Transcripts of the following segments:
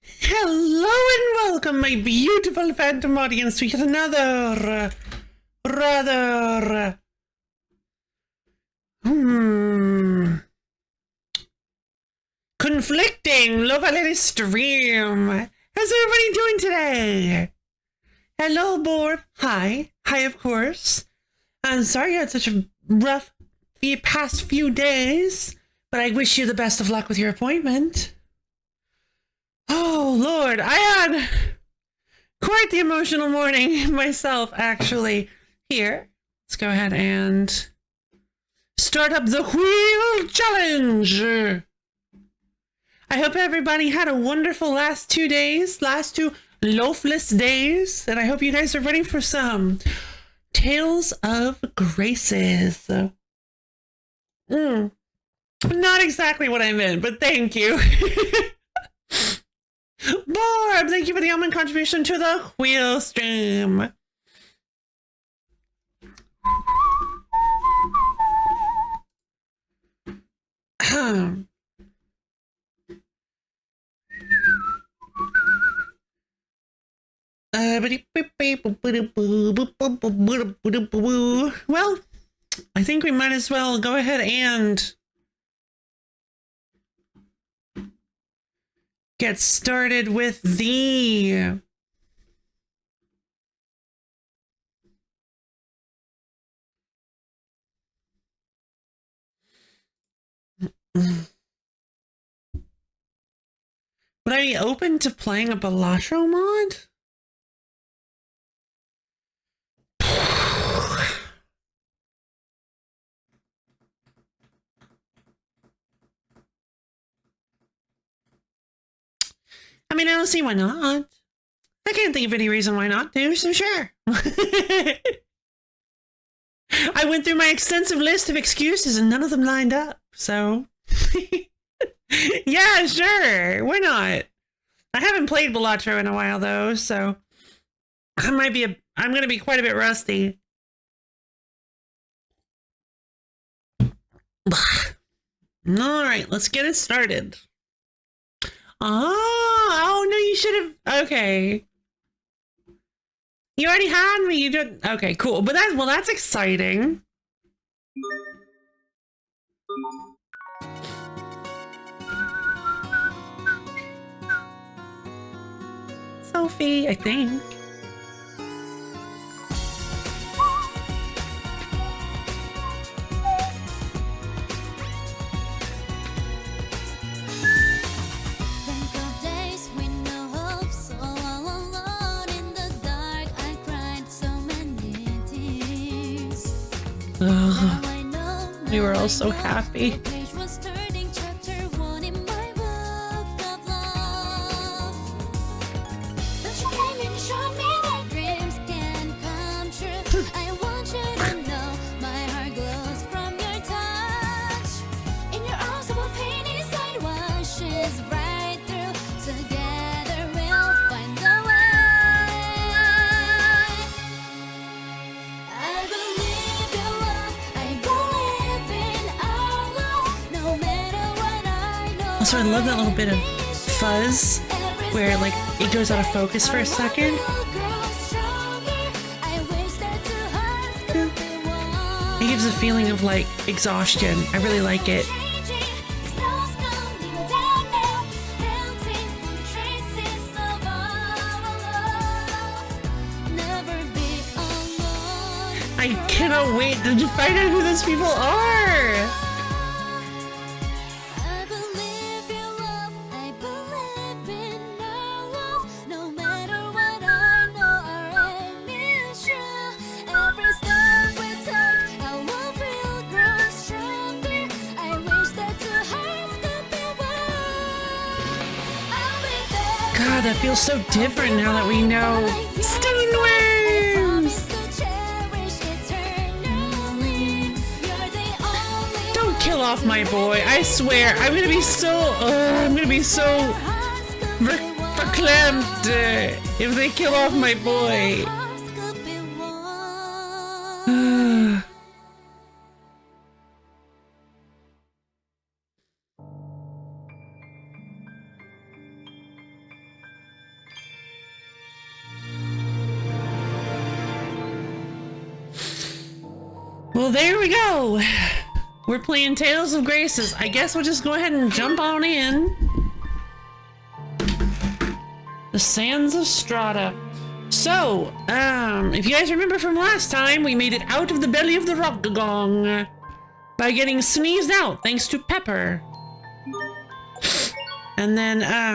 Hello and welcome, my beautiful phantom audience, to yet another rather conflicting Love Letter stream. How's everybody doing today? Hello, board. Hi, of course. I'm sorry you had such a rough past few days, but I wish you the best of luck with your appointment. Oh, Lord, I had quite the emotional morning myself, actually. Here, let's go ahead and start up the wheel challenge. I hope everybody had a wonderful last 2 days, last 2 loafless days, and I hope you guys are ready for some Tales of Graces. Not exactly what I meant, but thank you. Barb, thank you for the almond contribution to the wheel stream. Well, I think we might as well go ahead and get started with the would I be open to playing a Balatro mod? I mean, I don't see why not. I can't think of any reason why not to, so sure. I went through my extensive list of excuses and none of them lined up, so yeah, sure. Why not? I haven't played Balatro in a while though, so I'm gonna be quite a bit rusty. Alright, let's get it started. Oh no, you should have. Okay. You already had me. You did. Okay, cool. But that's exciting. Sophie, I think. We were all so happy. Also, I love that little bit of fuzz where, like, it goes out of focus for a second. It gives a feeling of, like, exhaustion. I really like it. I cannot wait to find out who those people are! That feels so different now that we know Stingworms! Don't kill off my boy, I swear. I'm gonna be so verklempt if they kill off my boy. Well, there we go. We're playing Tales of Graces. I guess we'll just go ahead and jump on in. The Sands of Strata. So, if you guys remember from last time, we made it out of the belly of the rock gong by getting sneezed out thanks to Pepper. And then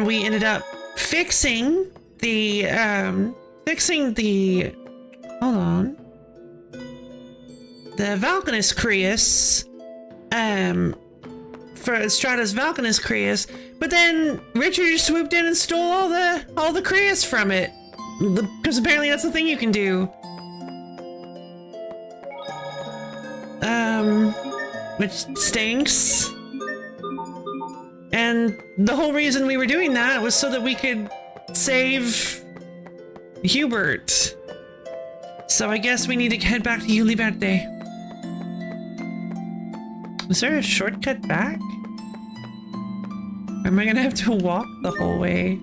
we ended up fixing the, hold on. The Valkanus Creus, for Strata's Valkanus Creus, but then Richard just swooped in and stole all the Creus from it, because apparently that's the thing you can do. Which stinks. And the whole reason we were doing that was so that we could save Hubert. So I guess we need to head back to Uliverte. Is there a shortcut back? Or am I gonna have to walk the whole way?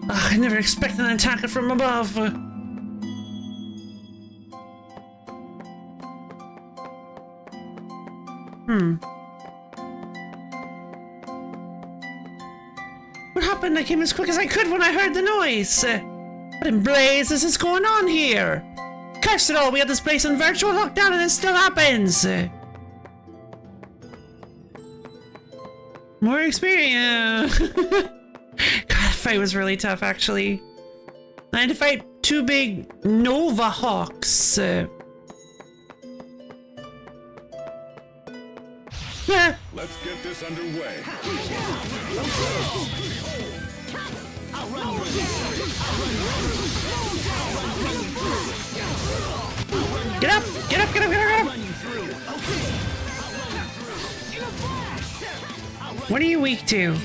Ugh, I never expected an attack from above. What happened? I came as quick as I could when I heard the noise. What in blazes is going on here? Curse it all, we had this place in virtual lockdown and it still happens! More experience! God, the fight was really tough, actually. I had to fight two big Nova Hawks. Let's get this underway. Get up! Get up! Get up! Get up! Get up! What are you weak to?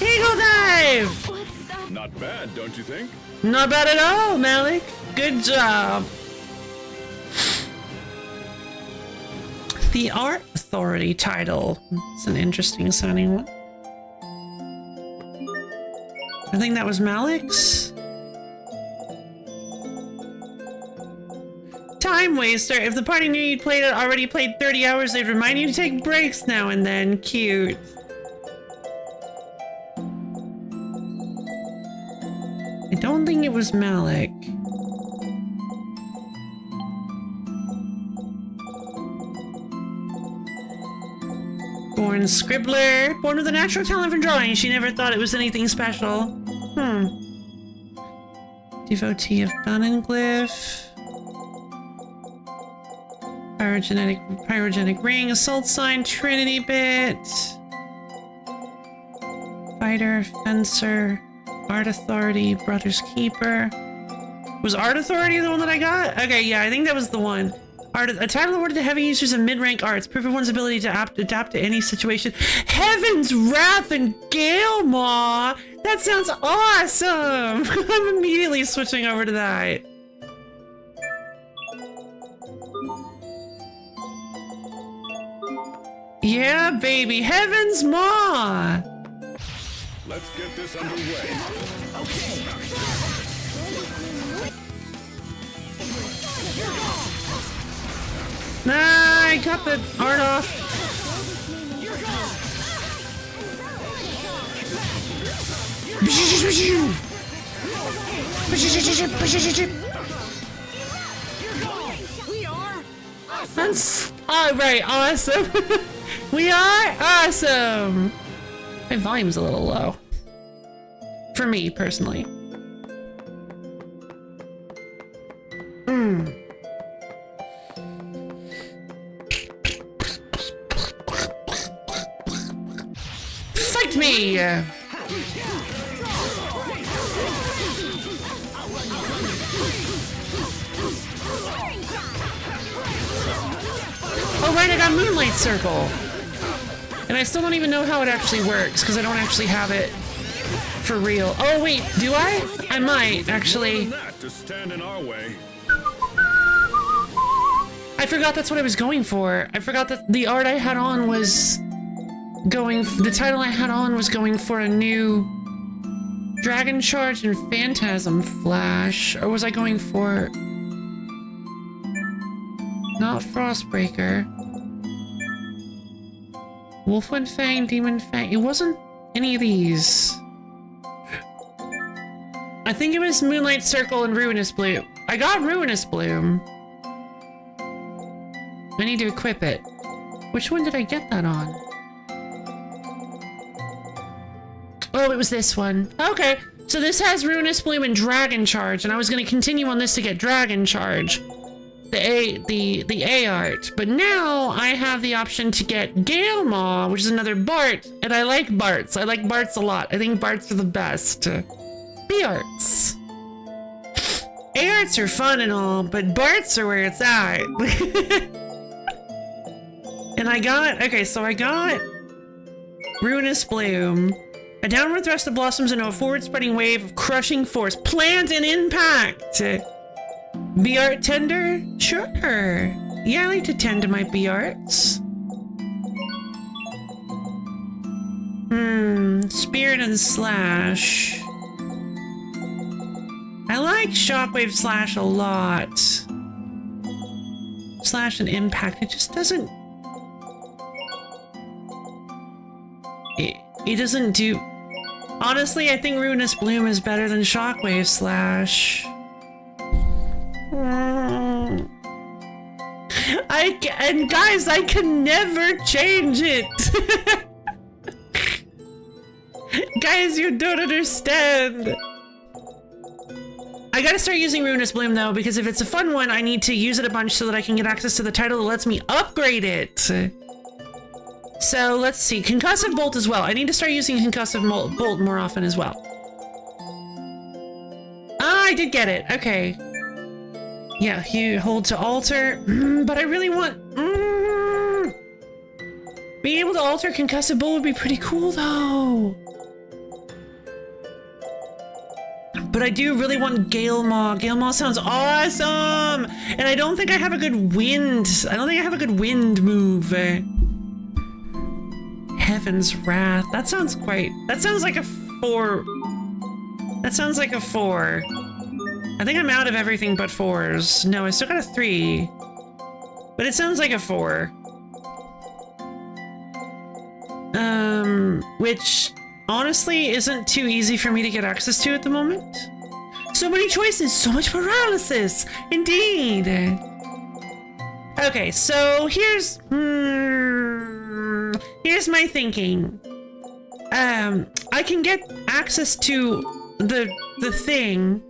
Eagle dive! Not bad, don't you think? Not bad at all, Malik. Good job. The Art Authority title. It's an interesting sounding one. I think that was Malik's. Time waster. If the party knew you'd already played 30 hours, they'd remind you to take breaks now and then. Cute. I don't think it was Malik. Born scribbler. Born with a natural talent for drawing. She never thought it was anything special. Devotee of Banenglyph. Pyrogenic ring. Assault sign. Trinity bit. Fighter. Fencer. Art Authority, Brother's Keeper. Was Art Authority the one that I got? Okay, yeah, I think that was the one. A title awarded to heavy users of mid-rank arts. Proof of one's ability to adapt to any situation. Heaven's Wrath and Galemaw! That sounds awesome! I'm immediately switching over to that. Yeah, baby, Heaven's Maw! Let's get this underway. Okay. Nah, I got the art off. That's alright, awesome. We are awesome. My volume's a little low. For me, personally. Fight me! Oh right, I got Moonlight Circle! And I still don't even know how it actually works, because I don't actually have it for real. Oh wait, do I? I might, actually. To stand in our way. I forgot that's what I was going for. I forgot that the art I had on was the title I had on was going for a new Dragon Charge and Phantasm Flash. Or was I going for... Not Frostbreaker. Wolfwind Fang, Demon Fang. It wasn't any of these. I think it was Moonlight Circle and Ruinous Bloom. I got Ruinous Bloom. I need to equip it. Which one did I get that on? Oh, it was this one. Okay, so this has Ruinous Bloom and Dragon Charge, and I was going to continue on this to get Dragon Charge. The A art. But now I have the option to get Gale Maw, which is another Bart, and I like Barts. I like Barts a lot. I think Barts are the best. B arts. A arts are fun and all, but Barts are where it's at. And I got Ruinous Bloom, a downward thrust that blossoms into a forward spreading wave of crushing force. Plant and impact! B-art tender? Sure. Yeah, I like to tend to my B-arts. Spirit and Slash. I like Shockwave Slash a lot. Slash and impact, it just doesn't... It doesn't do... Honestly, I think Ruinous Bloom is better than Shockwave Slash. And guys, I can never change it. Guys, you don't understand. I gotta start using Ruinous Bloom though, because if it's a fun one, I need to use it a bunch so that I can get access to the title that lets me upgrade it. So let's see, Concussive Bolt as well. I need to start using Concussive Bolt more often as well. Ah, I did get it. Okay. Yeah, you hold to alter. But I really want... Being able to alter Concussive Bolt would be pretty cool though. But I do really want Gale Maw. Gale Maw sounds awesome! And I don't think I have a good wind. I don't think I have a good wind move. Heaven's Wrath. That sounds quite... That sounds like a 4. That sounds like a 4. I think I'm out of everything but 4s. No, I still got a 3. But it sounds like a 4. Which honestly isn't too easy for me to get access to at the moment. So many choices, so much paralysis. Indeed. Okay, so here's my thinking. I can get access to the thing,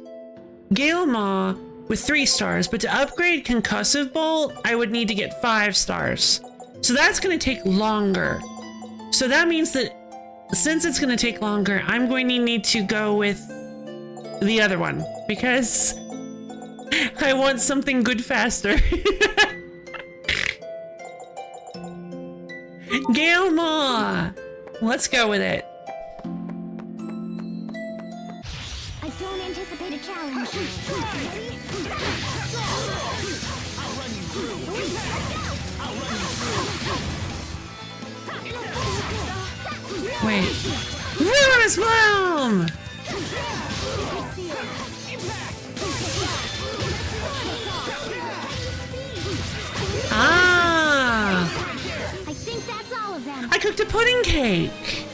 Gale Maw, with 3 stars, but to upgrade Concussive Bolt, I would need to get 5 stars. So that's gonna take longer. So that means that since it's gonna take longer, I'm going to need to go with the other one, because I want something good faster. Gale Maw! Let's go with it. I don't anticipate a challenge. Wait. Ruinous Bloom! Ah! I think that's all of them. I cooked a pudding cake!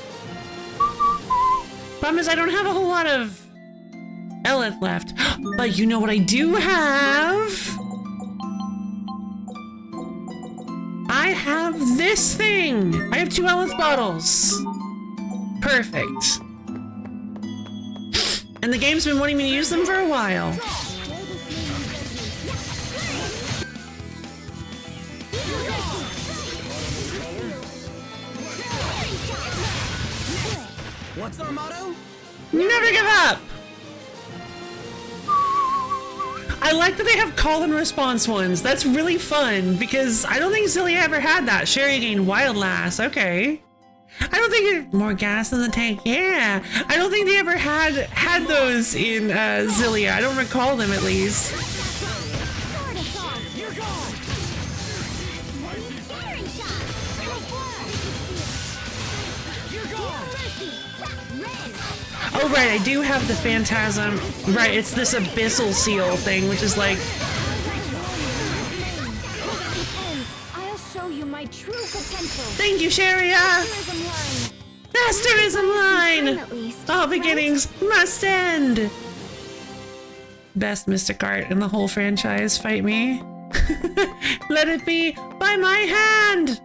Problem is I don't have a whole lot of Eleth left. But you know what I do have? I have this thing! I have 2 Eleth bottles. Perfect. And the game's been wanting me to use them for a while. What's our motto? Never give up! I like that they have call and response ones. That's really fun because I don't think Zillia ever had that. Sherry gained Wild Lass. Okay. I don't think more gas in the tank. Yeah. I don't think they ever had those in Zillia. I don't recall them at least. Oh, right, I do have the phantasm. Right, it's this abyssal seal thing, which is like... I'll show you my true potential. Thank you, Sharia! Tourism line. Masterism line! At least. All beginnings must end! Best mystic art in the whole franchise, fight me. Let it be by my hand!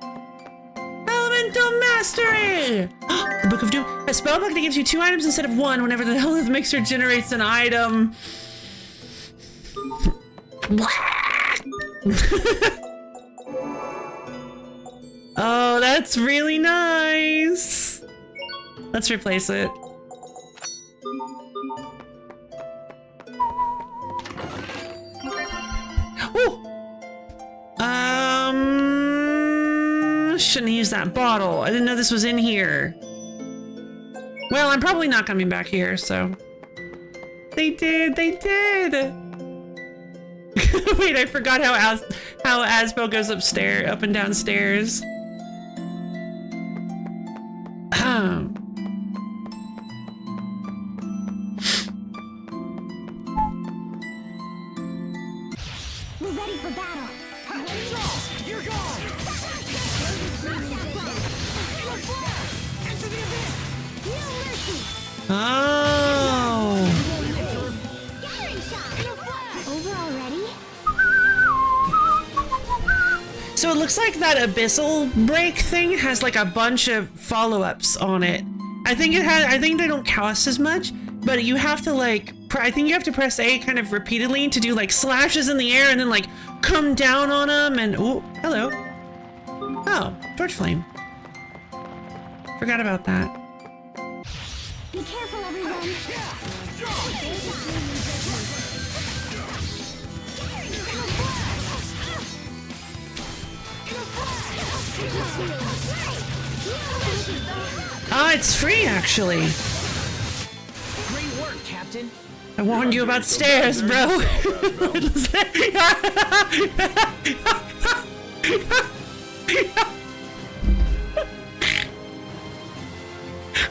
Elemental Mastery! The Book of Doom. A spellbook that gives you 2 items instead of 1 whenever the Helleth Mixer generates an item. Oh, that's really nice. Let's replace it. Ooh. Shouldn't use that bottle. I didn't know this was in here. Well, I'm probably not coming back here, so. They did. Wait, I forgot how Asbo goes upstairs, up and downstairs. We're ready for battle. You're gone. Into the abyss. No mercy. Oh. Scattering shot. Over already? So it looks like that abyssal break thing has like a bunch of follow-ups on it. I think they don't cost as much, but you have to like, I think you have to press A kind of repeatedly to do like slashes in the air and then like come down on them and, oh, hello. Oh, torch flame. Forgot about that. Be careful, everyone. Ah, it's free actually. Great work, Captain. I warned you about stairs, bro.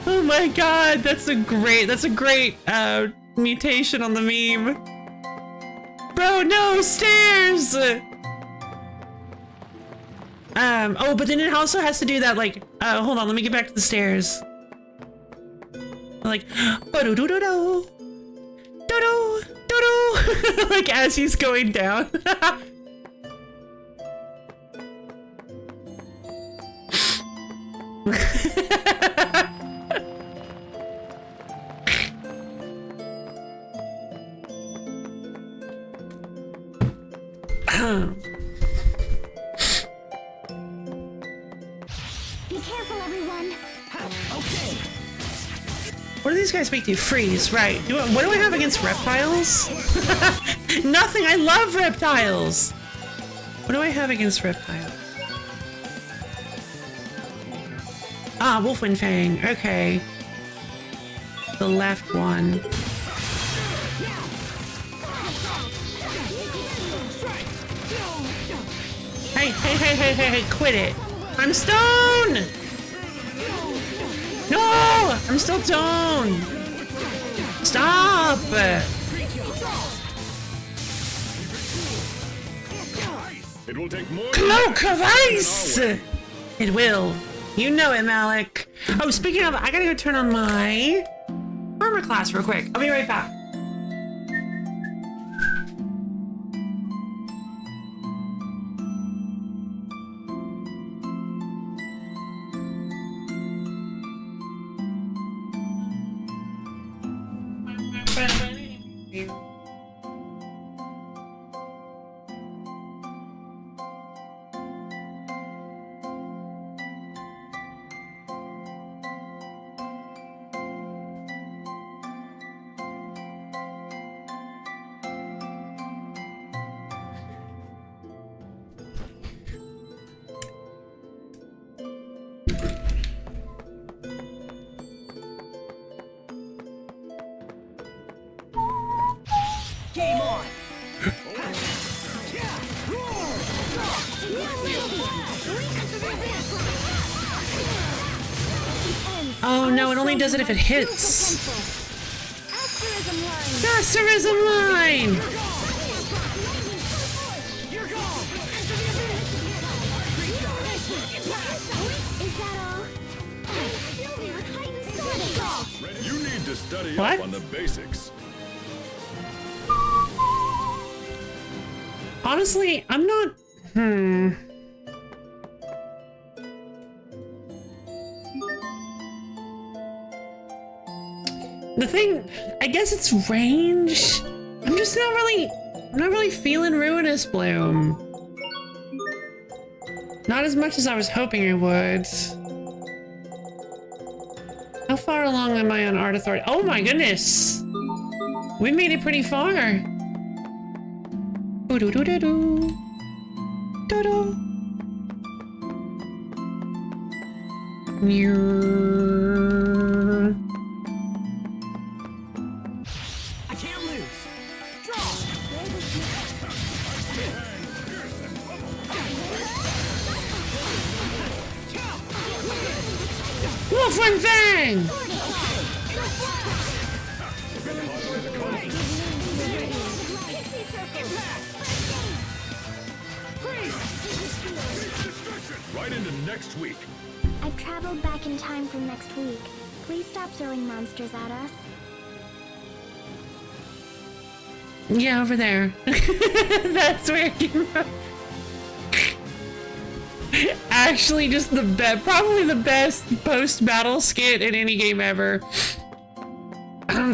Oh my god, that's a great mutation on the meme. Bro, no, stairs! Oh, but then it also has to do that, like, hold on, let me get back to the stairs. Like, ba-do-do-do-do, do-do, do-do, like, as he's going down. Be careful, everyone. Okay. What do these guys make you freeze? Right. What do I have against reptiles? Nothing. I love reptiles. What do I have against reptiles? Ah, Wolfwind Fang. Okay. The left one. Hey, quit it. I'm stoned! No! I'm still stoned! Stop! It will take more Cloak of Ice! It will. You know it, Malik. Oh, speaking of, I gotta go turn on my armor class real quick. I'll be right back. Game on. Oh no, it only does it if it hits. Asterism line. Asterism line! You're gone! Is that all? I'm still there with heightened sword. You need to study What? up on the basics. Honestly, I'm not... The thing, I guess it's range. I'm just not really feeling Ruinous Bloom. Not as much as I was hoping I would. How far along am I on Art Authority? Oh my goodness! We made it pretty far. Doo-doo-doo-doo-doo. Doo-doo. I can't lose. Draw! Wolf Run Fang! Right into next week. I've traveled back in time from next week. Please stop throwing monsters at us. Yeah, over there. That's where it came from. Actually, just the best, probably the best post-battle skit in any game ever.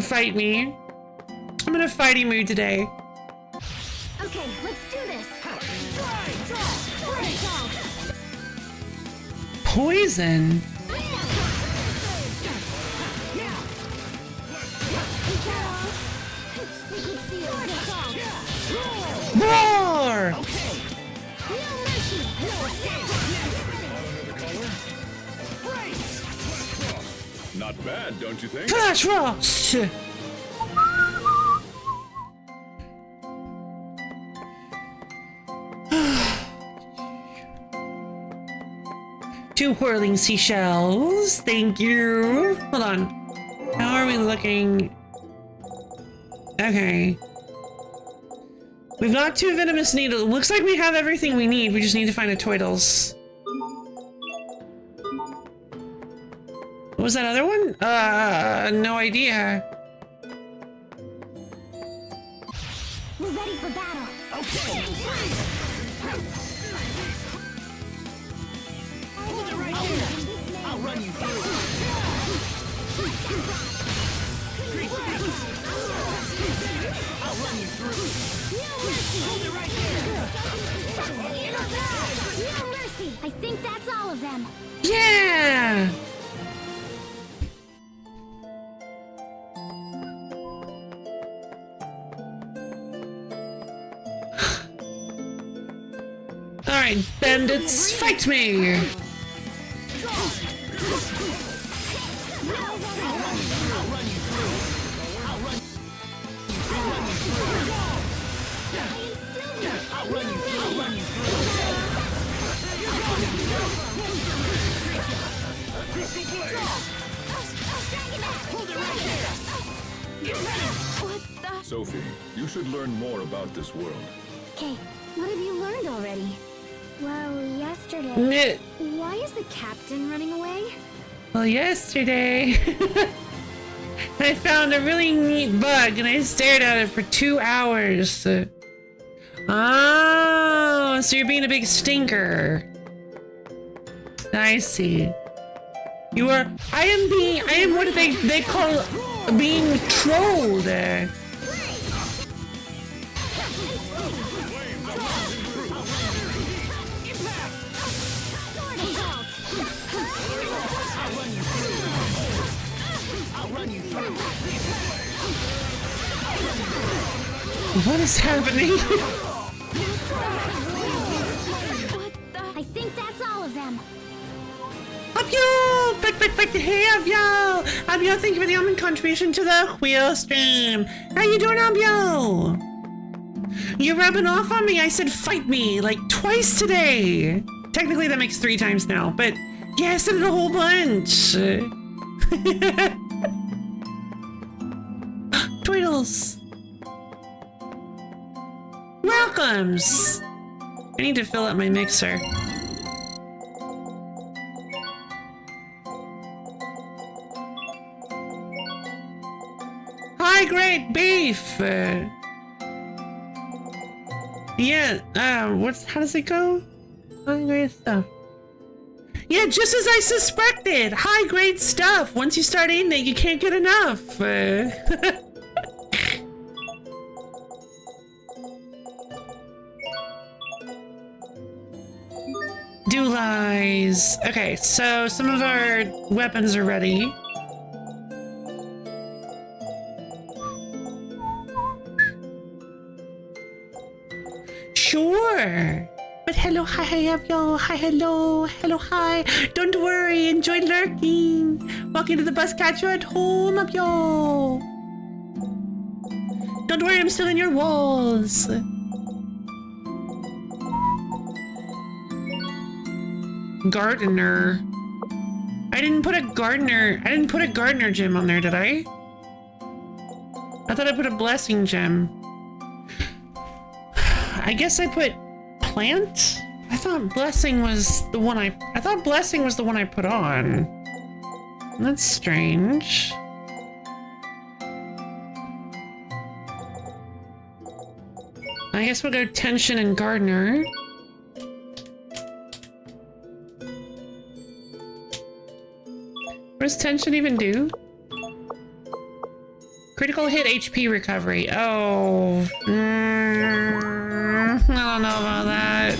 Fight me. I'm in a fighting mood today. Okay, let's do this. Poison? Roar! Not bad, don't you think? Flash Frost! Two whirling seashells. Thank you. Hold on. How are we looking? Okay. We've got two venomous needles. Looks like we have everything we need. We just need to find a Toidles. What was that other one? No idea. We're ready for battle. Okay! Hold it right here! I'll run you through! I'll run you through! Hold it right here! No mercy. I think that's all of them. Yeah! Alright, bandits, fight me! Sophie, you should learn more about this world. Okay, what have you learned already? Well, yesterday. Meh. Why is the captain running away? Well, yesterday, I found a really neat bug and I stared at it for 2 hours. Oh, so you're being a big stinker. I see. You are, I am what they call being trolled. What is happening? I think that's all of them. Abyo! Hey, Abyo! Abyo, thank you for the almond contribution to the wheel stream. How you doing, Abyo? You're rubbing off on me. I said fight me like twice today. Technically, that makes 3 times now, but yeah, I said it a whole bunch. meals. Welcomes. I need to fill up my mixer. High grade beef. Yeah. How does it go? High grade stuff. Yeah, just as I suspected. High grade stuff. Once you start eating it, you can't get enough. Do lies. Okay, so some of our weapons are ready. Sure. But hello, hi, yo, hi, hello, hi. Don't worry, enjoy lurking. Walking to the bus catcher at home, up yo. Don't worry, I'm still in your walls. Gardener. I didn't put a gardener gem on there, did I? I thought I put a blessing gem. I guess I put plant? I thought blessing was the one I put on. That's strange. I guess we'll go tension and gardener. What does tension even do? Critical hit HP recovery. Oh. I don't know about that.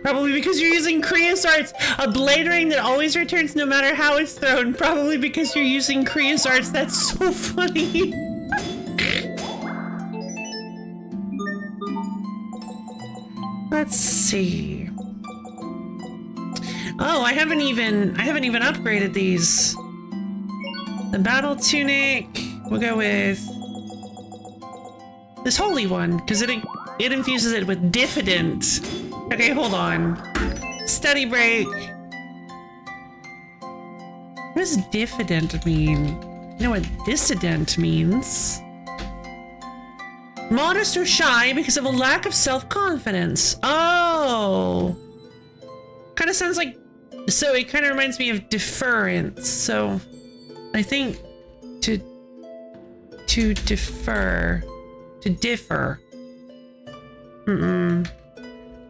Probably because you're using Creosotes. A blade ring that always returns no matter how it's thrown. Probably because you're using Creosotes. That's so funny. Let's see. Oh, I haven't even upgraded these. The battle tunic. We'll go with this holy one because it infuses it with diffident. Okay, hold on. Study break. What does diffident mean? You know what dissident means? Modest or shy because of a lack of self-confidence. Oh. Kind of sounds like... So it kind of reminds me of deference. So I think to defer. To differ.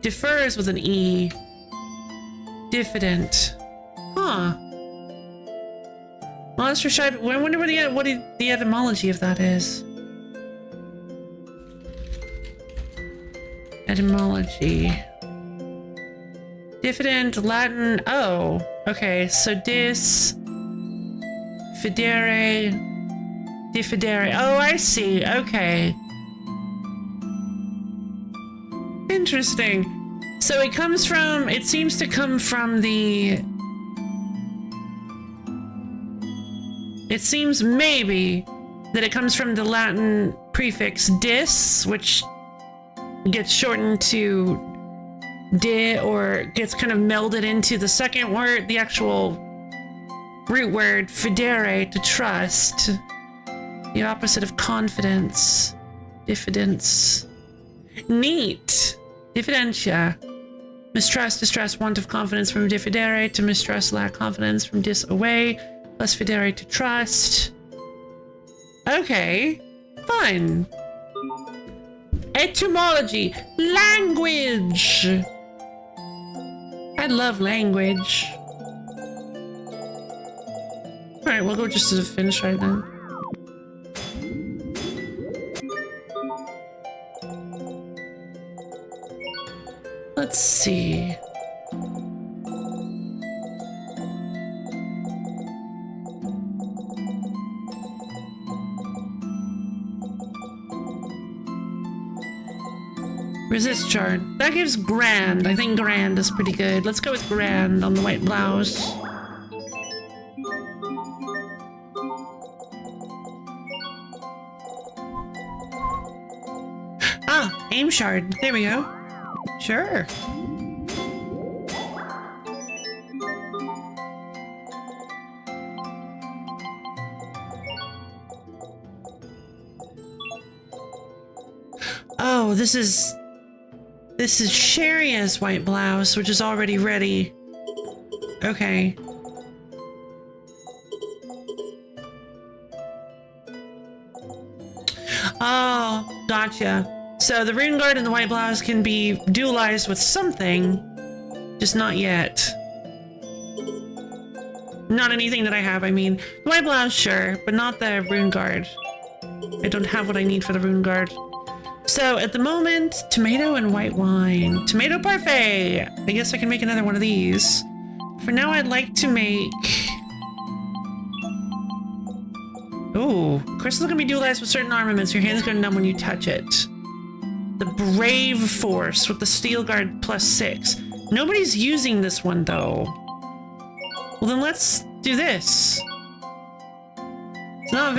Defer is with an E. Diffident. Huh. Modest or shy... I wonder what the etymology of that is. Etymology. Diffident, Latin. Oh, okay. So fidere, diffidere. Oh, I see. Okay. Interesting. So it seems to come from the... It seems maybe that it comes from the Latin prefix dis, which gets shortened to di, or gets kind of melded into the second word, the actual root word, fidere, to trust. The opposite of confidence. Diffidence. Neat. Diffidentia. Mistrust, distrust, want of confidence from diffidere, to mistrust, lack confidence, from disaway, plus fidere, to trust. Okay. Fun. Etymology. Language. I love language. Alright, we'll go just to the finish right then. Let's see. Resist chart. That gives grand. I think grand is pretty good. Let's go with grand on the white blouse. Ah, aim shard. There we go. Sure. Oh, this is Sharia's white blouse, which is already ready. Okay. Oh, gotcha. So the rune guard and the white blouse can be dualized with something, just not yet. Not anything that I have, I mean. The white blouse, sure, but not the rune guard. I don't have what I need for the rune guard. So at the moment, tomato and white wine. Tomato parfait! I guess I can make another one of these. For now, I'd like to make... Ooh, crystal can be dualized with certain armaments. Your hand's gonna numb when you touch it. The Brave Force with the Steel Guard +6. Nobody's using this one though. Well then let's do this. It's not a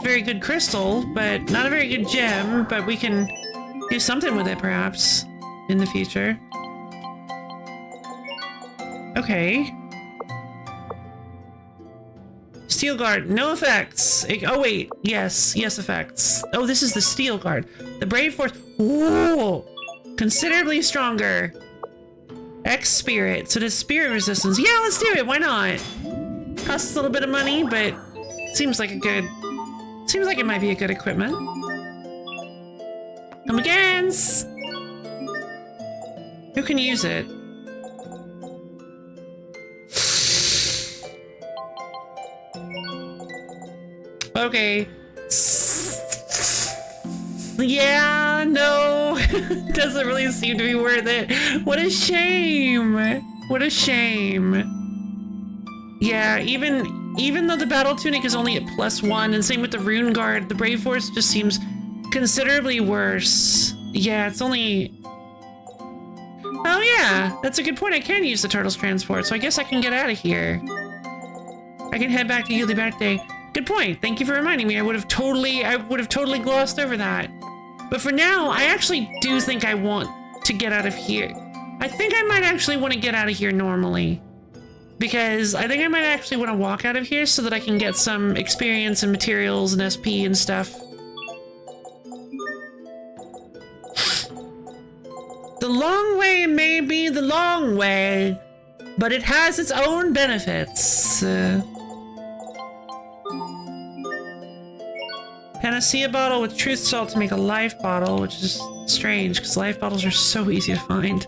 very good crystal, but not a very good gem, but we can do something with it perhaps in the future. Okay. Steel Guard, no effects. Oh wait, yes effects. Oh, this is the Steel Guard. The Brave Force, ooh, considerably stronger. X Spirit, so does Spirit Resistance. Yeah, let's do it, why not? Costs a little bit of money, but seems like it might be a good equipment. Come agains! Who can use it? Okay. Yeah, no. Doesn't really seem to be worth it. What a shame. What a shame. Yeah, even though the battle tunic is only at +1, and same with the rune guard, the Brave Force just seems considerably worse. Yeah, it's only... Oh yeah, that's a good point. I can use the turtle's transport, so I guess I can get out of here. I can head back to Yuli Birthday. Good point. Thank you for reminding me. I would have totally glossed over that. But for now, I actually do think I want to get out of here. I think I might actually want to get out of here normally. Because I think I might actually want to walk out of here so that I can get some experience and materials and SP and stuff. The long way may be the long way, but it has its own benefits. Panacea bottle with truth salt to make a life bottle, which is strange because life bottles are so easy to find.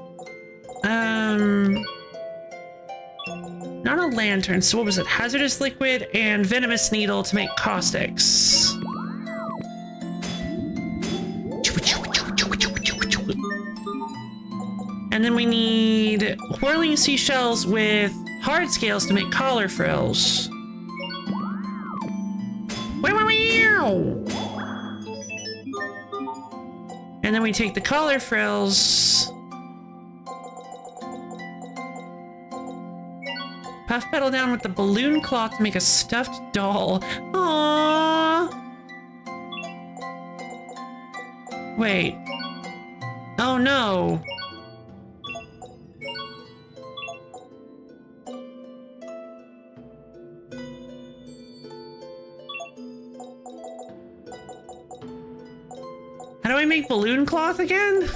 Not a lantern, so what was it? Hazardous liquid and venomous needle to make caustics. And then we need whirling seashells with hard scales to make collar frills. And then we take the collar frills. Puff pedal down with the balloon cloth to make a stuffed doll. Aww. Wait. Oh no. How do I make balloon cloth again?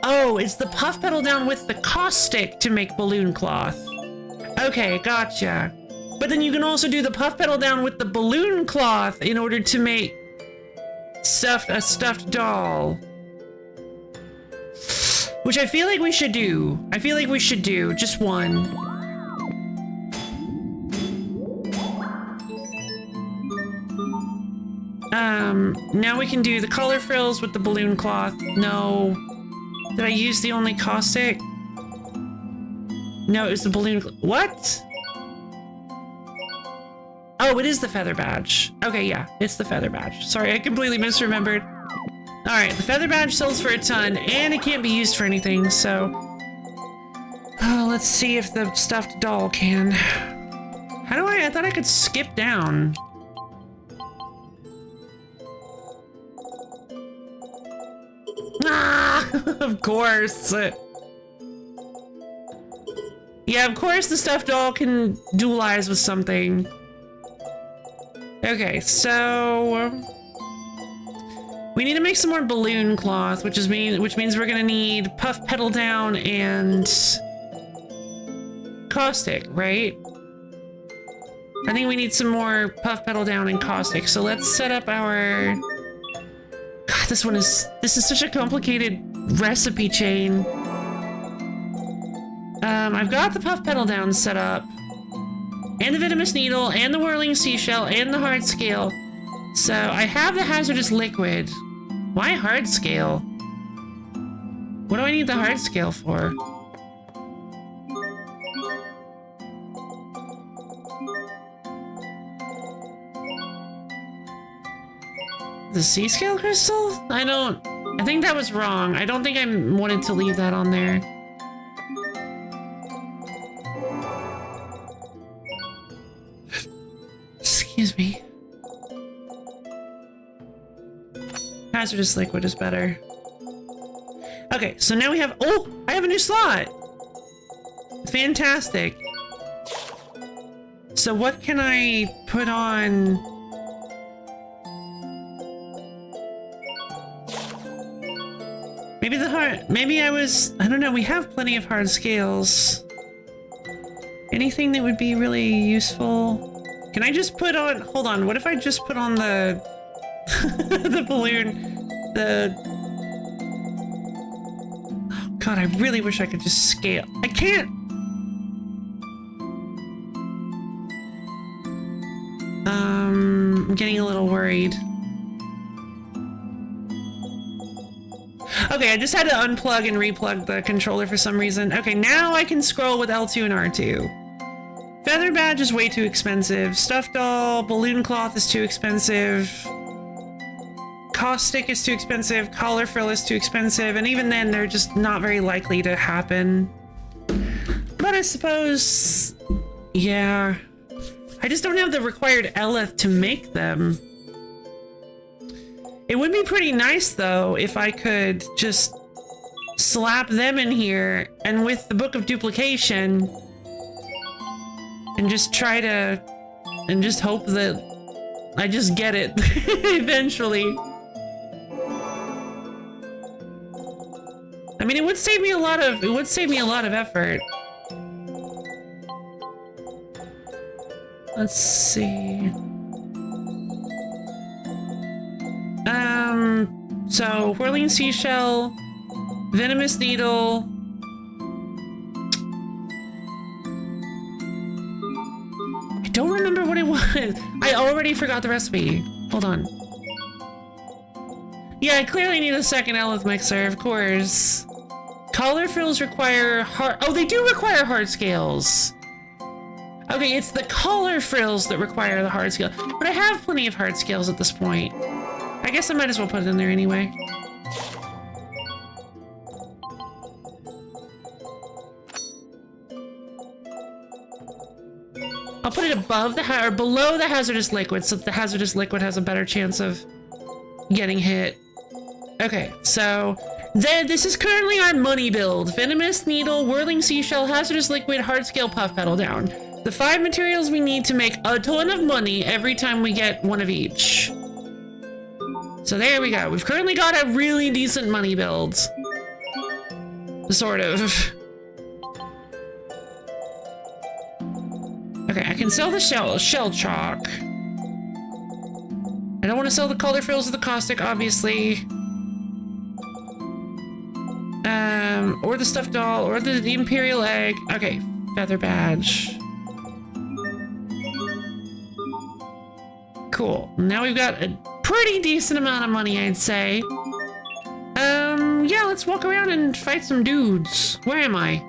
Oh, it's the puff pedal down with the caustic to make balloon cloth. Okay, gotcha. But then you can also do the puff pedal down with the balloon cloth in order to make a stuffed doll. Which I feel like we should do. I feel like we should do just one. Now we can do the color frills with the balloon cloth. No. Did I use the only caustic? No, it was the balloon. What? Oh, it is the feather badge. Okay, yeah, it's the feather badge. Sorry, I completely misremembered. All right, the feather badge sells for a ton, and it can't be used for anything, so... Oh, let's see if the stuffed doll can. How do I thought I could skip down. Ah, of course. Yeah, of course the stuffed doll can dualize with something. Okay, so we need to make some more balloon cloth, which means we're gonna need puff pedal down and caustic, right? I think we need some more puff pedal down and caustic. So let's set up our. God, this is such a complicated recipe chain. I've got the puff pedal down set up, and the venomous needle, and the whirling seashell, and the hard scale. So I have the hazardous liquid. Why hard scale? What do I need the hard scale for? The sea scale crystal? I think that was wrong. I don't think I wanted to leave that on there. Excuse me. Hazardous liquid is better. Okay, so now we have, oh, I have a new slot. Fantastic. So what can I put on? Maybe I don't know, we have plenty of hard scales. Anything that would be really useful? Can I just put on, hold on, what if I just put on the, the balloon, oh God, I really wish I could just scale. I can't. I'm getting a little worried. Okay, I just had to unplug and replug the controller for some reason. Okay, now I can scroll with L2 and R2. Feather badge is way too expensive. Stuffed doll, balloon cloth is too expensive. Caustic is too expensive. Collar frill is too expensive. And even then, they're just not very likely to happen. But I suppose, yeah. I just don't have the required Eleth to make them. It would be pretty nice, though, if I could just slap them in here and with the Book of Duplication and just try to, and just hope that I just get it eventually. I mean, it would save me a lot of effort. Let's see. So whirling seashell, venomous needle. I don't remember what it was. I already forgot the recipe. Hold on. Yeah, I clearly need a second Eleth mixer, of course. Collar frills require hard. Oh, they do require hard scales. Okay, it's the collar frills that require the hard scale. But I have plenty of hard scales at this point. I guess I might as well put it in there anyway. I'll put it above or below the hazardous liquid so that the hazardous liquid has a better chance of getting hit. Okay, so then this is currently our money build. Venomous needle, whirling seashell, hazardous liquid, hard scale, puff pedal down. The 5 materials we need to make a ton of money every time we get one of each. So there we go. We've currently got a really decent money build. Sort of. Okay, I can sell the shell chalk. I don't want to sell the color frills or the caustic, obviously. Or the stuffed doll, or the imperial egg. Okay, feather badge. Cool. Now we've got a pretty decent amount of money, I'd say. Yeah, let's walk around and fight some dudes. Where am I?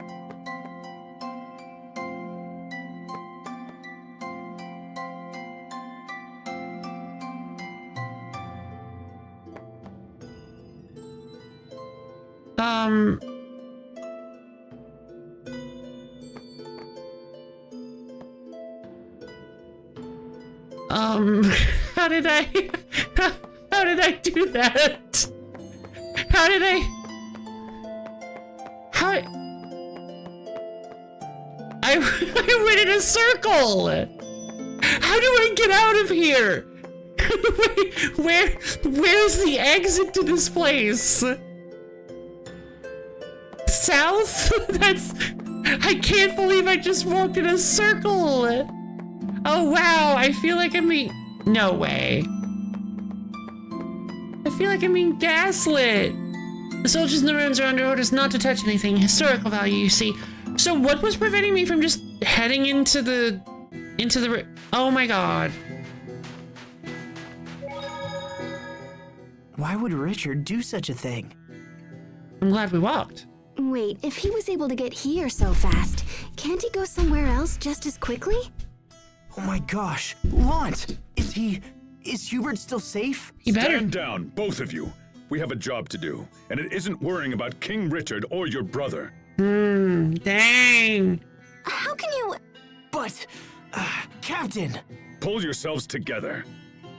How did I do that? I went in a circle. How do I get out of here? Where's the exit to this place? South? I can't believe I just walked in a circle. Oh wow, I feel like I'm being, no way. I feel like I'm being gaslit. The soldiers in the ruins are under orders not to touch anything. Historical value, you see. So what was preventing me from just heading into the oh my god. Why would Richard do such a thing? I'm glad we walked. Wait, if he was able to get here so fast, can't he go somewhere else just as quickly? Oh my gosh, Lant! Is Hubert still safe? He better. Stand down, both of you. We have a job to do, and it isn't worrying about King Richard or your brother. Dang. How can you... But, Captain! Pull yourselves together.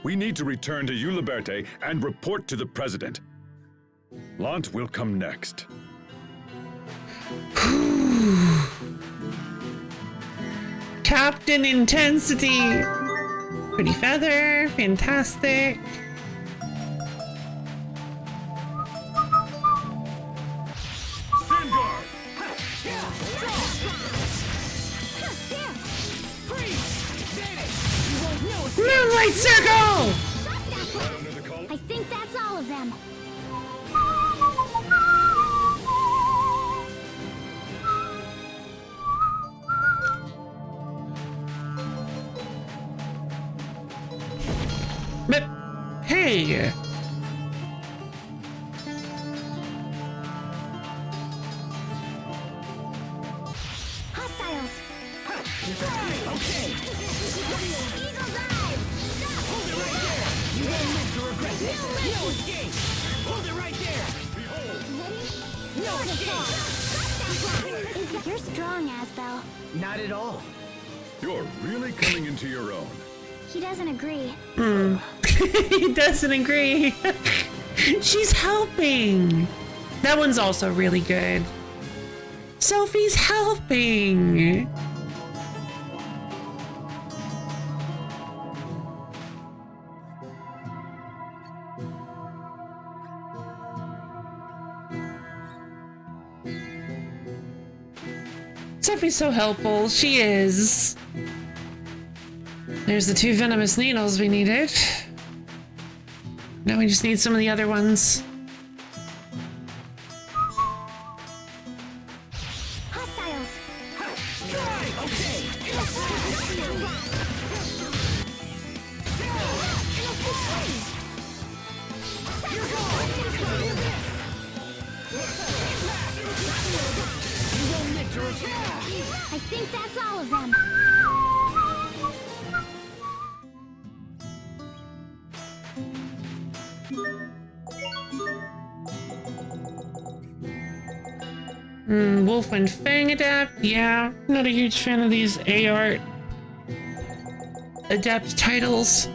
We need to return to Uliberte and report to the president. Lant will come next. Captain Intensity. Pretty feather, fantastic. Stand guard! Moonlight Circle! Under the collar. I think that's all of them. But, hey. Hostiles. Okay. Eagle's Eye. Hold it right there. You won't live to regret this. No escape. Hold it right there. No escape. You're strong, Asbel. Not at all. You're really coming into your own. He doesn't agree. He doesn't agree. She's helping. That one's also really good. Sophie's helping. Sophie's so helpful. She is. There's the 2 venomous needles we needed. Now we just need some of the other ones. Hostiles. I think that's all of them. Wolf and Fang Adapt. Yeah, not a huge fan of these AR Adept titles.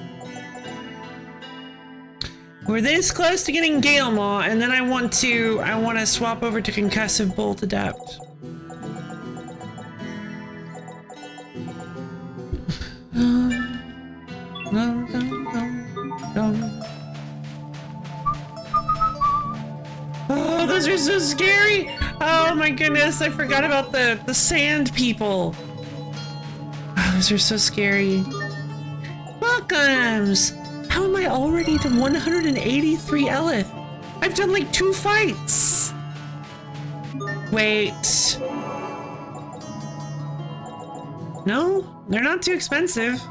We're this close to getting Gale Maw, and then I want to swap over to Concussive Bolt Adept. Oh, those are so scary! Oh my goodness, I forgot about the sand people. Oh, those are so scary. Welcomes! How am I already to 183 Elith? I've done like 2 fights! Wait. No, they're not too expensive.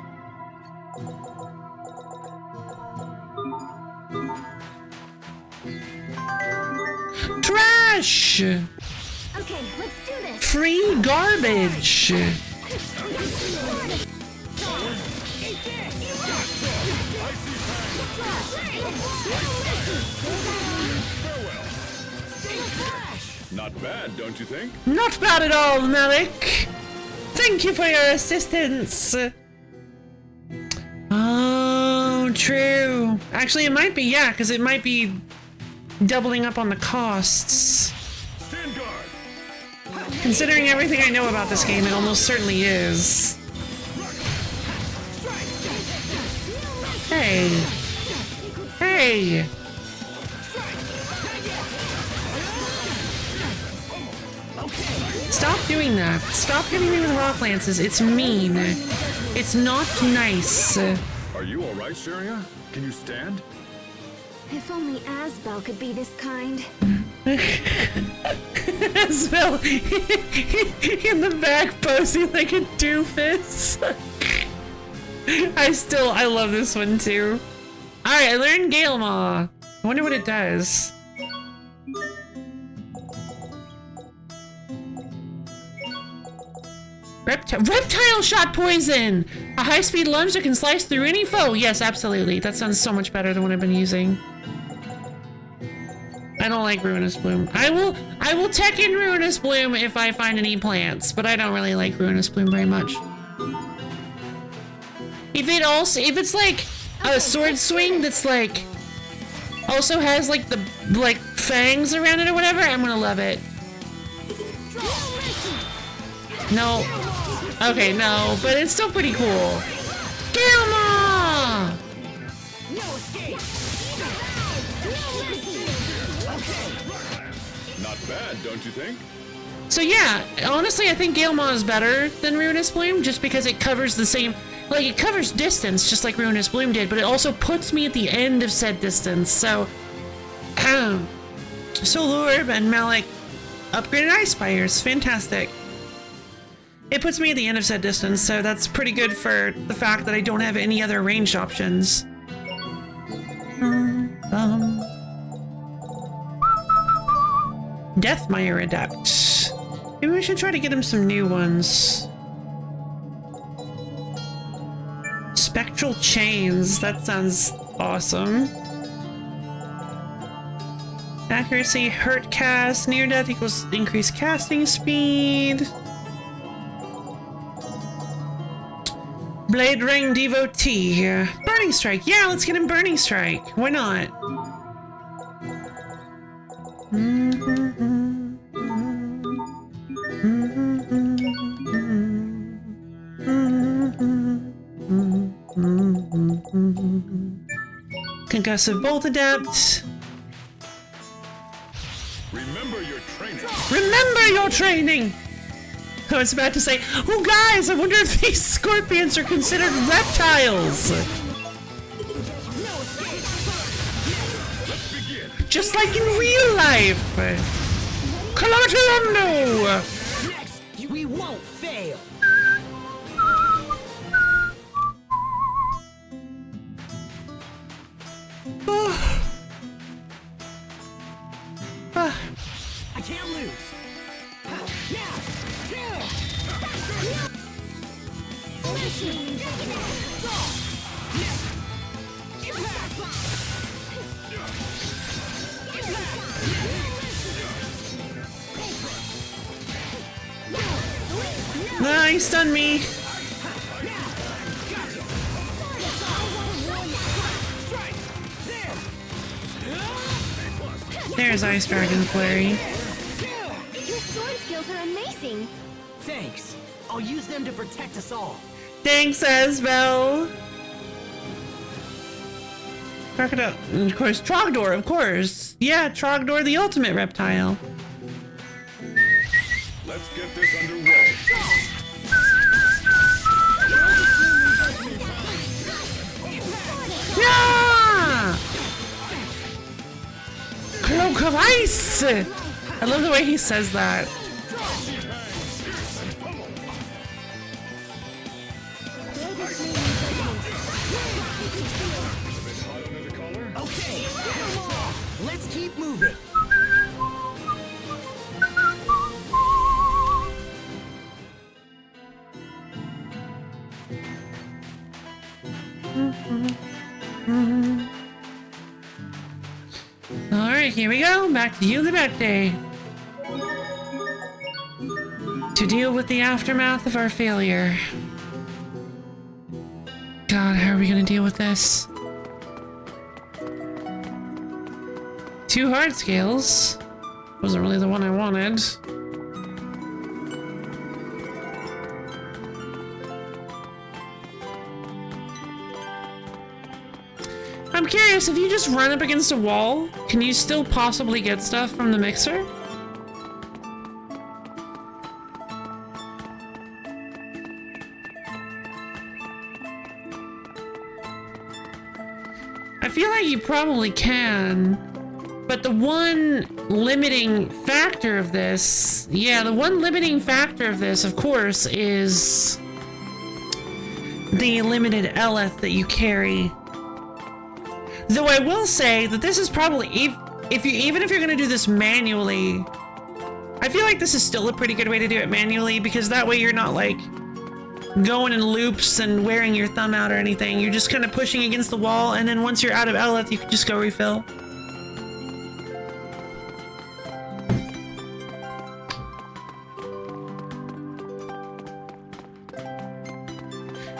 Trash! Okay, let's do this. Free garbage! Not bad, don't you think? Not bad at all, Malik! Thank you for your assistance! Oh, true. Actually, it might be, yeah, because it might be doubling up on the costs. Stand guard! Considering everything I know about this game, it almost certainly is. Hey. Hey. Stop doing that. Stop hitting me with rock lances. It's mean. It's not nice. Are you all right, Sharia? Can you stand? If only Asbel could be this kind. Asbel in the back posing like a doofus. I love this one too. Alright, I learned Gale Maw. I wonder what it does. Reptile shot poison! A high-speed lunge that can slice through any foe. Yes, absolutely. That sounds so much better than what I've been using. I don't like Ruinous Bloom. I will tech in Ruinous Bloom if I find any plants, but I don't really like Ruinous Bloom very much. If it's like a sword swing that's like also has like the fangs around it or whatever, I'm gonna love it. No. Okay, no, but it's still pretty cool. Gale Maw! Not bad, don't you think? So yeah, honestly, I think Gale Maw is better than Ruinous Bloom just because it covers the same, like it covers distance just like Ruinous Bloom did, but it also puts me at the end of said distance. So, Solurb and Malik upgraded Ice Spires, fantastic. It puts me at the end of said distance, so that's pretty good for the fact that I don't have any other ranged options. Deathmire Adept. Maybe we should try to get him some new ones. Spectral Chains. That sounds awesome. Accuracy, hurt cast, near death equals increased casting speed. Blade Ring Devotee. Burning Strike. Yeah, let's get him Burning Strike. Why not? Concussive Bolt Adept. Remember your training. Remember your training! I was about to say, oh guys, I wonder if these scorpions are considered reptiles! Just like in real life! Calamity! Next, we won't fail. I can't lose. Nah, he stunned me. There's Ice Dragon Flurry. Your sword skills are amazing. Thanks. I'll use them to protect us all. Thanks, Asbel. Crocodile. And of course, Trogdor, of course. Yeah, Trogdor, the ultimate reptile. Let's get this underway. Yeah! Cloak of Ice! I love the way he says that. Okay, let's keep moving. Alright, here we go. Back to you, the birthday. To deal with the aftermath of our failure. God, how are we gonna deal with this? 2 hard scales. Wasn't really the one I wanted. I'm curious, if you just run up against a wall, can you still possibly get stuff from the mixer? I feel like you probably can, but the one limiting factor of this, of course, is the limited Eleth that you carry. Though I will say that this is probably, even if you're gonna do this manually, I feel like this is still a pretty good way to do it manually, because that way you're not like going in loops and wearing your thumb out or anything. You're just kind of pushing against the wall, and then once you're out of Eleth, you can just go refill.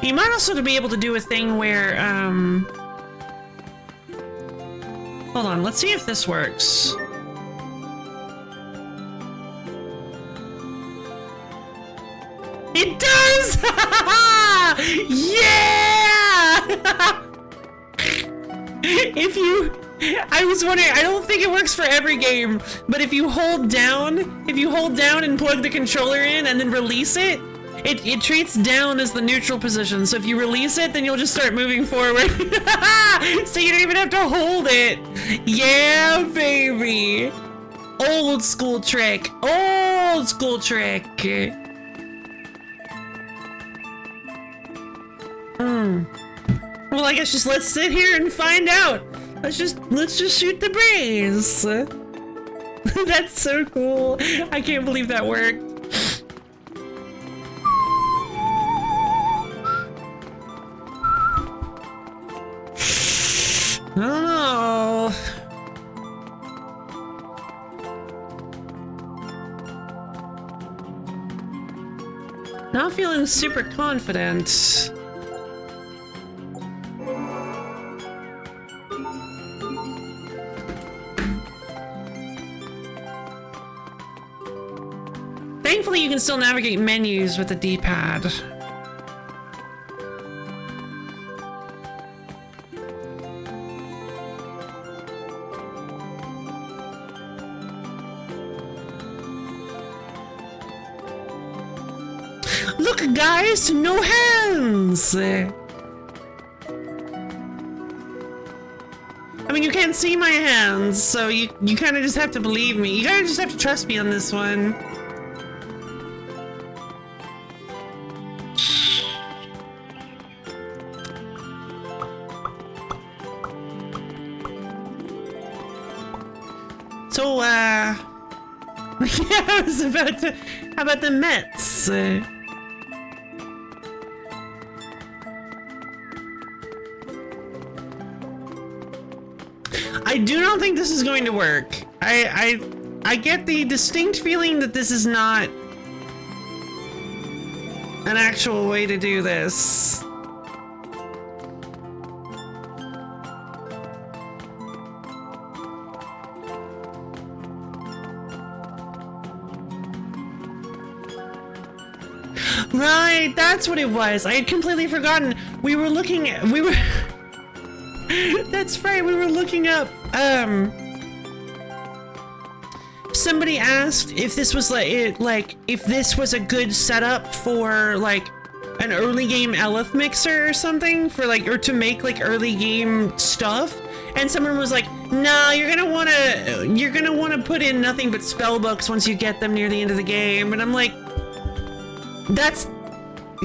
You might also be able to do a thing where, hold on, let's see if this works. It does! Yeah! I was wondering, I don't think it works for every game, but if you hold down and plug the controller in and then release it, it treats down as the neutral position. So if you release it, then you'll just start moving forward. So you don't even have to hold it. Yeah, baby. Old school trick. Old school trick. Well, I guess just let's sit here and find out. Let's just shoot the breeze. That's so cool. I can't believe that worked. I don't know. Not feeling super confident. Thankfully, you can still navigate menus with the D-pad. Look, guys, no hands! I mean, you can't see my hands, so you kind of just have to believe me. You kind of just have to trust me on this one. So, yeah, I was about to... How about the Mets? I do not think this is going to work. I get the distinct feeling that this is not an actual way to do this. Right, that's what it was. I had completely forgotten. We were That's right, we were looking up, somebody asked if this was if this was a good setup for, like, an early game Eleth mixer or something, for, like, or to make, like, early game stuff, and someone was like, no, you're gonna wanna put in nothing but spell books once you get them near the end of the game, and I'm like, that's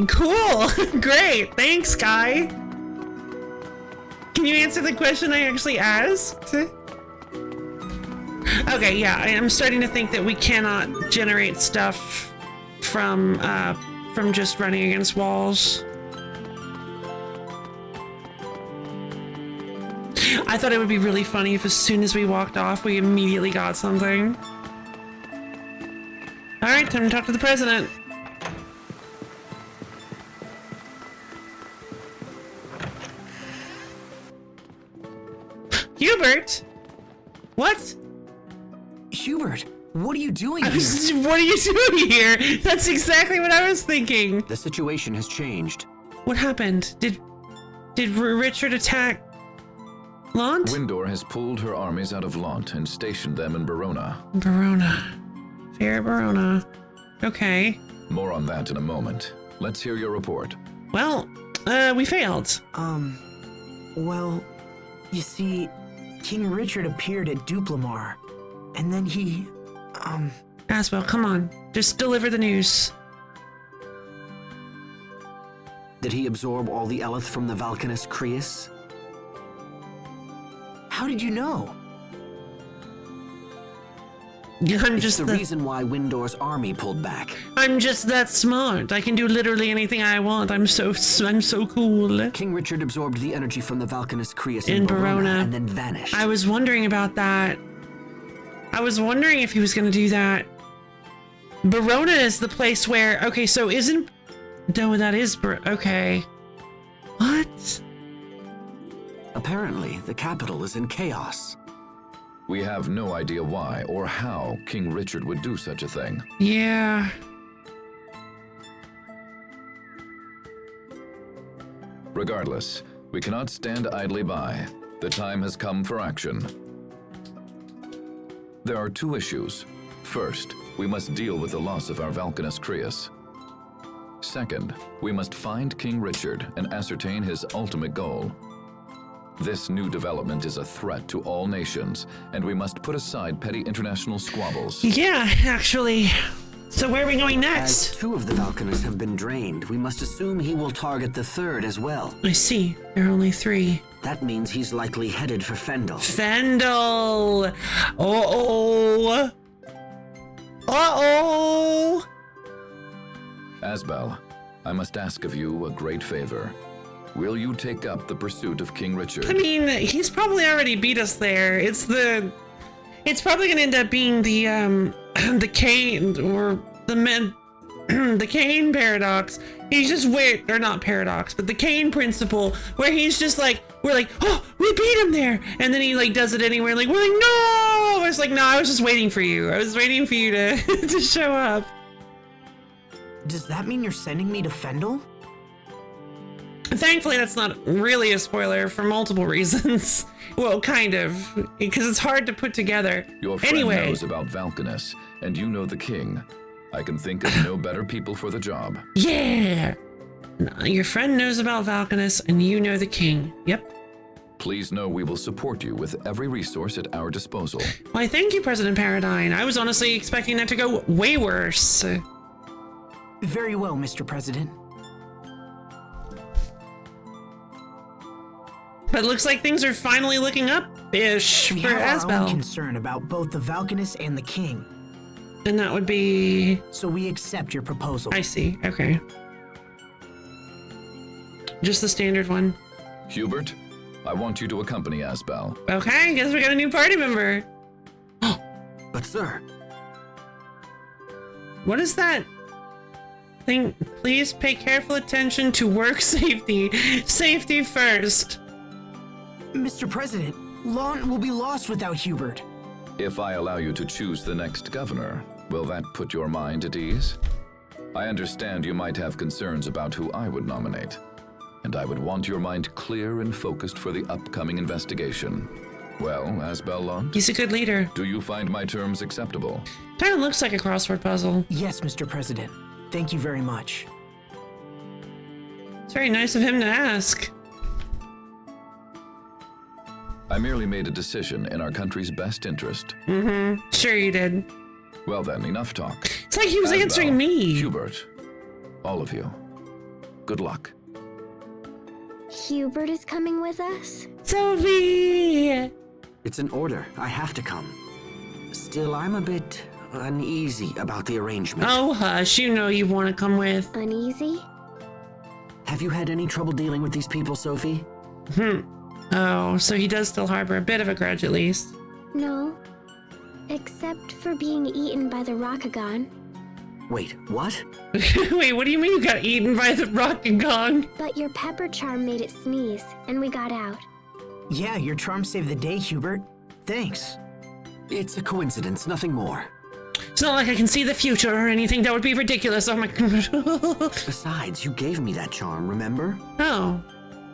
cool. Great, thanks, guy. Can you answer the question I actually asked? Okay, yeah, I'm starting to think that we cannot generate stuff from just running against walls. I thought it would be really funny if as soon as we walked off, we immediately got something. All right, time to talk to the president. Hubert? What? Hubert, what are you doing here? What are you doing here? That's exactly what I was thinking. The situation has changed. What happened? Did Richard attack Lant? Windor has pulled her armies out of Lant and stationed them in Verona. Verona. Fair Verona. Okay. More on that in a moment. Let's hear your report. Well, we failed. Well, you see, King Richard appeared at Duplamar, and then he, Asbel, come on. Just deliver the news. Did he absorb all the Eleth from the Valkanus Creus? how did you know? I'm It's just the reason why Windor's army pulled back. I'm just that smart. I can do literally anything I want. I'm so cool. King Richard absorbed the energy from the Valkanus Creus In in Verona. Verona and then vanished. I was wondering about that. I was wondering if he was going to do that. Verona is the place where... Okay, so isn't... No, that is... Okay. What? Apparently, the capital is in chaos. We have no idea why or how King Richard would do such a thing. Yeah. Regardless, we cannot stand idly by. The time has come for action. There are two issues. First, we must deal with the loss of our Valkanus Creus. Second, we must find King Richard and ascertain his ultimate goal. This new development is a threat to all nations, and we must put aside petty international squabbles. Yeah, actually. So where are we going As next? 2 of the Valkanus have been drained, we must assume he will target the 3rd as well. I see. There are only 3. That means he's likely headed for Fendel. Fendel! Uh-oh! Uh-oh! Asbel, I must ask of you a great favor. Will you take up the pursuit of King Richard? I mean, he's probably already beat us there. It's probably gonna end up being the the Cain or the Cain paradox. He's just weird, or not paradox, but the Cain principle, where he's just like, we're like, oh, we beat him there, and then he like does it anywhere, like we're like, no, it's like, no, I was just waiting for you. I was waiting for you to to show up. Does that mean you're sending me to Fendel? Thankfully, that's not really a spoiler for multiple reasons. Well, kind of, because it's hard to put together. Your friend Anyway, knows about Valkanus, and you know the king. I can think of no better people for the job. yeah. Your friend knows about Valkanus, and you know the king. Yep. Please know we will support you with every resource at our disposal. Why, thank you, President Paradine. I was honestly expecting that to go way worse. Very well, Mr. President. But it looks like things are finally looking up-ish We for have our own Asbel. concern about both the Valkanus and the king, And that would be... so we accept your proposal. I see. Okay. Just the standard one. Hubert, I want you to accompany Asbel. Okay, guess we got a new party member. But sir, What is that thing? Please pay careful attention to work safety. Safety first. Mr. President, Lon will be lost without Hubert. If I allow you to choose the next governor, will that put your mind at ease? I understand you might have concerns about who I would nominate, and I would want your mind clear and focused for the upcoming investigation. Well, Asbel Lont, He's a good leader. do you find my terms acceptable? Kind of looks like a crossword puzzle. Yes, Mr. President. Thank you very much. It's very nice of him to ask. I merely made a decision in our country's best interest. Sure you did. Well then, enough talk. It's like he was Asbel, answering me. Hubert, all of you, good luck. Hubert is coming with us? Sophie! it's an order. I have to come. Still, I'm a bit uneasy about the arrangement. Oh, hush. You know you want to come with. Uneasy? Have you had any trouble dealing with these people, Sophie? Oh, so he does still harbor a bit of a grudge at least. No. Except for being eaten by the Rakagon. Wait, what? Wait, what do you mean you got eaten by the Rockagong? But your pepper charm made it sneeze, and we got out. Yeah, your charm saved the day, Hubert. Thanks. It's a coincidence, nothing more. It's not like I can see the future or anything. That would be ridiculous. Oh my god. Besides, you gave me that charm, remember? Oh.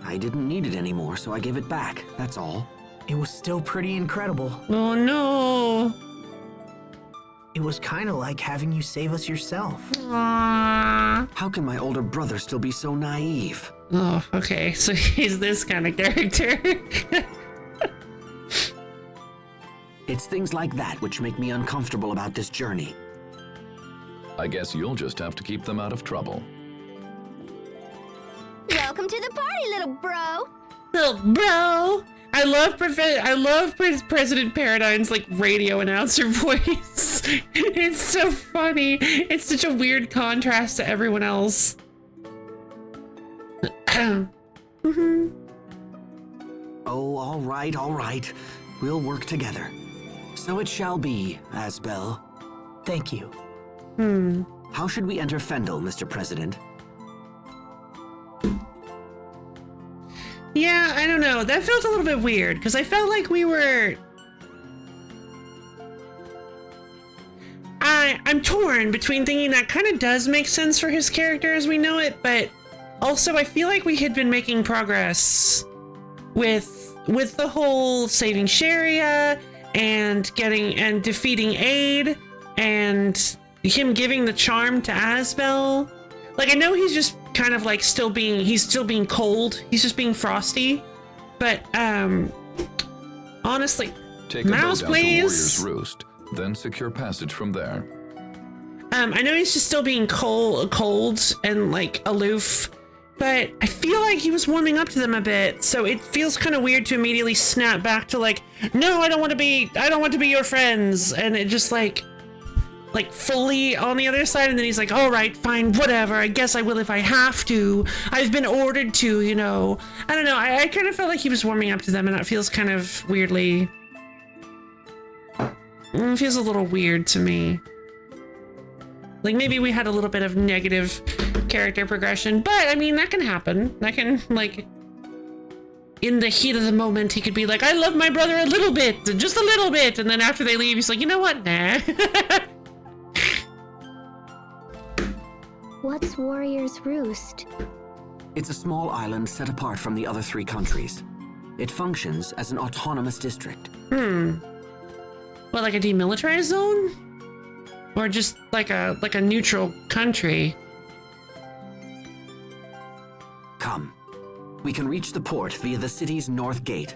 I didn't need it anymore, so I gave it back, that's all. it was still pretty incredible. Oh no. It was kind of like having you save us yourself. Aww. How can my older brother still be so naive? Oh, okay. So he's this kind of character. It's things like that which make me uncomfortable about this journey. I guess you'll just have to keep them out of trouble. Welcome to the party, little bro. Little bro. I love President Paradine's like radio announcer voice. It's so funny. It's such a weird contrast to everyone else. Oh, all right. We'll work together. So it shall be, Asbel. Thank you. How should we enter Fendel, Mr. President? Yeah, I don't know. That felt a little bit weird because I felt like we were. I'm torn between thinking that kind of does make sense for his character as we know it, but also I feel like we had been making progress with the whole saving Sharia and defeating Aid and him giving the charm to Asbel. Like, I know he's just kind of like he's still being cold. He's just being frosty. But honestly, Take a mouse, boat down to please. Warrior's Roost, then secure passage from there. I know he's just still being cold and like aloof, but I feel like he was warming up to them a bit. So it feels kind of weird to immediately snap back to like, no, I don't want to be your friends, and it just like fully on the other side. And then he's like, all right, fine, whatever. I guess I will if I have to. I've been ordered to, you know. I don't know. I kind of felt like he was warming up to them, and that feels kind of weirdly. It feels a little weird to me. Like maybe we had a little bit of negative character progression, but I mean, that can happen. That can, like, in the heat of the moment, he could be like, I love my brother a little bit, just a little bit. And then after they leave, he's like, you know what? Nah. What's Warrior's Roost? It's a small island set apart from the other 3 countries. It functions as an autonomous district. What, like a demilitarized zone? Or just like a neutral country? Come. We can reach the port via the city's north gate.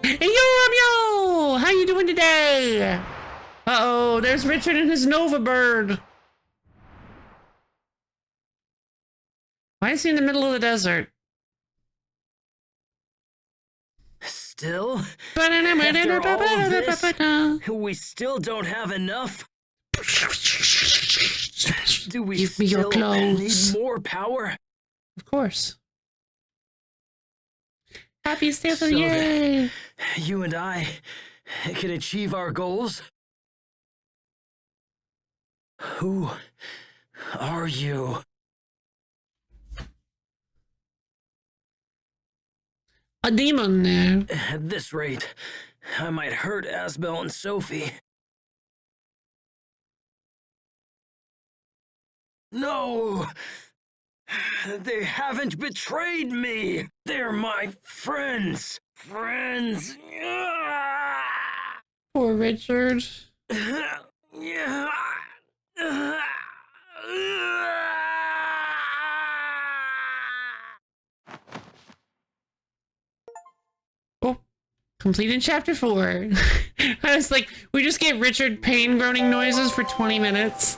Hey, yo! How you doing today? Uh-oh, there's Richard and his Nova bird. Why is he in the middle of the desert? Still? After all of this, we still don't have enough? Do we Give me your still clothes. need more power? Of course. Happiest day of the So year! You and I can achieve our goals? Who are you? A demon now. At this rate, I might hurt Asbel and Sophie. No! They haven't betrayed me! They're my friends! Friends! Poor Richard. Oh, completed chapter 4. I was like, we just get Richard pain groaning noises for 20 minutes.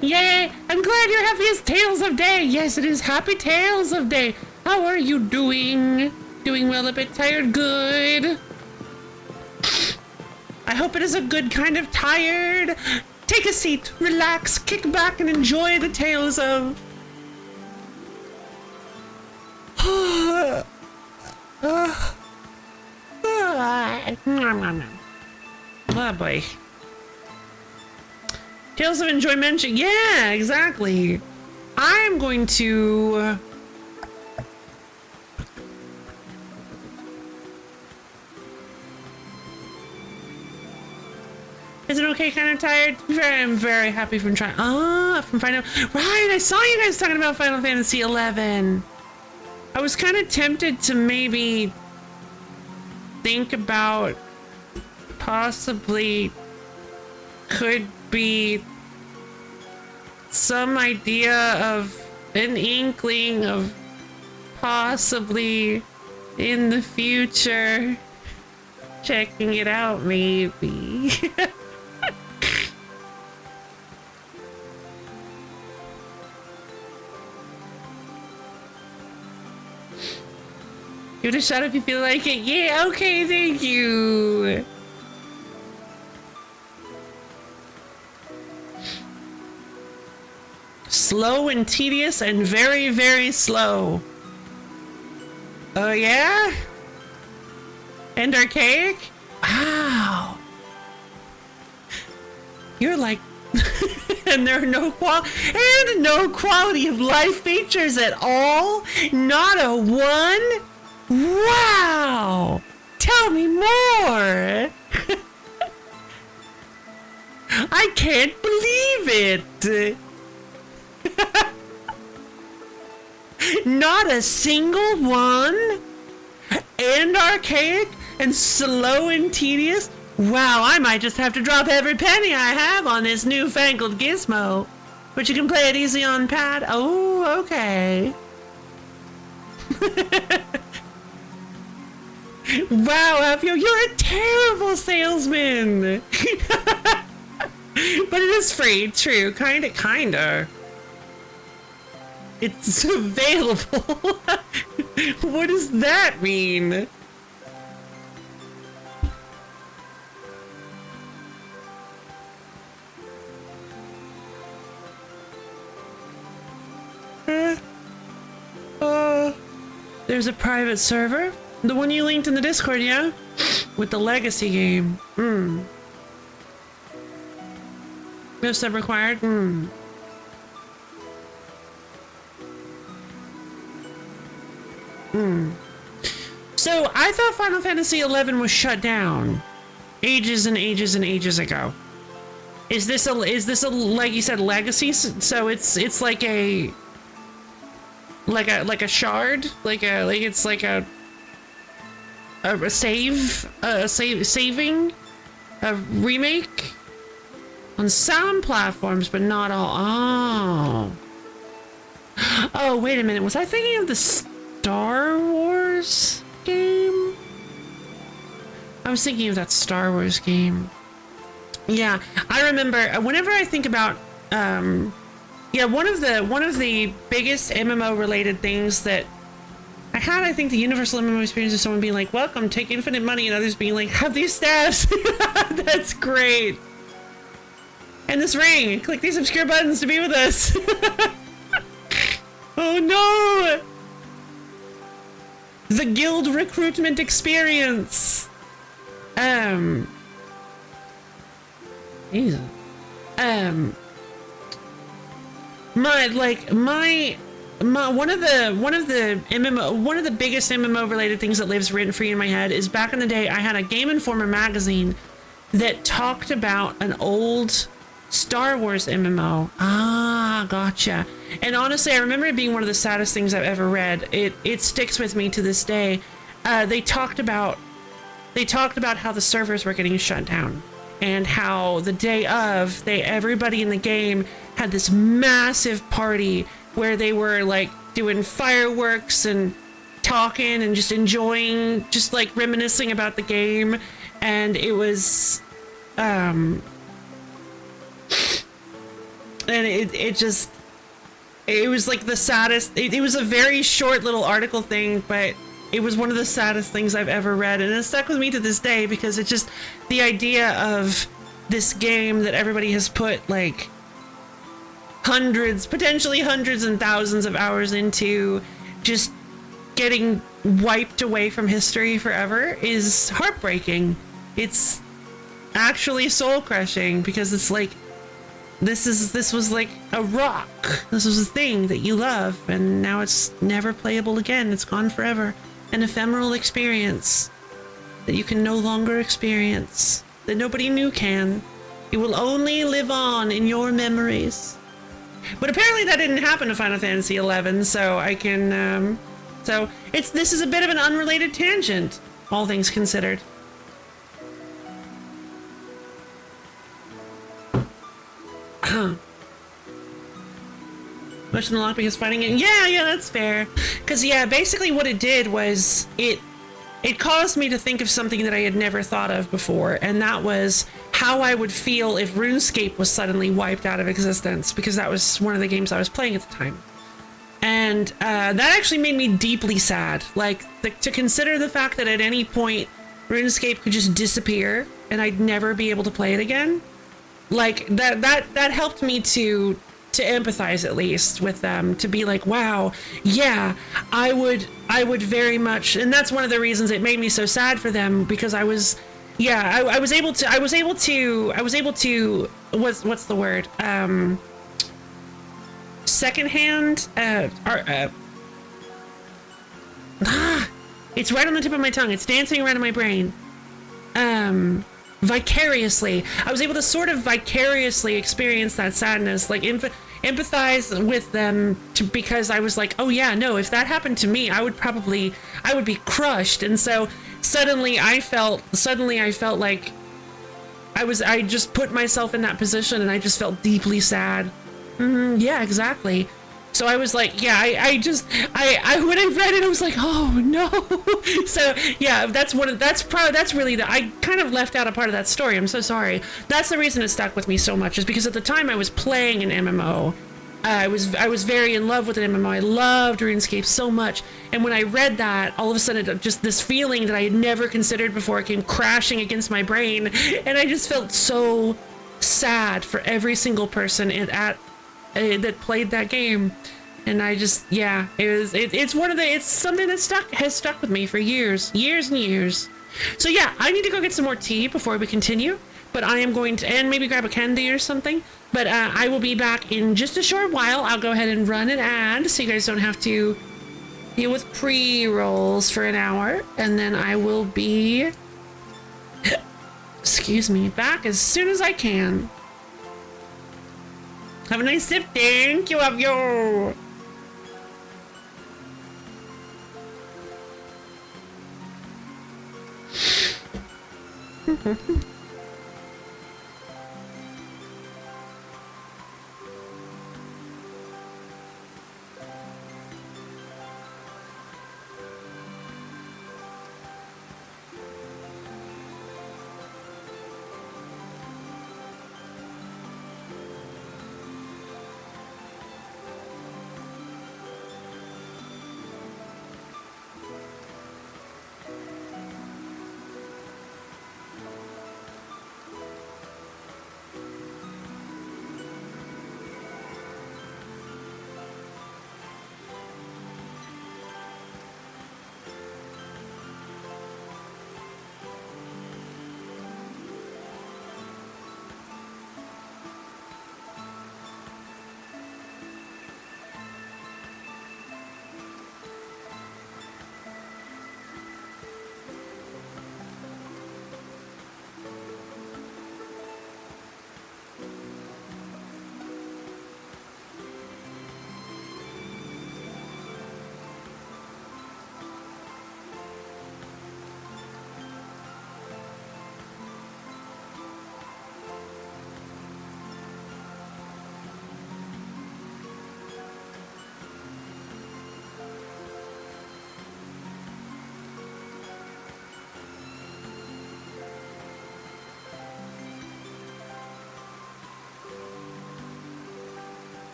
Yay! I'm glad you're happiest Tales of Day. Yes, it is Happy Tales of Day. How are you doing? Doing well, a bit tired? Good. I hope it is a good kind of tired. Take a seat, relax, kick back, and enjoy the tales of... Oh boy. Tales of enjoyment. Yeah, exactly. I'm going to... Is it okay? Kind of tired? I'm very happy from trying. From Final. Right, I saw you guys talking about Final Fantasy 11. I was kind of tempted to maybe think about possibly could be some idea of an inkling of possibly in the future checking it out, maybe. Give it a shot if you feel like it. Yeah, okay, thank you. Slow and tedious and very, very slow. Oh, yeah? And archaic? Wow. You're like... and there are no quality of life features at all? Not a one? Wow! Tell me more! I can't believe it! Not a single one? And archaic and slow and tedious? Wow, I might just have to drop every penny I have on this newfangled gizmo. But you can play it easy on pad? Oh, okay. Wow, Avio, you're a terrible salesman! But it is free, true. Kinda. It's available. What does that mean? There's a private server? The one you linked in the Discord, yeah? With the legacy game. No sub required? So I thought Final Fantasy 11 was shut down ages and ages and ages ago. Is this a like you said legacy? So it's like a shard, saving a remake on some platforms, but not all. Oh, wait a minute. Was I thinking of the Star Wars game? I was thinking of that Star Wars game. Yeah, I remember whenever I think about yeah, one of the biggest MMO related things that I had, I think the universal MMO experience is someone being like, welcome, take infinite money, and others being like, have these staffs. That's great. And this ring, click these obscure buttons to be with us. Oh no! The guild recruitment experience. Jesus. One of the biggest MMO related things that lives rent free in my head is back in the day I had a Game Informer magazine that talked about an old Star Wars MMO. Ah, gotcha. And honestly, I remember it being one of the saddest things I've ever read. It sticks with me to this day. They talked about how the servers were getting shut down and how the day of, everybody in the game had this massive party where they were like doing fireworks and talking and just enjoying, just like reminiscing about the game. And it was and it was like the saddest. It was a very short little article thing, but it was one of the saddest things I've ever read, and it stuck with me to this day because it's just the idea of this game that everybody has put like potentially hundreds and thousands of hours into, just getting wiped away from history forever is heartbreaking. It's actually soul crushing because it's like this was like a rock. This was a thing that you love, and now it's never playable again. It's gone forever. An ephemeral experience that you can no longer experience, that nobody new can. It will only live on in your memories. But apparently that didn't happen to Final Fantasy XI, so I can, so this is a bit of an unrelated tangent, all things considered. Mission unlocked because fighting it. Yeah, that's fair. Because yeah, basically what it did was it caused me to think of something that I had never thought of before, and that was how I would feel if RuneScape was suddenly wiped out of existence, because that was one of the games I was playing at the time. And that actually made me deeply sad. Like, to consider the fact that at any point RuneScape could just disappear and I'd never be able to play it again. Like, that helped me to empathize, at least, with them, to be like, wow, yeah, I would very much, and that's one of the reasons it made me so sad for them, because I was able to what's the word, secondhand, it's right on the tip of my tongue, it's dancing around in my brain, vicariously, I was able to sort of vicariously experience that sadness, like empathize with them, because I was like, oh yeah, no, if that happened to me, I would be crushed. And so suddenly I felt like I just put myself in that position, and I just felt deeply sad. Yeah, exactly. So I was like, yeah, I when I read it, I was like, oh no. So yeah, that's really I kind of left out a part of that story. I'm so sorry. That's the reason it stuck with me so much, is because at the time I was playing an MMO. I was very in love with an MMO. I loved RuneScape so much. And when I read that, all of a sudden, just this feeling that I had never considered before came crashing against my brain. And I just felt so sad for every single person that played that game. And I just, yeah, it's something that has stuck with me for years and years. So yeah, I need to go get some more tea before we continue, but I am going to, and maybe grab a candy or something, but I will be back in just a short while. I'll go ahead and run an ad so you guys don't have to deal with pre-rolls for an hour, and then I will be, excuse me, back as soon as I can. Have a nice sip. Thank you, of you.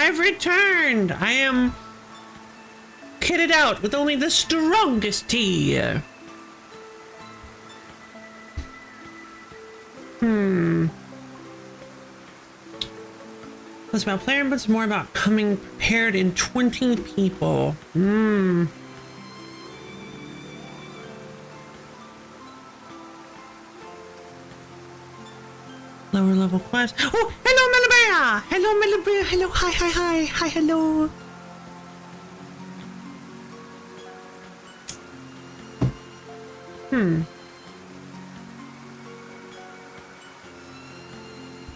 I've returned. I am kitted out with only the strongest tea. Less about player, but it's more about coming prepared in 20 people. Lower level quest. Oh, hello, Melibea! Hello, Melibea! Hello, hi, hi, hi, hi, hello.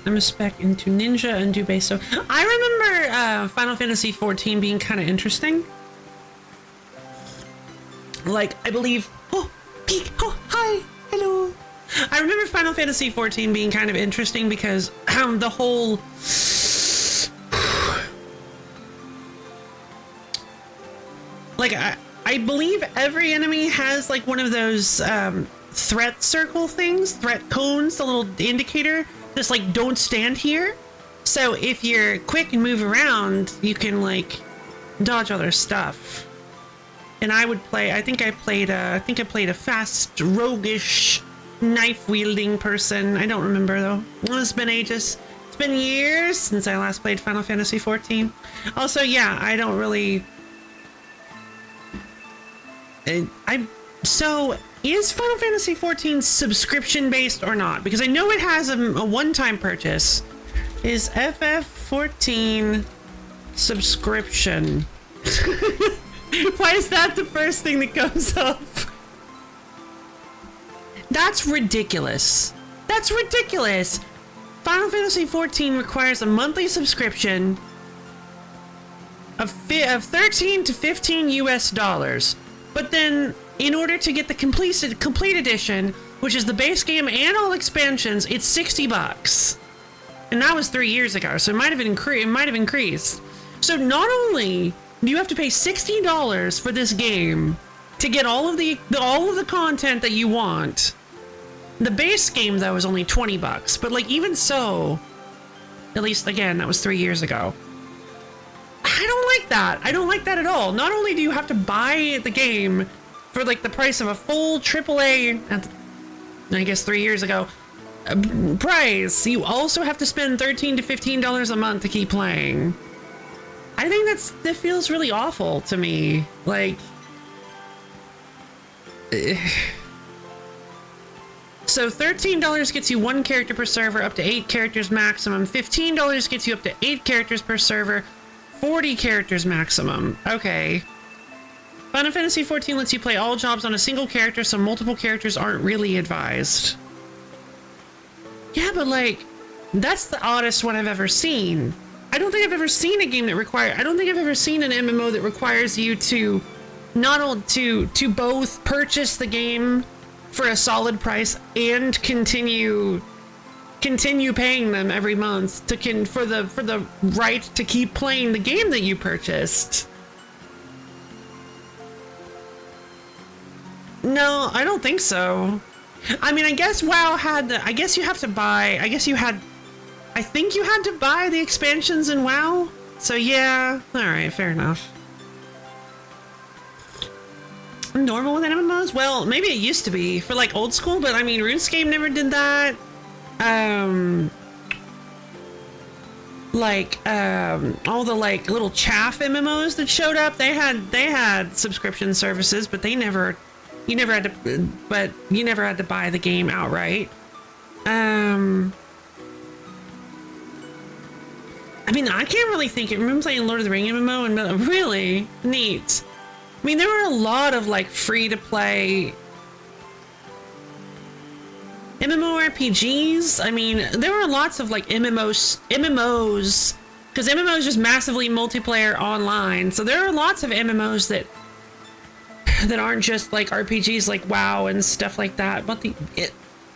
I'm a spec into Ninja and do base. So I remember Final Fantasy 14 being kind of interesting. Like, I believe. Oh, peek. Oh, hi. Hello. I remember Final Fantasy 14 being kind of interesting because the whole. Like, I believe every enemy has like one of those threat circle things, threat cones, the little indicator. Just like, don't stand here. So if you're quick and move around, you can like dodge other stuff. And I would play. I think I played a fast, roguish, knife-wielding person. I don't remember though. It's been ages. It's been years since I last played Final Fantasy 14. Also, yeah, I don't really. So is Final Fantasy 14 subscription based or not? Because I know it has a one-time purchase. Is FF14 subscription? Why is that the first thing that comes up? That's ridiculous. That's ridiculous. Final Fantasy 14 requires a monthly subscription of 13 to 15 US dollars. But then, in order to get the complete edition, which is the base game and all expansions, it's $60. And that was 3 years ago, so it might have increased. So not only do you have to pay $60 for this game to get all of the content that you want. The base game though is only $20, but like even so, at least again, that was 3 years ago. I don't like that. I don't like that at all. Not only do you have to buy the game for like the price of a full AAA, I guess 3 years ago, price, you also have to spend $13 to $15 a month to keep playing. I think that feels really awful to me. Like, so $13 gets you 1 character per server, up to 8 characters maximum. $15 gets you up to 8 characters per server, 40 characters maximum. Okay. Final Fantasy 14 lets you play all jobs on a single character, so multiple characters aren't really advised. Yeah, but like, that's the oddest one I've ever seen. I don't think I've ever seen a game that I don't think I've ever seen an MMO that requires you to not only to both purchase the game for a solid price and continue paying them every month for the right to keep playing the game that you purchased. No, I don't think so. I mean, I guess WoW had I think you had to buy the expansions in WoW. So yeah, all right, fair enough. Normal with MMOs? Well, maybe it used to be for like old school, but I mean, RuneScape never did that. All the like little chaff MMOs that showed up, they had subscription services, but you never had to buy the game outright. I mean, I can't really think. I remember playing Lord of the Rings MMO and really neat. I mean, there were a lot of like free to play MMORPGs. I mean, there were lots of like MMOs, because MMOs is just massively multiplayer online. So there are lots of MMOs that aren't just like RPGs like WoW and stuff like that. But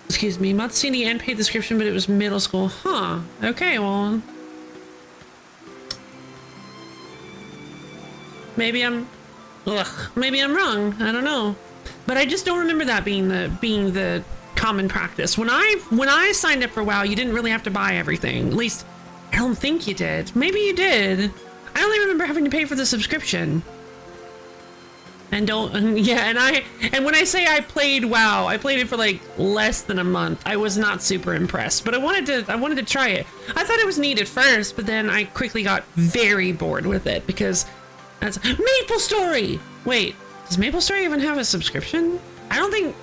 excuse me, not seeing the end paid description, but it was middle school. Huh. Okay, well, maybe I'm wrong. I don't know. But I just don't remember that being the common practice. When I signed up for WoW, you didn't really have to buy everything. At least I don't think you did. Maybe you did. I only remember having to pay for the subscription. And and when I say I played WoW, I played it for like less than a month. I was not super impressed, but I wanted to try it. I thought it was neat at first, but then I quickly got very bored with it because that's MapleStory. Wait, does MapleStory even have a subscription? I don't think.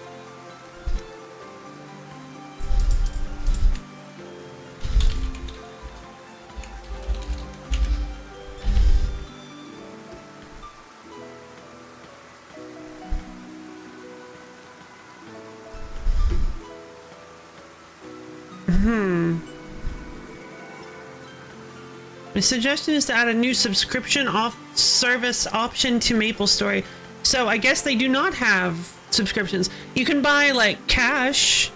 My suggestion is to add a new subscription off service option to MapleStory. So I guess they do not have subscriptions. You can buy like cash.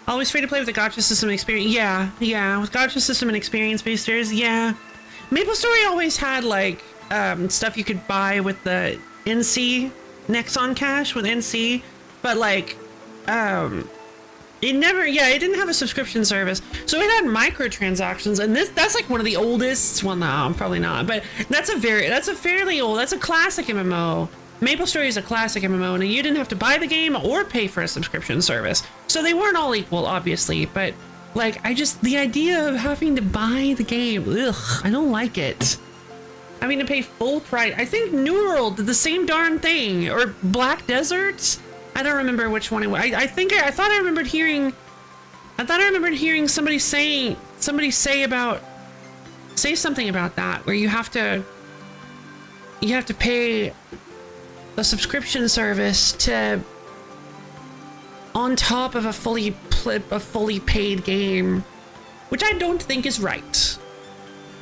Always free to play with the gacha system and experience. Yeah, with gacha system and experience boosters. Yeah, MapleStory always had like stuff you could buy with the NC Nexon cash with NC, but like it didn't have a subscription service, so it had microtransactions, and that's like one of the oldest. Well, no, probably not, but that's a fairly old. That's a classic MMO. MapleStory is a classic MMO, and you didn't have to buy the game or pay for a subscription service, so they weren't all equal, obviously. But like, the idea of having to buy the game, ugh, I don't like it. Having to pay full price. I think New World did the same darn thing, or Black Desert. I don't remember which one it was. I thought I remembered hearing somebody say something about that, where you have to pay a subscription service to on top of a fully paid game, which I don't think is right.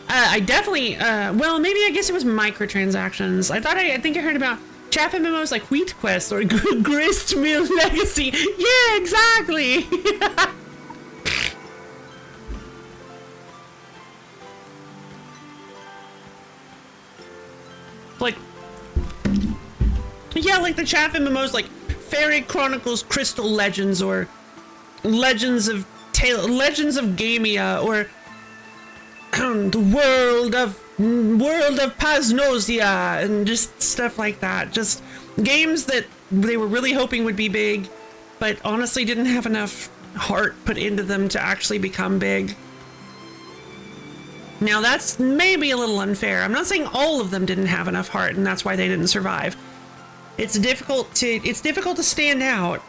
I definitely well, maybe I guess it was microtransactions. I think I heard about Chaff MMOs like Wheat Quest or Gristmill Legacy. Yeah, exactly. Like, yeah, like the Chaff MMOs like Fairy Chronicles Crystal Legends or Legends of Gamia or the World of Paznosia and just stuff like that. Just games that they were really hoping would be big, but honestly didn't have enough heart put into them to actually become big. Now that's maybe a little unfair. I'm not saying all of them didn't have enough heart and that's why they didn't survive. It's difficult to stand out.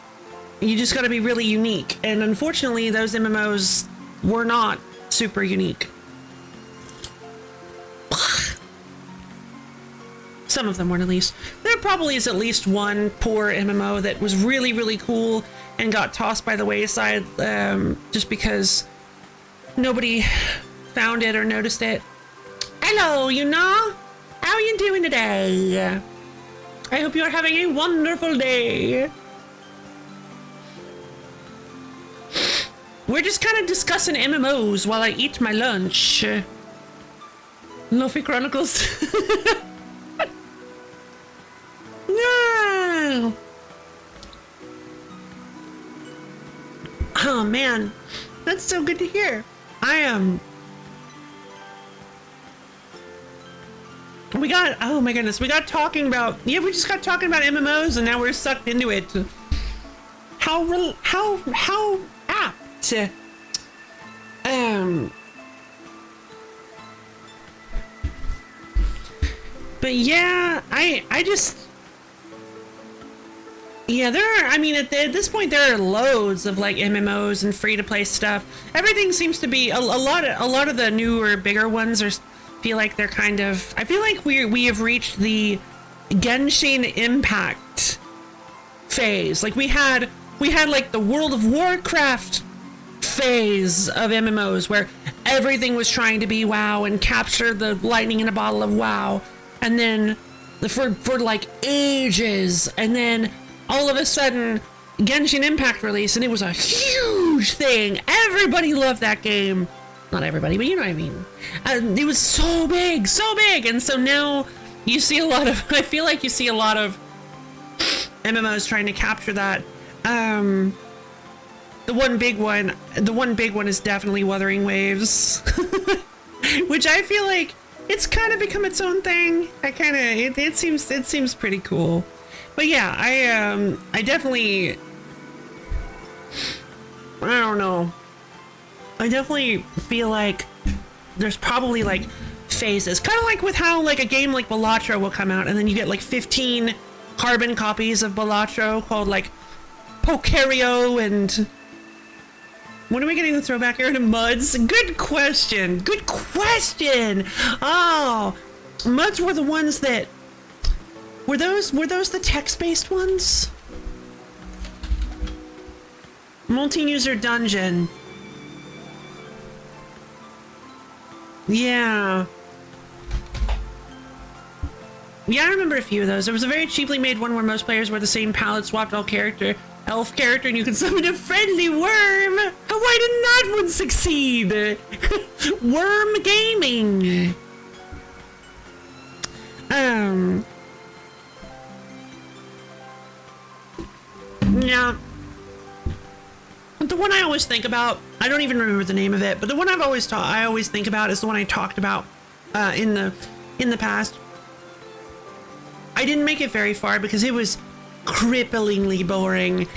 You just got to be really unique, and unfortunately those MMOs were not super unique. Some of them weren't, at least. There probably is at least one poor MMO that was really, really cool and got tossed by the wayside just because nobody found it or noticed it. Hello, Yuna. How are you doing today? I hope you're having a wonderful day. We're just kind of discussing MMOs while I eat my lunch. Luffy Chronicles. No. Oh man, that's so good to hear. We got talking about MMOs and now we're sucked into it. How apt. But yeah, at this point there are loads of like MMOs and free to play stuff. Everything seems to be a lot of the newer, bigger ones feel like they're kind of. I feel like we have reached the Genshin Impact phase. Like we had like the World of Warcraft phase of MMOs where everything was trying to be WoW and capture the lightning in a bottle of WoW, and then for like ages, and then all of a sudden Genshin Impact released and it was a huge thing. Everybody loved that game. Not everybody, but you know what I mean. It was so big, and so now you see a lot of. I feel like you see a lot of MMOs trying to capture that. The one big one is definitely Wuthering Waves, which I feel like it's kind of become its own thing. It seems pretty cool. But yeah, I definitely, I don't know. I definitely feel like there's probably like phases, kind of like with how like a game like Balatro will come out and then you get like 15 carbon copies of Balatro called like Pocario and when are we getting the throwback here to Muds? Good question. Good question. Oh, Muds were the ones that were those the text-based ones? Multi-user dungeon. Yeah. Yeah, I remember a few of those. There was a very cheaply made one where most players were the same palette swapped elf character, and you could summon a friendly worm. Why didn't that one succeed? Worm gaming. Yeah. The one I always think about, I don't even remember the name of it, but the one I always think about is the one I talked about in the past. I didn't make it very far because it was cripplingly boring.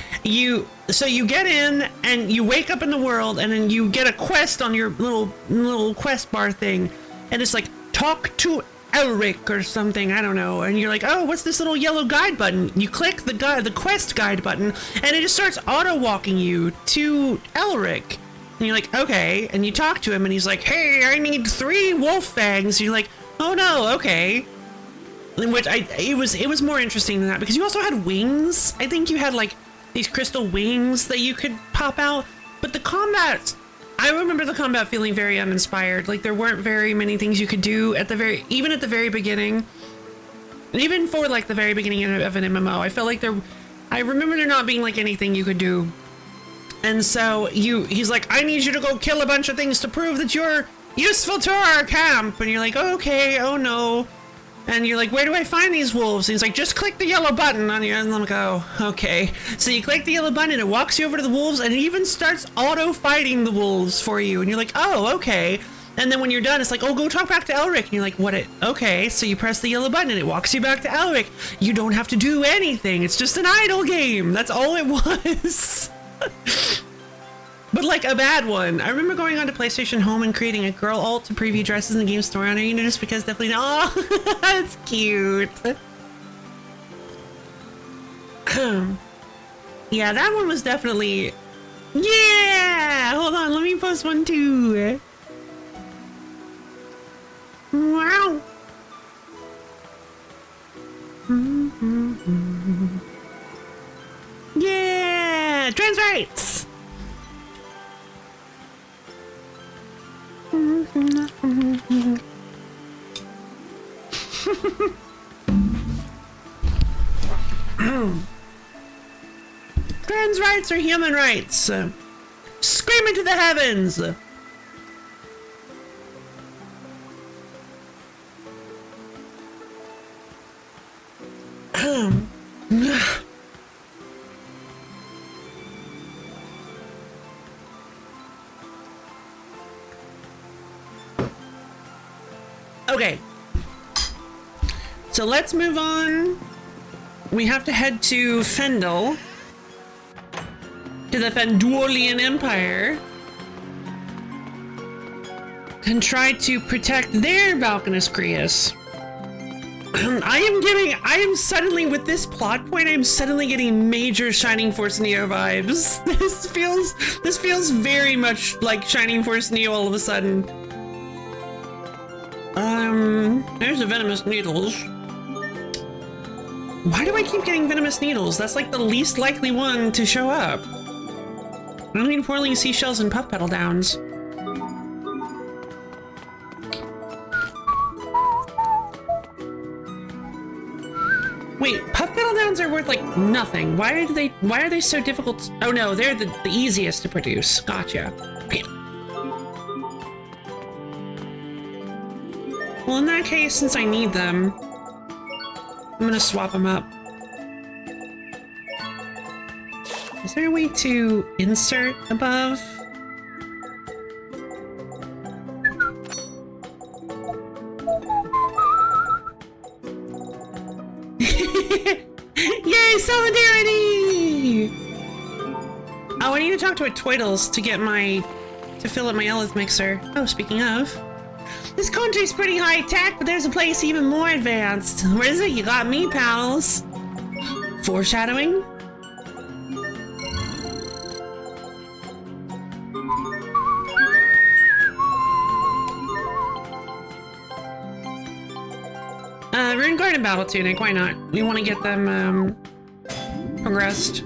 So you get in and you wake up in the world and then you get a quest on your little quest bar thing, and it's like talk to Elric or something, I don't know, and you're like, oh, what's this little yellow guide button? You click the quest guide button and it just starts auto walking you to Elric, and you're like, okay, and you talk to him and he's like, hey, I need 3 wolf fangs, and you're like, oh no, okay. In which it was more interesting than that because you also had wings. I think you had like these crystal wings that you could pop out, but the combat, I remember the combat feeling very uninspired. Like there weren't very many things you could do even at the very beginning. Even for like the very beginning of an MMO, I felt like I remember there not being like anything you could do. And so he's like, I need you to go kill a bunch of things to prove that you're useful to our camp. And you're like, oh, okay, oh no. And you're like, where do I find these wolves? And he's like, just click the yellow button on your, and I'm like, oh, okay. So you click the yellow button and it walks you over to the wolves and it even starts auto fighting the wolves for you. And you're like, oh, okay. And then when you're done, it's like, oh, go talk back to Elric. And you're like, okay. So you press the yellow button and it walks you back to Elric. You don't have to do anything. It's just an idle game. That's all it was. But like a bad one. I remember going onto PlayStation Home and creating a girl alt to preview dresses in the game's story on her, just because definitely, oh, that's cute. Yeah, that one was definitely, yeah, hold on, let me post one too. Wow. Yeah, trans rights. Trans rights are human rights. Scream into the heavens. Okay, so let's move on. We have to head to Fendel, to the Fenduolian Empire, and try to protect their Valkanus Crius. I am suddenly, with this plot point, I am suddenly getting major Shining Force Neo vibes. This feels very much like Shining Force Neo all of a sudden. There's the venomous needles. Why do I keep getting venomous needles? That's like the least likely one to show up. I don't need whirling seashells and puff petal downs. Wait, puff petal downs are worth like nothing. Why are they so difficult? Oh no, they're the easiest to produce. Gotcha. Okay. Well, in that case, since I need them, I'm gonna swap them up. Is there a way to insert above? Yay, solidarity! Oh, I need to talk to a Twiddles to get to fill up my Elith mixer. Oh, speaking of, this country's pretty high tech, but there's a place even more advanced. Where is it? You got me, pals. Foreshadowing? Rune Guard and Battle Tunic, why not? We want to get them, progressed.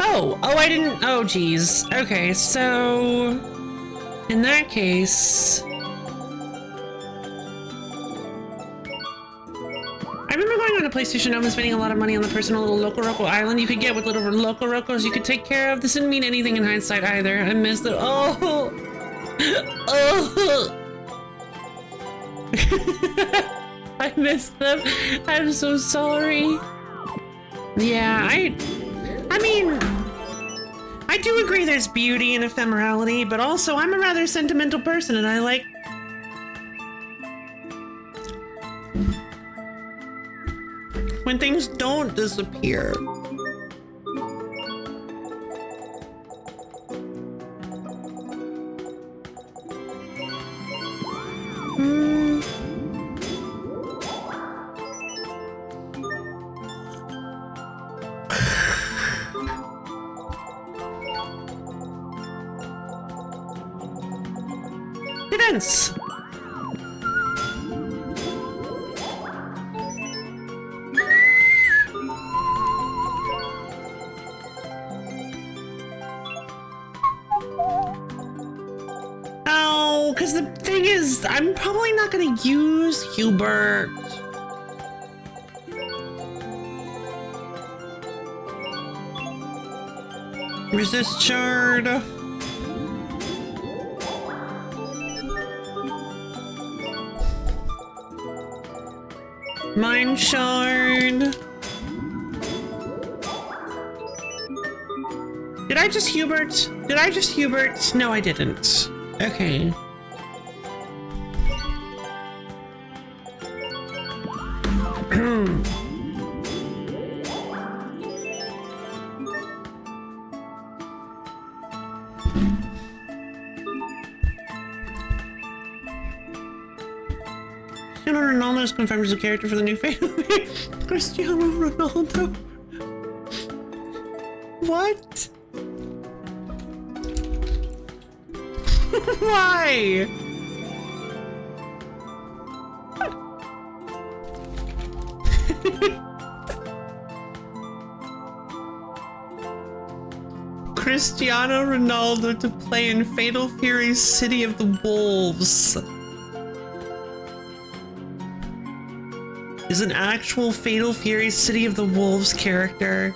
Oh, I didn't, oh geez. Okay, so, in that case, I remember going on a PlayStation Home and spending a lot of money on the personal little Loco Roco island you could get with little Loco Rocos you could take care of. This didn't mean anything in hindsight either. I missed it. Oh! Oh! I missed them. I'm so sorry. Yeah, I mean, I do agree there's beauty in ephemerality, but also I'm a rather sentimental person and I like when things don't disappear. Events! Oh, because the thing is, I'm probably not going to use Hubert. Resist Shard. Mind Shard. Did I just Hubert? Did I just Hubert? No, I didn't. Okay. Cristiano Ronaldo is confirmed as a character for the new Fatal Fury. Cristiano Ronaldo. What? Why? Cristiano Ronaldo to play in Fatal Fury's City of the Wolves. Is an actual Fatal Fury City of the Wolves character.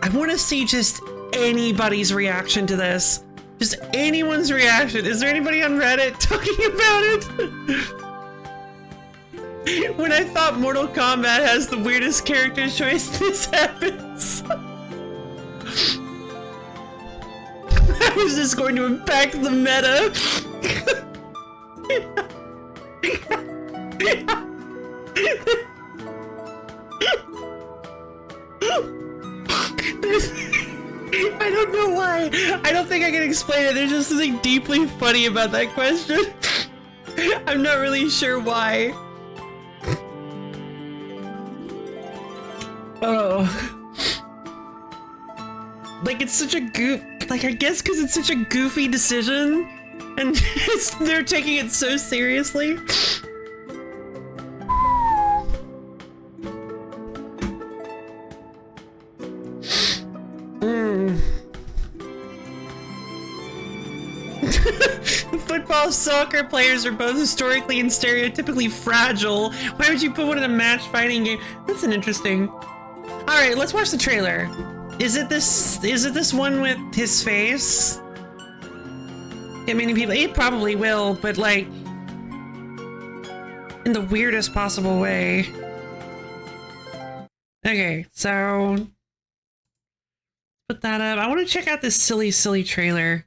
I want to see just anybody's reaction to this. Just anyone's reaction. Is there anybody on Reddit talking about it? When I thought Mortal Kombat has the weirdest character choice, this happens. How is this going to impact the meta? I don't know why. I don't think I can explain it. There's just something deeply funny about that question. I'm not really sure why. Oh. Like, it's such a like, I guess because it's such a goofy decision, and they're taking it so seriously. Football, soccer players are both historically and stereotypically fragile. Why would you put one in a match fighting game? That's an interesting. All right, let's watch the trailer. Is it this one with his face? Get many people. It probably will, but like in the weirdest possible way. Okay, so put that up. I want to check out this silly trailer.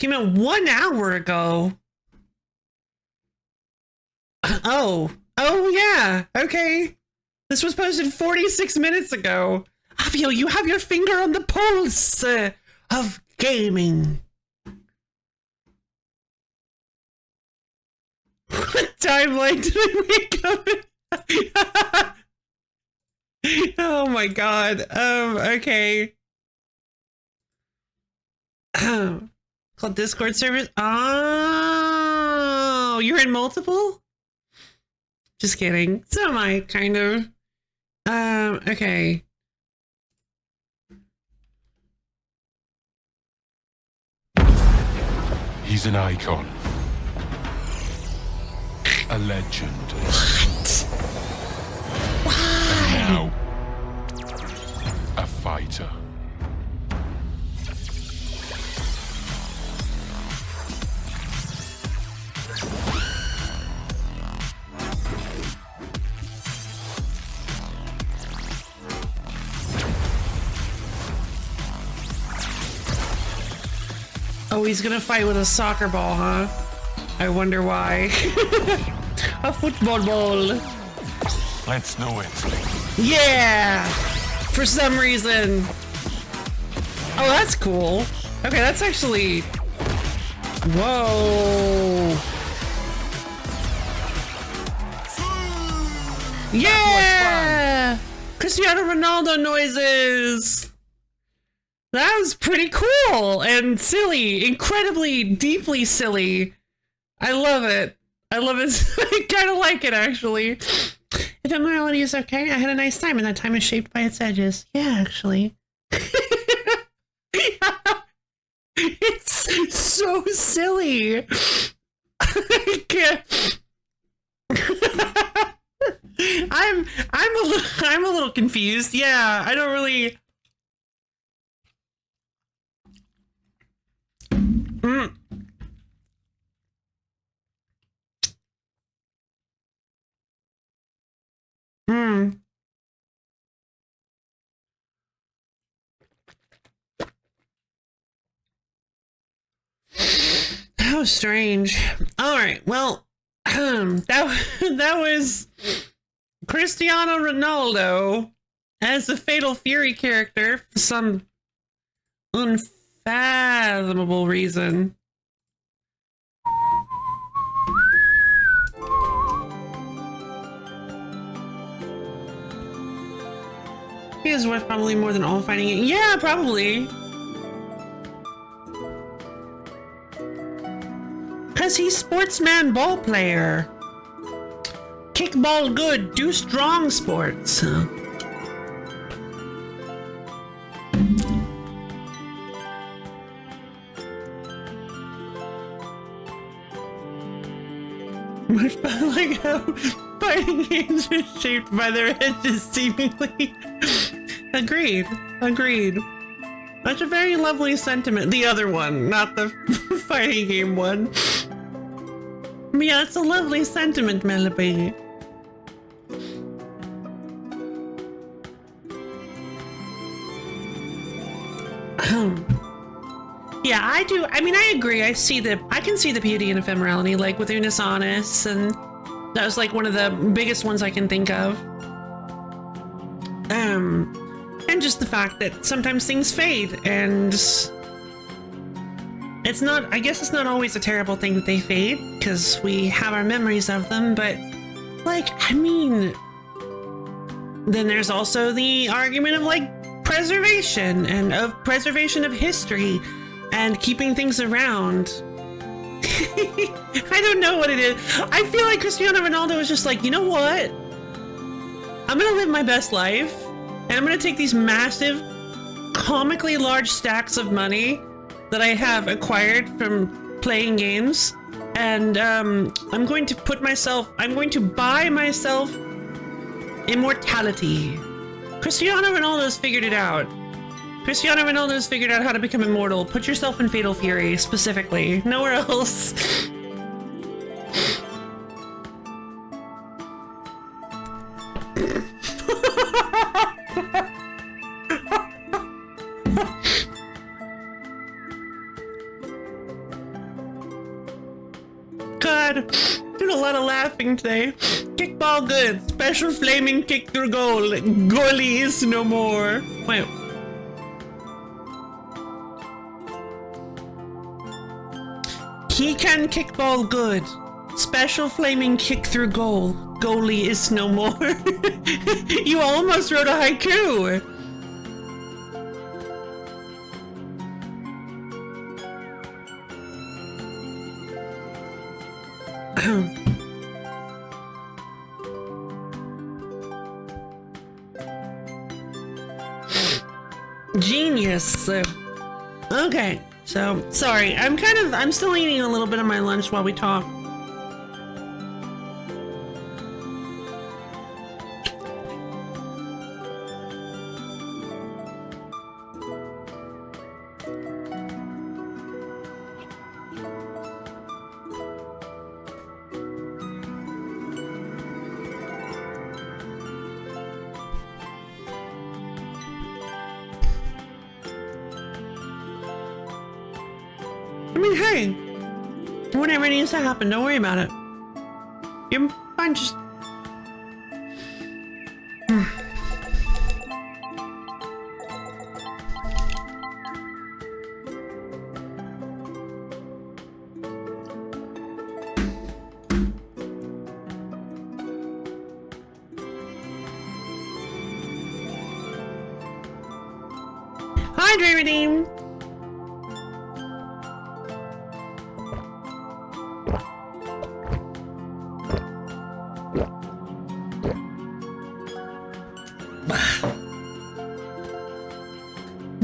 Came out 1 hour ago. Oh yeah. Okay. This was posted 46 minutes ago. Avio, you have your finger on the pulse of gaming. What timeline did I make of it? Oh my god. Okay. Called Discord service. Oh, you're in multiple? Just kidding. So am I, kind of. Okay. He's an icon. A legend. What? Why? And now, a fighter. Oh, he's gonna fight with a soccer ball, huh? I wonder why. A football ball. Let's do it. Yeah! For some reason. Oh, that's cool. Okay, that's actually... Whoa. Yeah! Cristiano Ronaldo noises! That was pretty cool and silly. Incredibly, deeply silly. I love it. I love it. I kind of like it, actually. If immorality is okay, I had a nice time, and that time is shaped by its edges. Yeah, actually. It's so silly. I can't. I'm a little confused. Yeah, I don't really. That was strange. All right, well, that was Cristiano Ronaldo as the Fatal Fury character for some unfathomable reason. He is worth probably more than all fighting. Yeah, probably. Cause he's sportsman ball player. Kickball good, do strong sports. Much like how fighting games are shaped by their edges, seemingly. Agreed. Agreed. That's a very lovely sentiment. The other one, not the fighting game one. But yeah, it's a lovely sentiment, Melody. Yeah, I do. I mean, I agree. I can see the beauty in ephemerality, like with Unis Honest, and that was like one of the biggest ones I can think of. And just the fact that sometimes things fade, and it's not, I guess it's not always a terrible thing that they fade, because we have our memories of them, but like, I mean, then there's also the argument of like preservation and of preservation of history and keeping things around. I don't know what it is. I feel like Cristiano Ronaldo was just like, you know what? I'm gonna live my best life, and I'm gonna take these massive, comically large stacks of money that I have acquired from playing games, and I'm going to buy myself immortality. Cristiano Ronaldo's figured it out. Cristiano Ronaldo's figured out how to become immortal. Put yourself in Fatal Fury, specifically. Nowhere else. bad. Did a lot of laughing today. Kickball good. Special flaming kick through goal. Goalie is no more. Wait. He can kickball good. Special flaming kick through goal. Goalie is no more. You almost wrote a haiku. Genius. Okay, so sorry. I'm still eating a little bit of my lunch while we talk. I mean, hey, whatever needs to happen, don't worry about it. You're fine, just... Hi, Dream.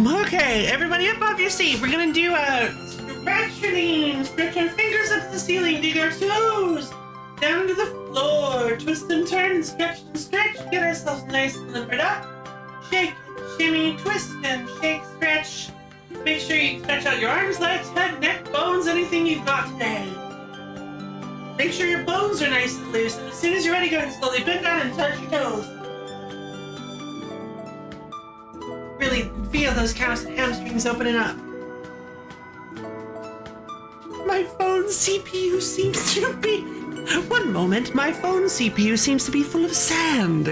Okay, everybody up off your seat. We're gonna do a stretching. Stretch our fingers up to the ceiling, dig our toes down to the floor, twist and turn and stretch, get ourselves nice and limbered up. Shake, shimmy, twist and shake, stretch. Make sure you stretch out your arms, legs, head, neck, bones, anything you've got today. Make sure your bones are nice and loose, and as soon as you're ready, go ahead and slowly bend down and touch your toes. Really feel those calves and hamstrings opening up. My phone CPU seems to be... One moment, my phone CPU seems to be full of sand.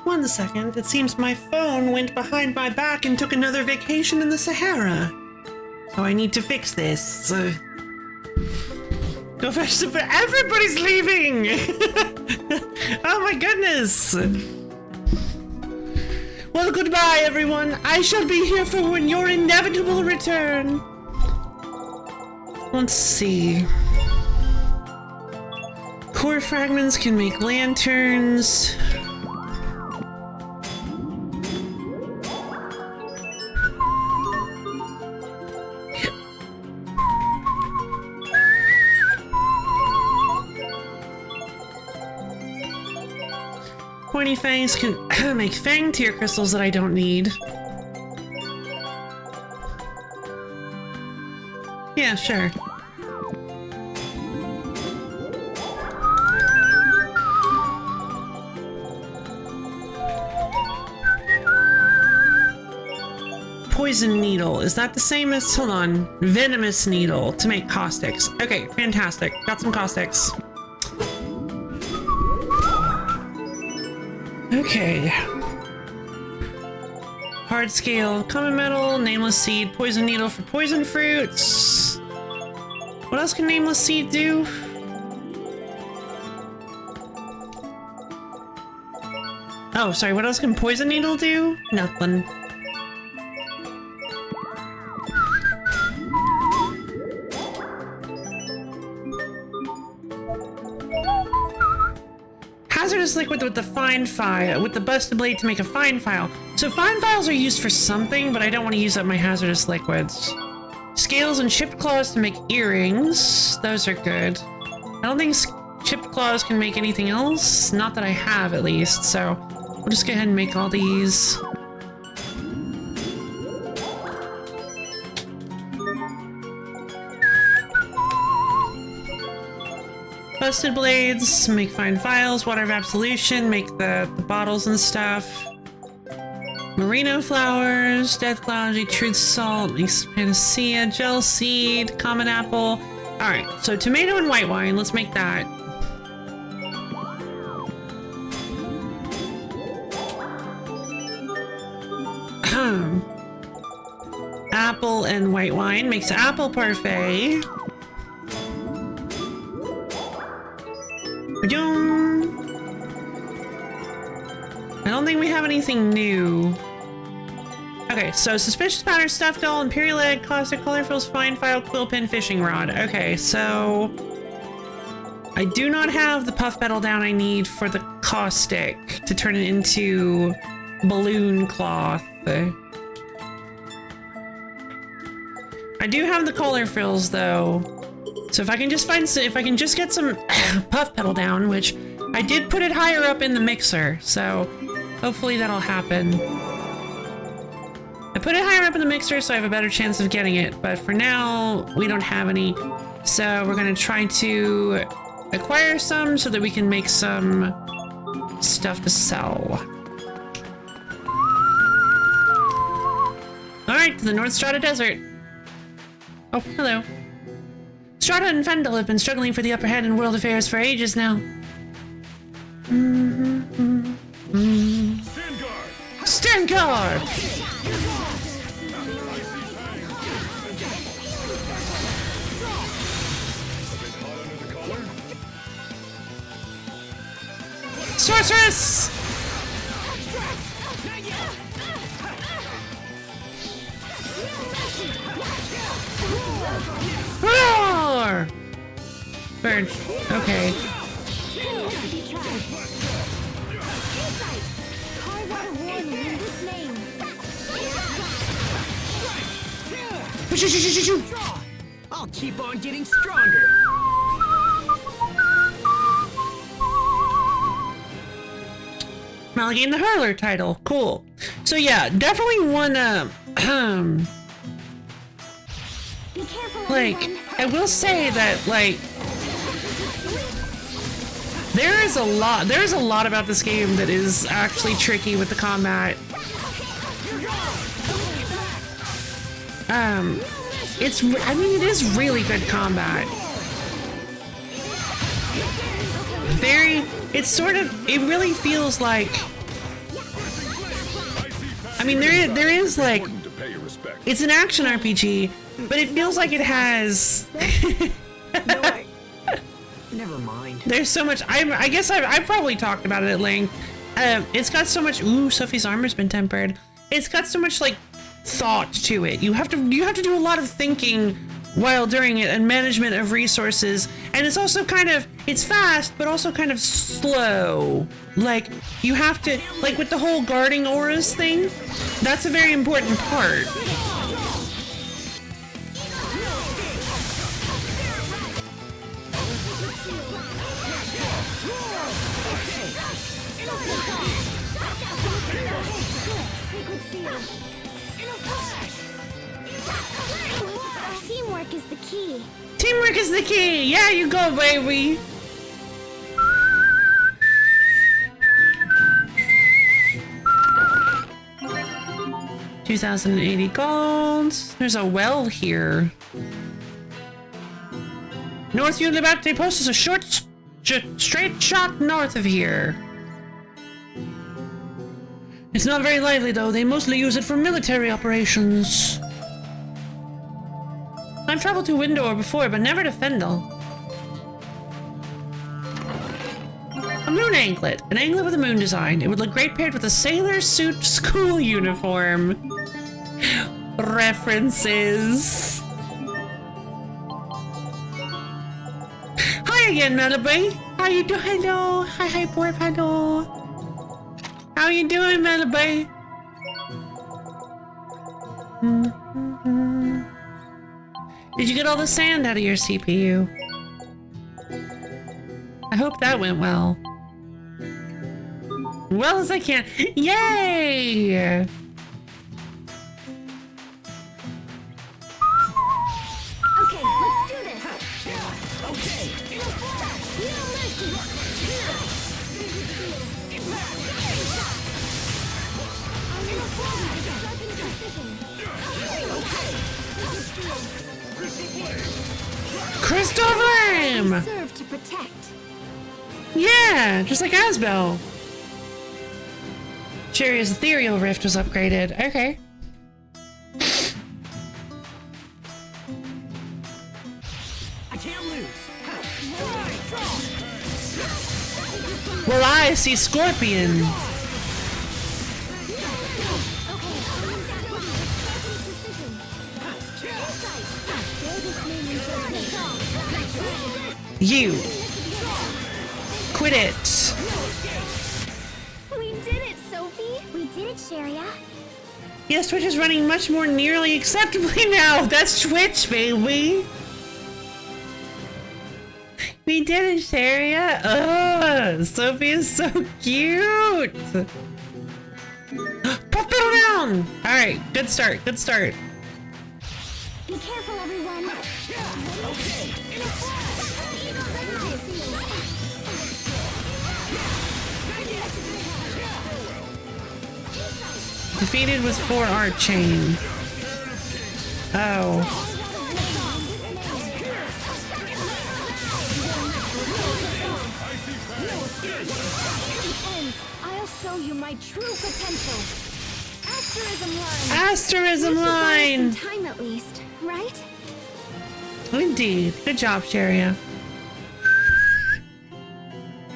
One second, it seems my phone went behind my back and took another vacation in the Sahara. So I need to fix this. Go fetch the... Everybody's leaving! Oh my goodness! Well, goodbye, everyone. I shall be here for when your inevitable return. Let's see. Core fragments can make lanterns. Pointy fangs can make fang tear crystals that I don't need. Yeah, sure. Poison needle. Is that the same as, hold on, venomous needle to make caustics? Okay, fantastic. Got some caustics. Okay. Hard scale, common metal, nameless seed, poison needle for poison fruits. What else can nameless seed do? Oh, sorry, what else can poison needle do? Nothing. Hazardous liquid with the fine file, with the busted blade to make a fine file. So fine files are used for something, but I don't want to use up my hazardous liquids. Scales and chipped claws to make earrings. Those are good. I don't think chipped claws can make anything else. Not that I have, at least. So we'll just go ahead and make all these. busted blades, make fine files, water of absolution, make the bottles and stuff. Merino flowers, death cloudy, truth salt, panacea, gel seed, common apple. Alright, so tomato and white wine, let's make that. Apple and white wine makes apple parfait. I don't think we have anything new. Okay, so suspicious powder, stuffed doll, imperial egg, caustic, colorful, fine file, quill pen, fishing rod. Okay, so I do not have the puff pedal down I need for the caustic to turn it into balloon cloth. I do have the collar frills though, so if I can just get some puff pedal down, which I did put it higher up in the mixer, so hopefully that'll happen. I put it higher up in the mixer so I have a better chance of getting it, but for now we don't have any, so we're gonna try to acquire some so that we can make some stuff to sell. All right, to the North Strata Desert. Oh, hello. Strata and Fendel have been struggling for the upper hand in world affairs for ages now. Stand guard! Sorceress! Roar! Bird. Okay. I'll keep on getting stronger. I'll gain the Hurler title. Cool. So yeah, definitely one Be careful, like, everyone. I will say that, like, there's a lot about this game that is actually tricky with the combat. It is really good combat. It really feels like, I mean, there is like, it's an action RPG, but it feels like it has, Never mind. there's so much, I guess I've probably talked about it at length. It's got so much, ooh, Sophie's armor's been tempered. It's got so much like thought to it. You have to do a lot of thinking while doing it, and management of resources, and it's also it's fast but also kind of slow. Like, you have to, like with the whole guarding auras thing, that's a very important part. Teamwork is the key. Teamwork is the key. Yeah, you go, baby. $2,080 gold. There's a well here. North University Post is a straight shot north of here. It's not very lively though. They mostly use it for military operations. I've traveled to Windor before, but never to Fendel. A moon anklet. An anklet with a moon design. It would look great paired with a sailor suit school uniform. References. Hi again, Melody. How you doing? Hello. Hi, boy. Hello. How you doing, Melody? Did you get all the sand out of your CPU? I hope that went well. Well as I can. Yay! Okay, let's do this. Okay. Crystal Flame! Serve to protect. Yeah, just like Asbel. Cherry's ethereal rift was upgraded. Okay. I can't lose. Well, I see Scorpion. You. Quit it. We did it, Sophie. We did it, Sharia. Yes, Twitch is running much more nearly acceptably now. That's Twitch, baby. We did it, Sharia. Oh, Sophie is so cute. Pop it around. All right, good start. Good start. Be careful, everyone. Defeated with 4 art chain. Oh. I'll show you my true potential. Asterism line. Asterism line. Some time at least, right? Indeed. Good job, Sharia.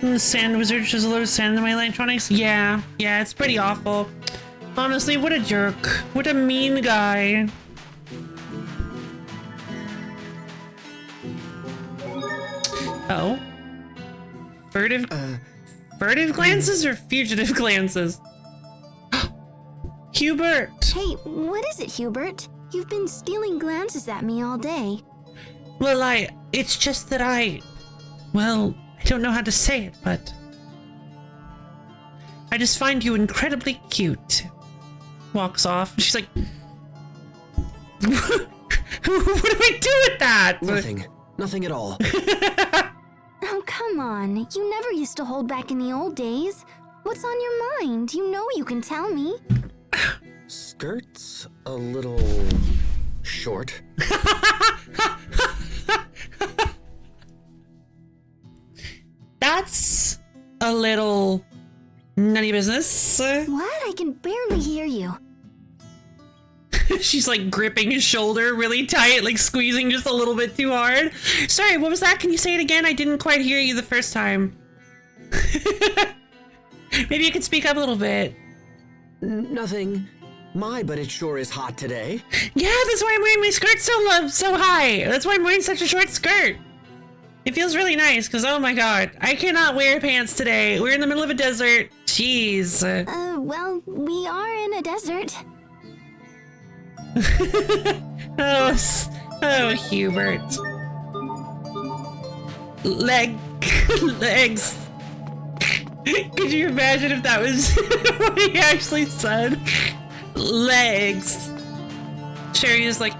The sand wizard shows a load of sand in my electronics. Yeah, it's pretty awful. Honestly, what a jerk. What a mean guy. Oh. Furtive glances or fugitive glances? Hubert! Hey, what is it, Hubert? You've been stealing glances at me all day. Well, it's just that well, I don't know how to say it, but I just find you incredibly cute. Walks off. She's like, what do I do with that? Nothing at all. Oh, come on. You never used to hold back in the old days. What's on your mind? You know you can tell me. Skirt's a little short. That's a little nutty business. What? I can barely hear you. She's like gripping his shoulder really tight, like squeezing just a little bit too hard. Sorry, what was that? Can you say it again? I didn't quite hear you the first time. Maybe you could speak up a little bit. Nothing. But it sure is hot today. Yeah, that's why I'm wearing my skirt so high. That's why I'm wearing such a short skirt. It feels really nice because, oh my god, I cannot wear pants today. We're in the middle of a desert. Jeez. Well, we are in a desert. Oh, Hubert. Legs. Could you imagine if that was what he actually said? Legs. Sherry is like,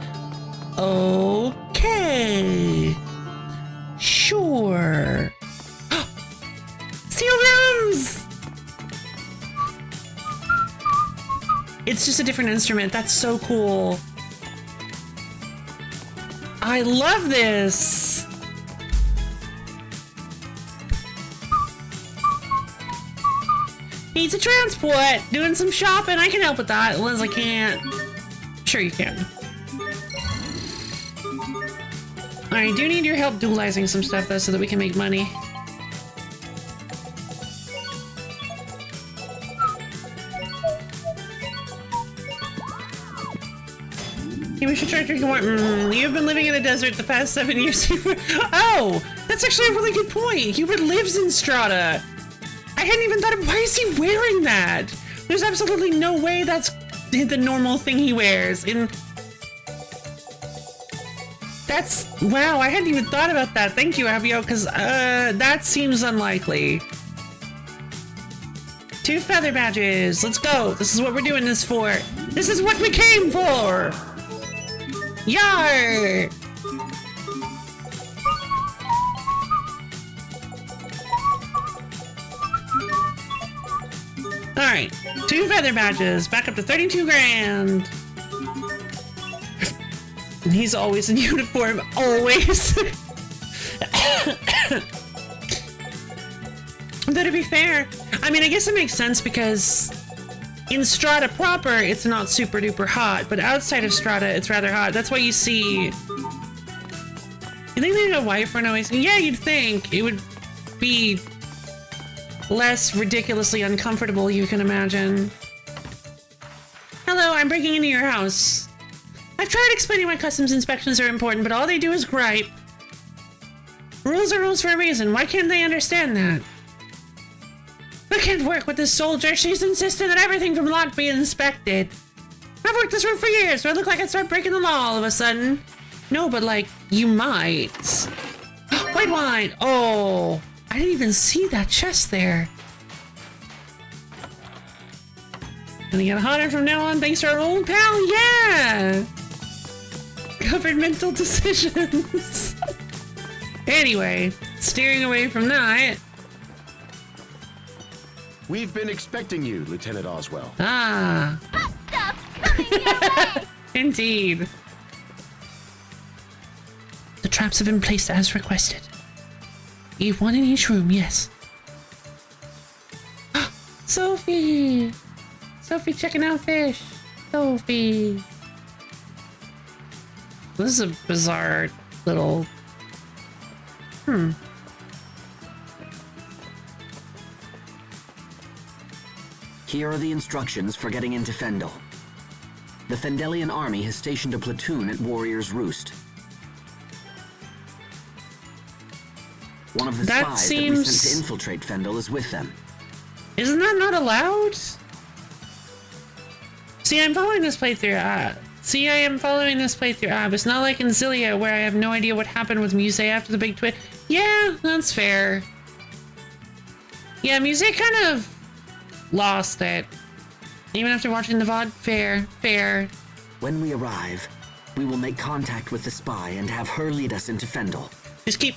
okay. Sure. Seal rooms! It's just a different instrument. That's so cool. I love this. Needs a transport. Doing some shopping. I can help with that. Unless I can't. Sure you can. I do need your help dualizing some stuff though so that we can make money. We should try drinking more. You've been living in the desert the past 7 years. Oh, that's actually a really good point. Hubert lives in Strata. I hadn't even thought of, why is he wearing that? There's absolutely no way that's the normal thing he wears. That's, wow, I hadn't even thought about that. Thank you, Abio, because that seems unlikely. 2 feather badges. Let's go. This is what we're doing this for. This is what we came for. Yar! Alright, 2 feather badges, back up to 32 grand. He's always in uniform, always. Though to be fair, I mean, I guess it makes sense because in Strata proper, it's not super duper hot, but outside of Strata, it's rather hot. That's why you see... You think they need a wife for no AC? Yeah, you'd think. It would be less ridiculously uncomfortable, you can imagine. Hello, I'm breaking into your house. I've tried explaining why customs inspections are important, but all they do is gripe. Rules are rules for a reason. Why can't they understand that? I can't work with this soldier. She's insistent that everything from lot be inspected. I've worked this room for years. Do I look like I'd start breaking the law all of a sudden? No, but like, you might. White wine! Oh, I didn't even see that chest there. Gonna get hotter from now on thanks to our old pal, yeah! Governmental decisions. Anyway, steering away from that. We've been expecting you, Lieutenant Oswell. Ah. Indeed. The traps have been placed as requested. You've one in each room, yes. Sophie! Sophie checking out fish. Sophie. This is a bizarre little... Here are the instructions for getting into Fendel. The Fendelian army has stationed a platoon at Warrior's Roost. One of the That spies that we sent seems- to infiltrate Fendel is with them. Isn't that not allowed? See, I'm following this playthrough. I am following this playthrough. It's not like in Zillia where I have no idea what happened with Muse after the big twist. Yeah, that's fair. Yeah, Muse kind of lost it. Even after watching the VOD, fair. When we arrive, we will make contact with the spy and have her lead us into Fendel. Just keep...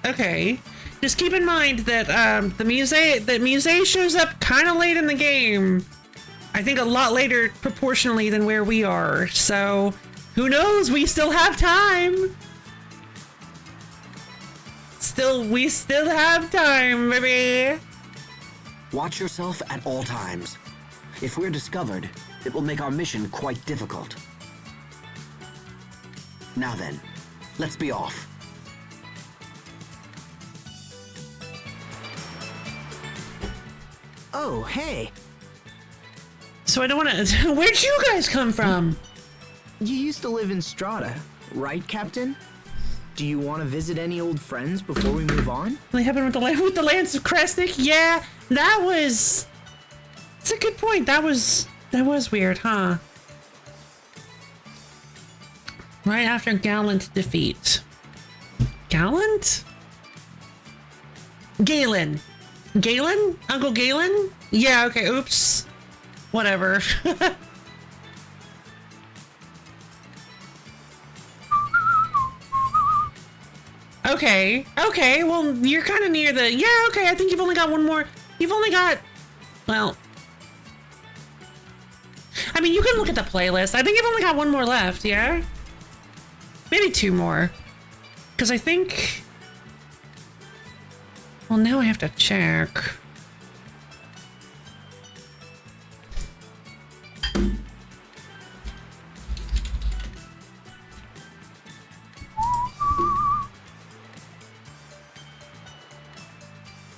Okay. Just keep in mind that Muse shows up kind of late in the game. I think a lot later proportionally than where we are. So, who knows? We still have time. We still have time, baby. Watch yourself at all times. If we're discovered, it will make our mission quite difficult. Now then, let's be off. Oh, hey. So I don't want to... Where'd you guys come from? You used to live in Strata, right, Captain? Do you want to visit any old friends before we move on? What happened with the Lance of Kresnik? Yeah, that was... It's a good point. That was weird, huh? Right after Gallant defeat. Gallant? Galen. Galen? Uncle Galen? Yeah, okay, oops. Whatever. Okay, well, you're kind of near the... Yeah, okay, I think you've only got one more... You've only got... Well... I mean, you can look at the playlist. I think you've only got one more left, yeah? Maybe two more. Because I think... Well, now I have to check.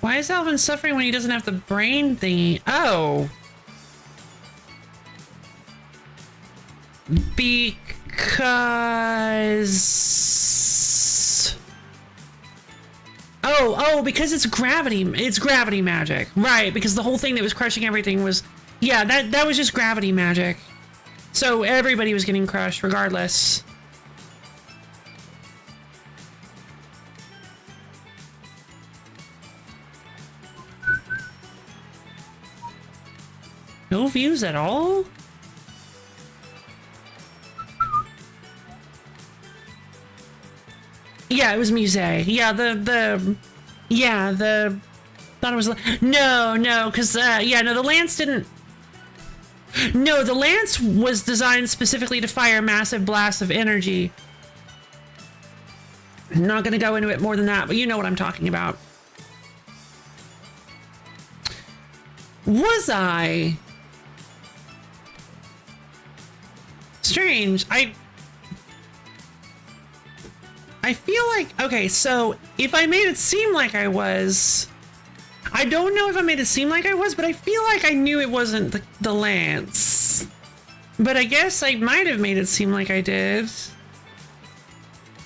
Why is Alvin suffering when he doesn't have the brain thingy? Oh. Because... Oh, because it's gravity. It's gravity magic. Right, because the whole thing that was crushing everything was... Yeah, that was just gravity magic. So everybody was getting crushed regardless. No views at all? Yeah, it was Muse. Yeah, thought it was... No, because, the Lance didn't... No, the Lance was designed specifically to fire massive blasts of energy. I'm not going to go into it more than that, but you know what I'm talking about. Was I? Strange. I feel like, okay, so if I made it seem like I was, I don't know if I made it seem like I was, but I feel like I knew it wasn't the Lance. But I guess I might have made it seem like I did.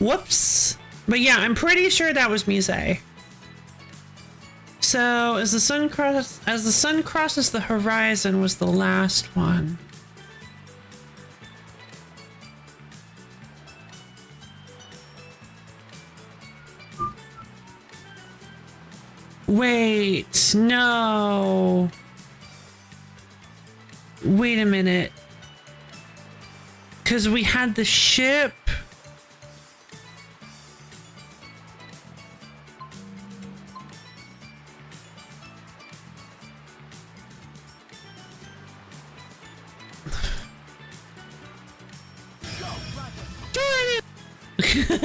Whoops. But yeah, I'm pretty sure that was Mise. So as the sun crosses the horizon was the last one. Wait, no. Wait a minute. 'Cause we had the ship.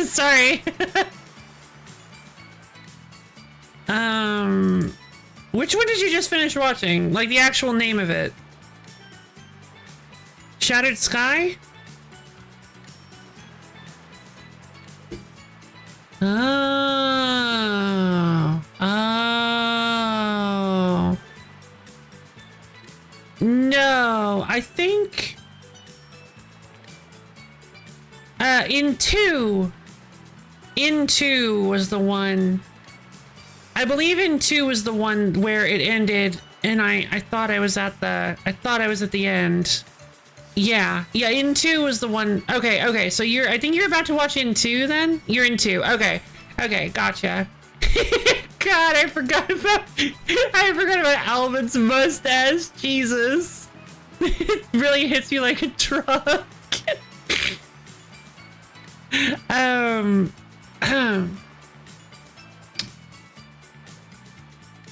Sorry. Which one did you just finish watching? Like the actual name of it? Shattered Sky? Oh. Oh. No, I think in two was the one. I believe in 2 was the one where it ended, and I thought I was at the end. Yeah, in 2 was the one. Okay, so I think you're about to watch in 2 then? You're in 2. Okay, gotcha. God, I forgot about Alvin's mustache. Jesus. It really hits you like a truck.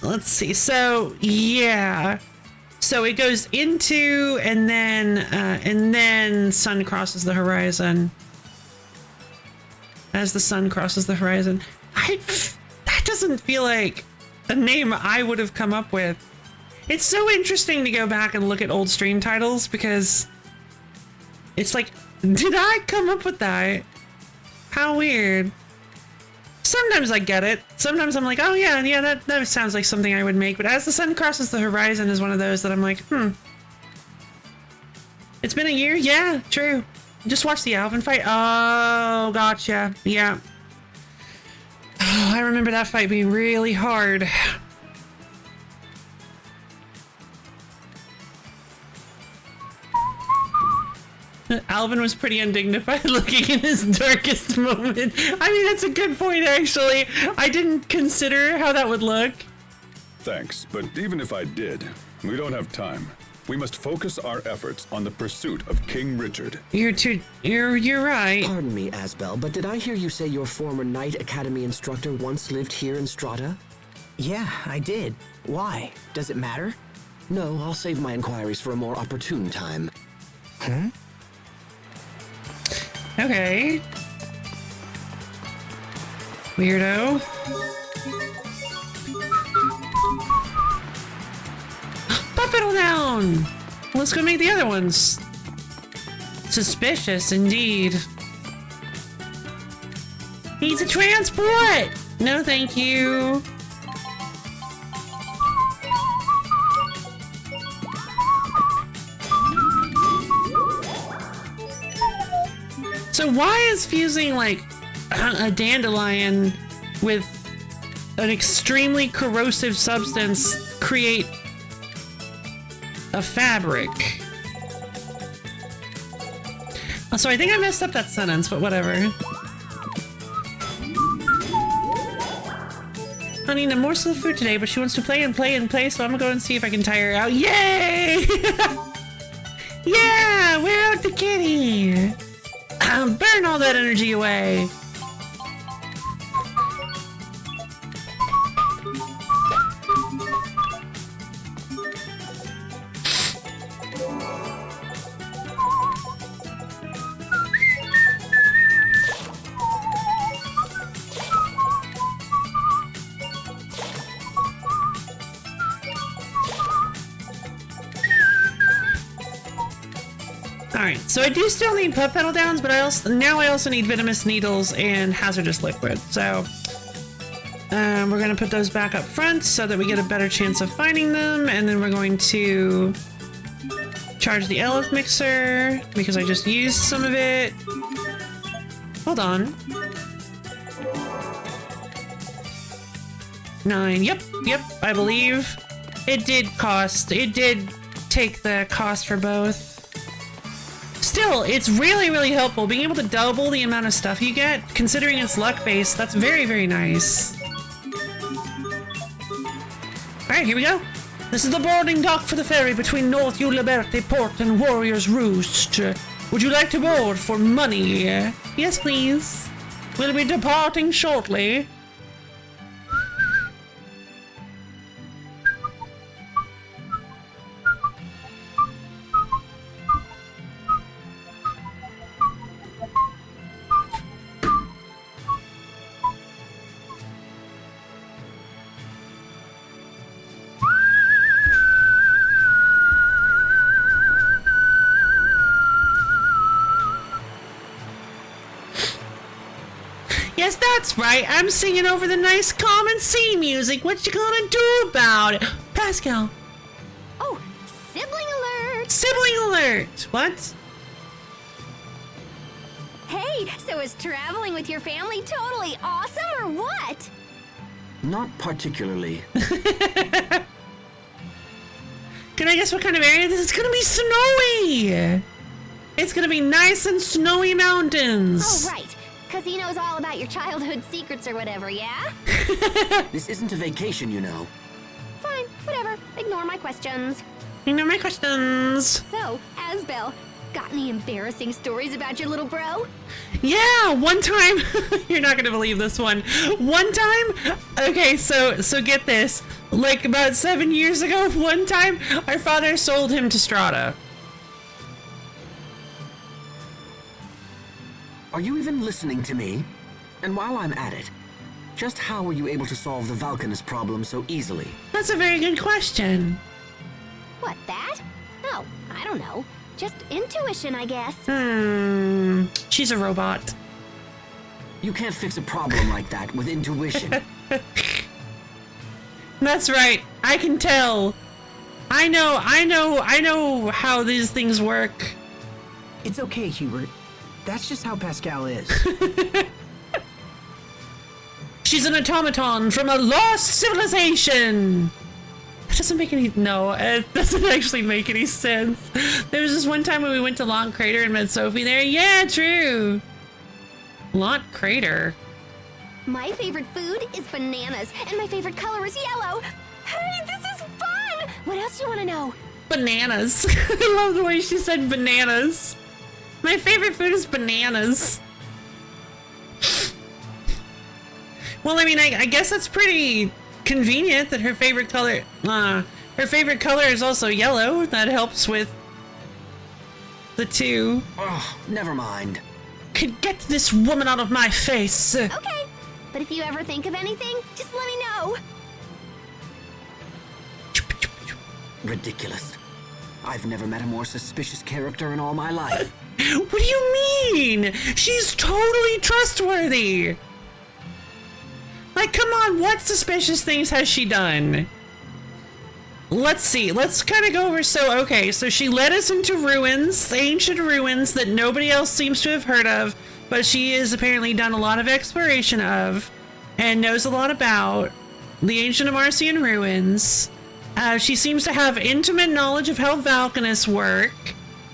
Let's see. So yeah, so it goes into and then sun crosses the horizon. As the sun crosses the horizon, that doesn't feel like a name I would have come up with. It's so interesting to go back and look at old stream titles because it's like, did I come up with that? How weird. Sometimes I get it. Sometimes I'm like, oh yeah, that sounds like something I would make. But As the Sun Crosses the Horizon is one of those that I'm like, It's been a year? Yeah, true. Just watch the Alvin fight. Oh, gotcha. Yeah. Oh, I remember that fight being really hard. Alvin was pretty undignified looking in his darkest moment. I mean, that's a good point, actually. I didn't consider how that would look. Thanks, but even if I did, we don't have time. We must focus our efforts on the pursuit of King Richard. You're right. Pardon me, Asbel, but did I hear you say your former Knight Academy instructor once lived here in Strata? Yeah, I did. Why? Does it matter? No, I'll save my inquiries for a more opportune time. Okay. Weirdo. Buffalo down! Let's go make the other ones. Suspicious indeed. Needs a transport! No thank you. So why is fusing like a dandelion with an extremely corrosive substance create a fabric? So I think I messed up that sentence, but whatever. I need a morsel of food today, but she wants to play and play and play, so I'm gonna go and see if I can tire her out. Yay! Yeah, we're out the kitty! Burn all that energy away! Alright, so I do still need puff pedal downs, but I also need venomous needles and hazardous liquid. So we're gonna put those back up front so that we get a better chance of finding them, and then we're going to charge the LF mixer because I just used some of it. Hold on. 9. Yep, I believe. It did take the cost for both. Still, it's really, really helpful. Being able to double the amount of stuff you get, considering it's luck-based, that's very, very nice. Alright, here we go. This is the boarding dock for the ferry between North Uliberte Port and Warrior's Roost. Would you like to board for money? Yes, please. We'll be departing shortly. Yes, that's right. I'm singing over the nice common sea music. What you gonna do about it? Pascal. Oh, sibling alert! Sibling alert! What? Hey, so is traveling with your family totally awesome or what? Not particularly. Can I guess what kind of area this is? It's gonna be snowy! It's gonna be nice and snowy mountains. Oh, right. Because he knows all about your childhood secrets or whatever, yeah? This isn't a vacation, you know. Fine, whatever. Ignore my questions. Ignore my questions. So, Asbel, got any embarrassing stories about your little bro? Yeah, one time, you're not gonna believe this one. One time, okay, so get this. Like about 7 years ago, one time, our father sold him to Strata. Are you even listening to me? And while I'm at it, just how were you able to solve the Valkanus problem so easily? That's a very good question. What, that? Oh, I don't know. Just intuition, I guess. She's a robot. You can't fix a problem like that with intuition. That's right. I can tell. I know how these things work. It's okay, Hubert. That's just how Pascal is. She's an automaton from a lost civilization. That doesn't make any... No, it doesn't actually make any sense. There was this one time when we went to Long Crater and met Sophie there. Yeah, true. Long Crater. My favorite food is bananas, and my favorite color is yellow. Hey, this is fun! What else do you want to know? Bananas. I love the way she said bananas. My favorite food is bananas. Well, I mean, I guess that's pretty convenient that her favorite color is also yellow. That helps with the two. Oh, never mind. Could get this woman out of my face. Okay, but if you ever think of anything, just let me know. Ridiculous. I've never met a more suspicious character in all my life. What do you mean? She's totally trustworthy. Like, come on, what suspicious things has she done? Let's see. Let's kind of go over. So, okay, so she led us into ruins, ancient ruins that nobody else seems to have heard of, but she has apparently done a lot of exploration of and knows a lot about the ancient Amarcian ruins. She seems to have intimate knowledge of how Valkanus work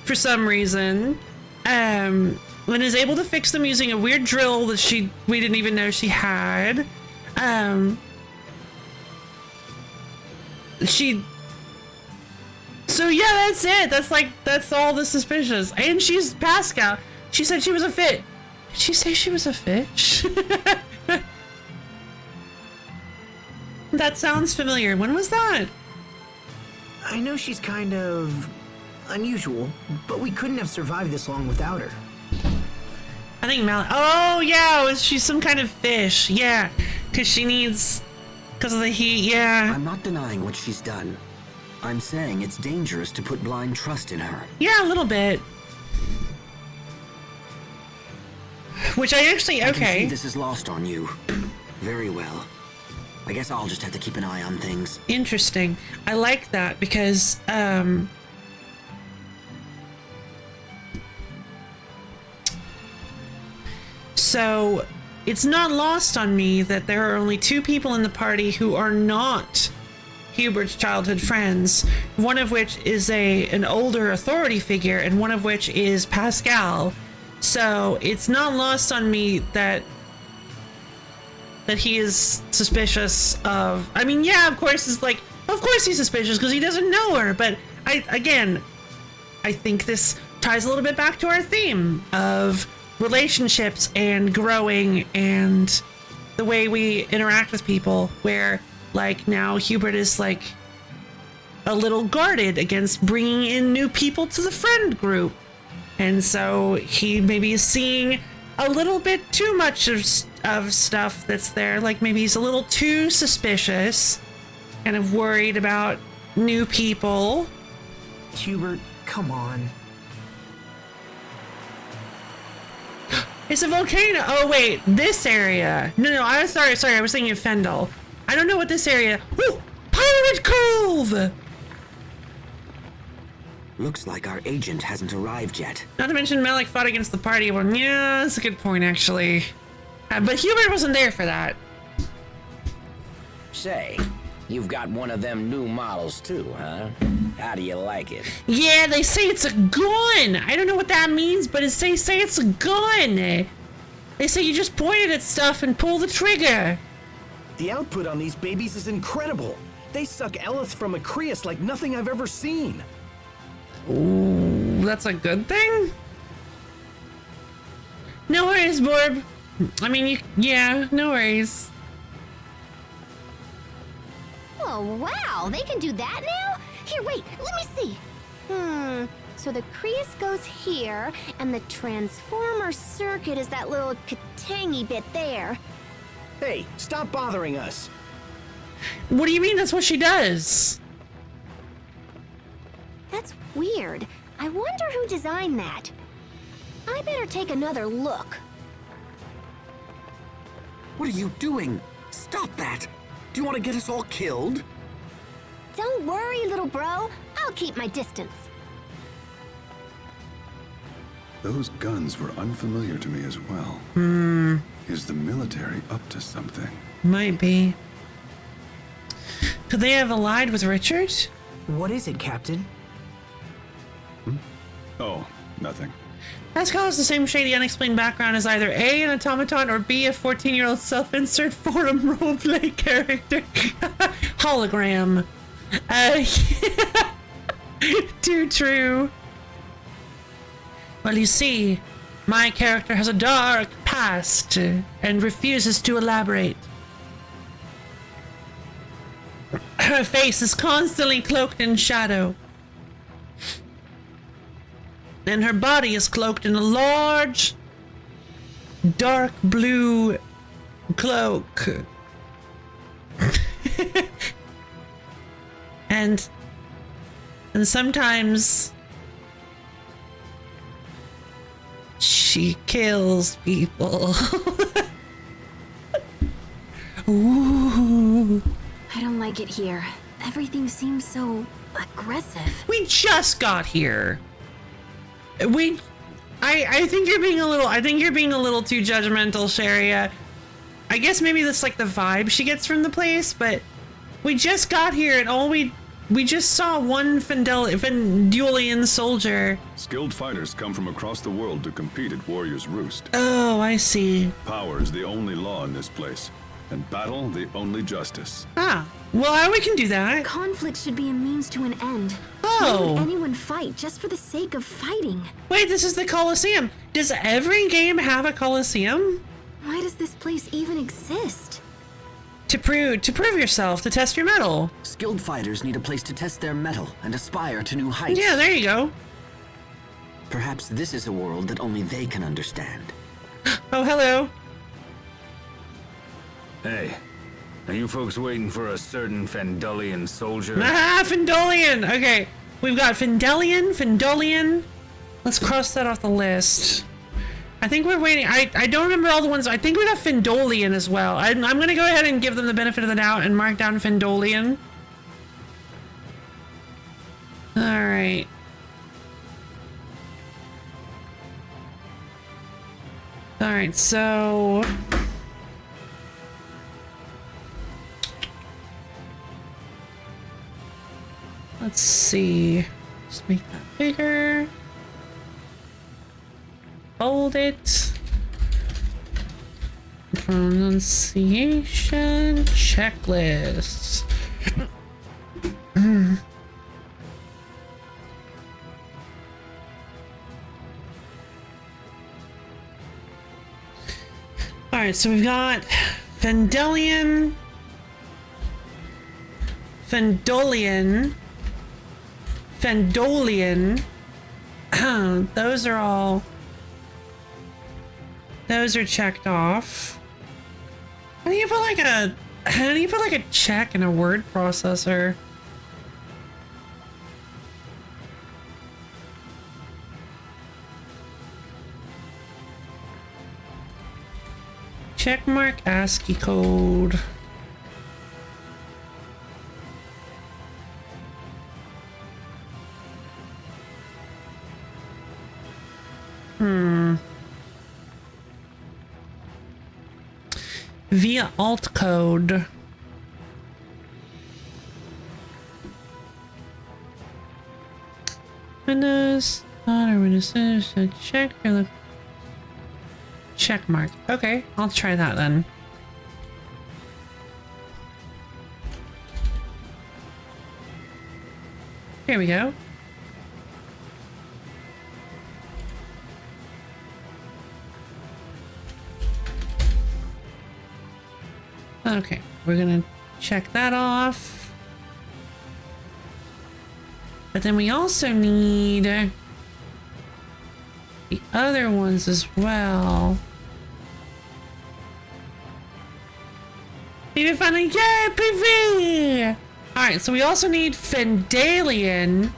for some reason, and is able to fix them using a weird drill that we didn't even know she had. So yeah, that's it. That's all the suspicious. And she's Pascal. She said she was a fish. Did she say she was a fish? That sounds familiar. When was that? I know she's kind of unusual, but we couldn't have survived this long without her. I think oh yeah, she's some kind of fish. Yeah, because of the heat. Yeah. I'm not denying what she's done. I'm saying it's dangerous to put blind trust in her. Yeah, a little bit. Which I actually, I can see okay. this is lost on you. Very well. I guess I'll just have to keep an eye on things. Interesting. I like that because, so it's not lost on me that there are only two people in the party who are not Hubert's childhood friends, one of which is an older authority figure and one of which is Pascal. So it's not lost on me that he is suspicious of, I mean, yeah, of course he's suspicious because he doesn't know her, but I think this ties a little bit back to our theme of relationships and growing and the way we interact with people, where like now Hubert is like a little guarded against bringing in new people to the friend group, and so he maybe is seeing a little bit too much of stuff that's there, like maybe he's a little too suspicious, kind of worried about new people. Hubert, come on. It's a volcano. Oh wait, this area. No, I was sorry. I was thinking of Fendel. I don't know what this area. Ooh, Pirate Cove! Looks like our agent hasn't arrived yet. Not to mention Malik fought against the party. Well, yeah, that's a good point actually. But Hubert wasn't there for that. Say, you've got one of them new models too, huh? How do you like it? Yeah, they say it's a gun. I don't know what that means, but they say it's a gun. They say you just point it at stuff and pull the trigger. The output on these babies is incredible. They suck Elith from a Creus like nothing I've ever seen. Ooh, that's a good thing? No worries, Borb. I mean, yeah, no worries. Oh, wow, they can do that now? Here, wait, let me see. So the Creus goes here, and the transformer circuit is that little katangy bit there. Hey, stop bothering us. What do you mean that's what she does? That's weird. I wonder who designed that. I better take another look. What are you doing? Stop that! Do you want to get us all killed? Don't worry, little bro. I'll keep my distance. Those guns were unfamiliar to me as well. Is the military up to something? Might be. Could they have allied with Richard? What is it, Captain? Oh, nothing. Pascal has the same shady, unexplained background as either A, an automaton, or B, a 14-year-old self-insert forum roleplay character. Hologram. Too true. Well, you see, my character has a dark past and refuses to elaborate. Her face is constantly cloaked in shadow, and her body is cloaked in a large, dark blue cloak. and sometimes she kills people. Ooh. I don't like it here. Everything seems so aggressive. We just got here. I think you're being a little too judgmental, Sharia. I guess maybe that's like the vibe she gets from the place, but we just got here and all we just saw one Fendulian soldier. Skilled fighters come from across the world to compete at Warrior's Roost. Oh, I see. Power is the only law in this place, and battle the only justice. Ah, well, we can do that. Conflict should be a means to an end. Oh. Why would anyone fight just for the sake of fighting? Wait, this is the Colosseum. Does every game have a Colosseum? Why does this place even exist? To prove yourself, to test your mettle. Skilled fighters need a place to test their mettle and aspire to new heights. Yeah, there you go. Perhaps this is a world that only they can understand. Oh, hello. Hey, are you folks waiting for a certain Fendulian soldier? Ah, Fendulian! Okay, we've got Fendulian. Let's cross that off the list. I think we're waiting. I don't remember all the ones. I think we got Fendolian as well. I'm going to go ahead and give them the benefit of the doubt and mark down Fendolian. All right. All right, so... let's see. Just make that bigger. Fold it. Pronunciation checklist. Alright, so we've got Fendolian, Fendolian. Those are checked off. How do you put like a check in a word processor? Checkmark ASCII code. Via alt code. Windows, not a Windows, check for the check mark. Okay, I'll try that then. Here we go. Okay, we're gonna check that off. But then we also need the other ones as well. Maybe finally, yay, PV! Alright, so we also need Fendalian.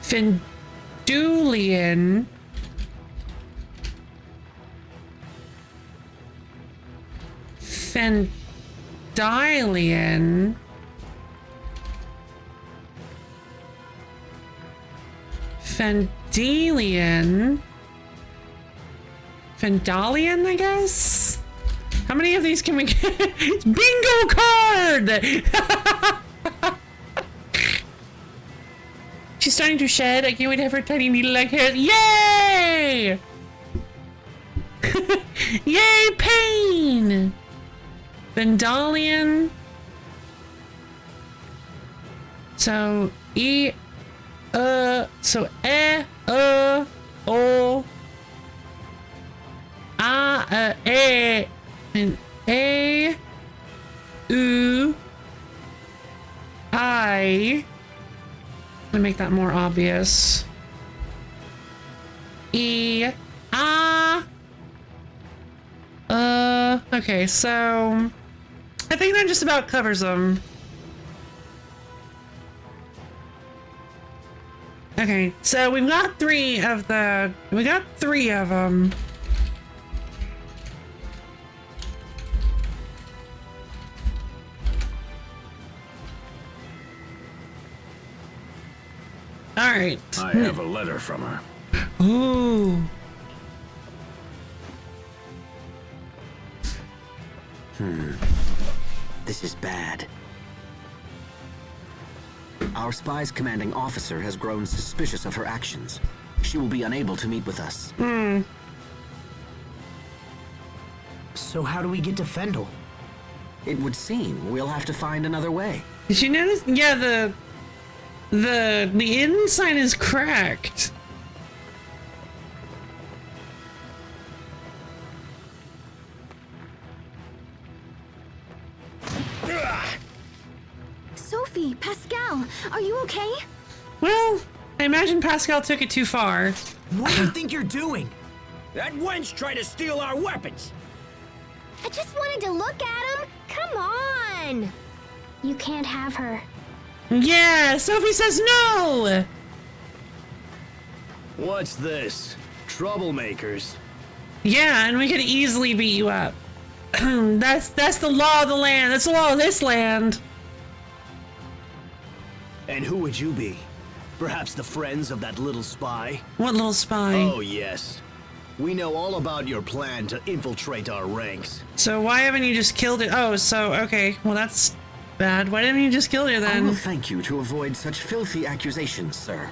Fendulian. Fendalian. Fendalian. Fendalian, I guess? How many of these can we get? Bingo card! She's starting to shed. I can't wait to have her tiny needle-like hair. Yay! Yay, pain! Vendalian. So o, a, and a, u, I. Let me make that more obvious. E, a. Okay, so I think that just about covers them. Okay, so we've got three of them. All right. I have a letter from her. Ooh. This is bad. Our spy's commanding officer has grown suspicious of her actions. She will be unable to meet with us. So how do we get to Fendel? It would seem we'll have to find another way. Did you notice? Yeah, the inn sign is cracked. Sophie, Pascal, are you okay? Well, I imagine Pascal took it too far. What do you think you're doing? That wench tried to steal our weapons! I just wanted to look at him. Come on! You can't have her. Yeah, Sophie says no! What's this? Troublemakers. Yeah, and we could easily beat you up. That's the law of the land. That's the law of this land. And who would you be? Perhaps the friends of that little spy? What little spy? Oh, yes. We know all about your plan to infiltrate our ranks. So why haven't you just killed it? Oh, so, okay. Well, that's bad. Why didn't you just kill her I then? will thank you to avoid such filthy accusations, sir.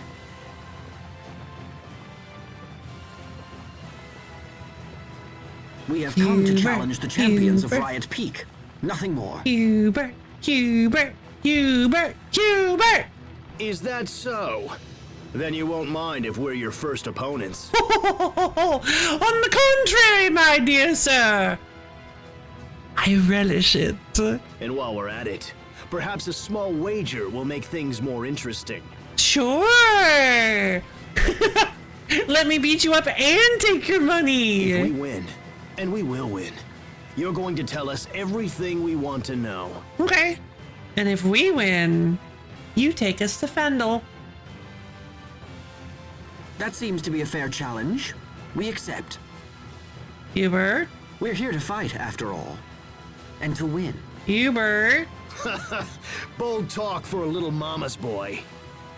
We have come to challenge the champions of Riot Peak. Nothing more. Hubert! Hubert! Hubert! Hubert! Is that so? Then you won't mind if we're your first opponents. On the contrary, my dear sir. I relish it. And while we're at it, perhaps a small wager will make things more interesting. Sure. Let me beat you up and take your money. If we win, and we will win, you're going to tell us everything we want to know. Okay. And if we win, you take us to Fendel. That seems to be a fair challenge. We accept. Hubert? We're here to fight, after all. And to win. Hubert? Bold talk for a little mama's boy.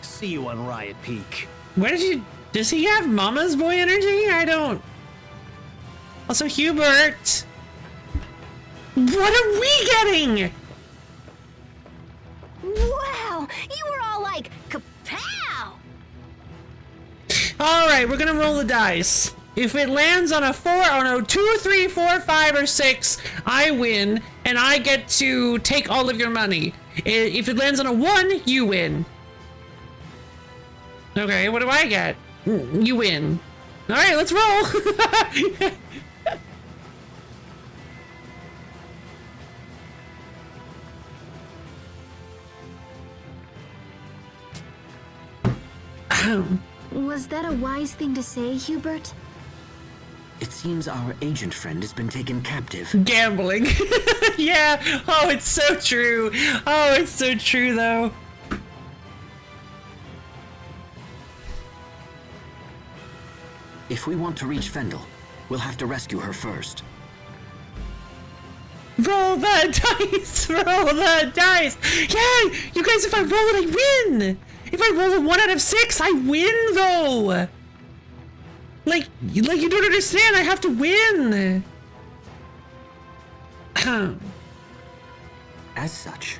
See you on Riot Peak. Where did you... Does he have mama's boy energy? I don't... Also, Hubert! What are we getting? Wow, you were all like, kapow! Alright, we're gonna roll the dice. If it lands on a 4, oh no, 2, 3, 4, 5, or 6, I win, and I get to take all of your money. If it lands on a 1, you win. Okay, what do I get? You win. Alright, let's roll! Was that a wise thing to say, Hubert? It seems our agent friend has been taken captive. Gambling. Yeah. Oh, it's so true. Oh, it's so true, though. If we want to reach Fendel, we'll have to rescue her first. Roll the dice! Roll the dice! Yeah! You guys, if I roll it, I win! If I roll a 1 out of 6, I win, though! Like you don't understand, I have to win! As such,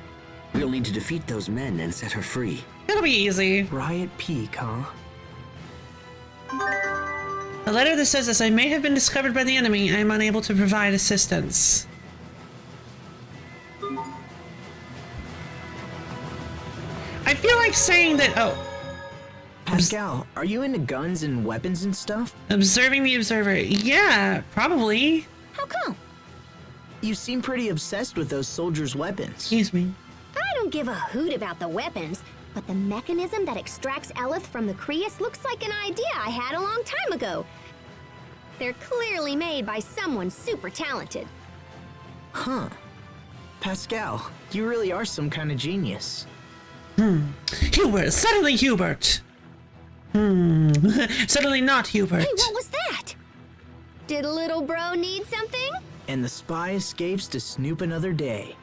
we'll need to defeat those men and set her free. It'll be easy. Riot Peak, huh? A letter that says, as I may have been discovered by the enemy, I am unable to provide assistance. I feel like saying that, oh. Pascal, are you into guns and weapons and stuff? Observing the observer. Yeah, probably. How come? You seem pretty obsessed with those soldiers' weapons. Excuse me. I don't give a hoot about the weapons, but the mechanism that extracts Eleth from the Creus looks like an idea I had a long time ago. They're clearly made by someone super talented. Huh. Pascal, you really are some kind of genius. Hubert, suddenly Hubert. Suddenly not Hubert. Hey, what was that? Did little bro need something? And the spy escapes to snoop another day.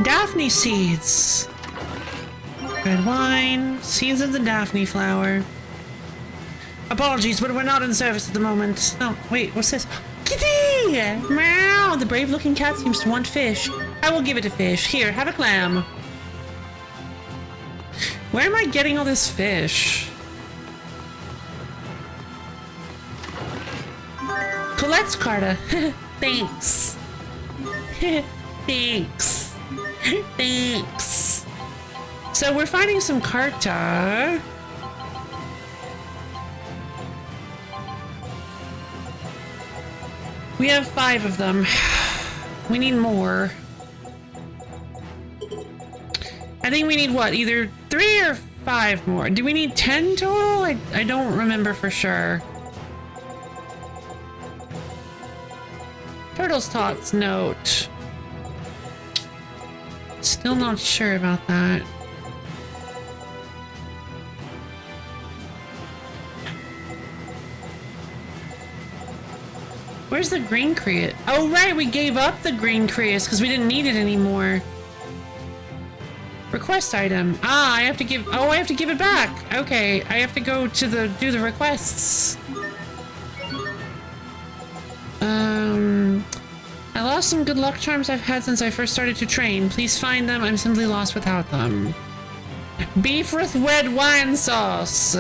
Daphne seeds. Red wine, seeds of the Daphne flower. Apologies, but we're not in service at the moment. Oh, wait, what's this? Kitty! Meow! The brave-looking cat seems to want fish. I will give it a fish. Here, have a clam. Where am I getting all this fish? Colette's Carta. Thanks. Thanks. Thanks. So we're finding some Carta. We have 5 of them. We need more. I think we need what? Either 3 or 5 more. Do we need 10 total? I don't remember for sure. Turtle's Tots note. Still not sure about that. Where's the green Creus? Oh, right, we gave up the green Creus because we didn't need it anymore. Request item. Ah, I have to give... Oh, I have to give it back. Okay, I have to go to do the requests. I lost some good luck charms I've had since I first started to train. Please find them. I'm simply lost without them. Beef with red wine sauce.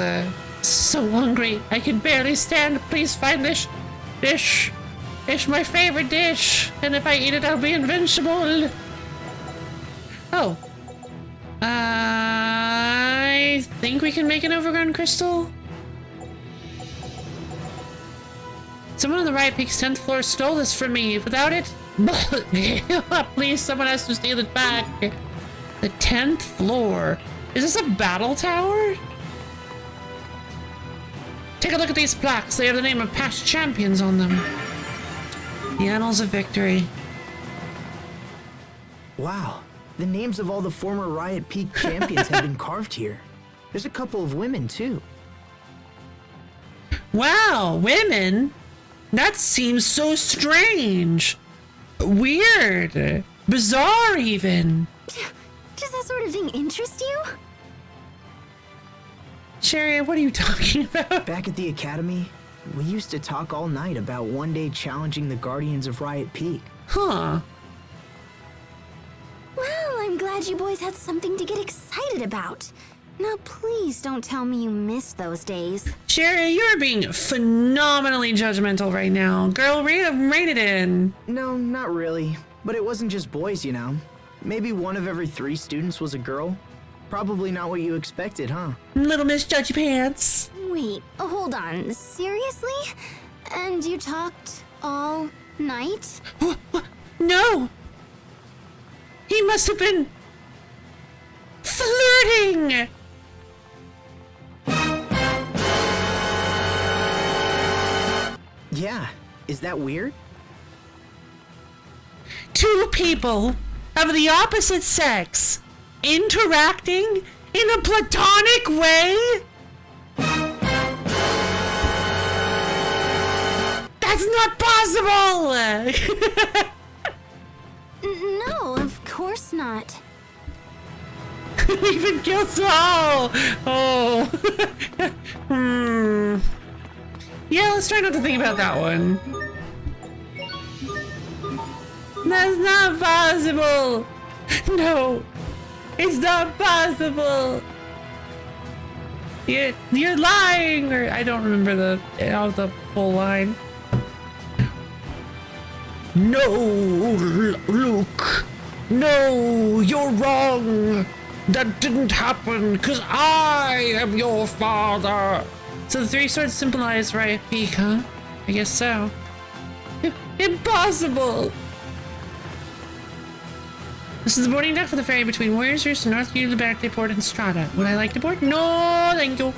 So hungry. I can barely stand. Please find this dish. It's my favorite dish. And if I eat it, I'll be invincible. Oh. I think we can make an overgrown crystal. Someone on the Riot Peak's 10th floor stole this from me. Without it, please, someone has to steal it back. The 10th floor. Is this a battle tower? Take a look at these plaques. They have the name of past champions on them. The Annals of Victory. Wow. The names of all the former Riot Peak champions have been carved here. There's a couple of women, too. Wow, women? That seems so strange. Weird. Bizarre, even. Does that sort of thing interest you? Sherry, what are you talking about? Back at the academy, we used to talk all night about one day challenging the Guardians of Riot Peak. Huh. Well, I'm glad you boys had something to get excited about. Now, please don't tell me you miss those days. Sherry, you're being phenomenally judgmental right now. Girl, rein it in. No, not really. But it wasn't just boys, you know. Maybe one of every 3 students was a girl. Probably not what you expected, huh? Little Miss Judgy Pants. Wait, hold on. Seriously? And you talked all night? No! He must have been flirting! Yeah, is that weird? 2 people of the opposite sex interacting in a platonic way? That's not possible! No, of course not. Even kills oh. Yeah, let's try not to think about that one. That's not possible. No, it's not possible. You're lying, or I don't remember the full line. No, Luke. No, you're wrong. That didn't happen, because I am your father. So the 3 swords symbolize Riot Peak, huh? I guess so. Impossible! This is the boarding deck for the ferry between Warriors Roost and North Liberté Port and Strata. Would I like to board? No, thank you.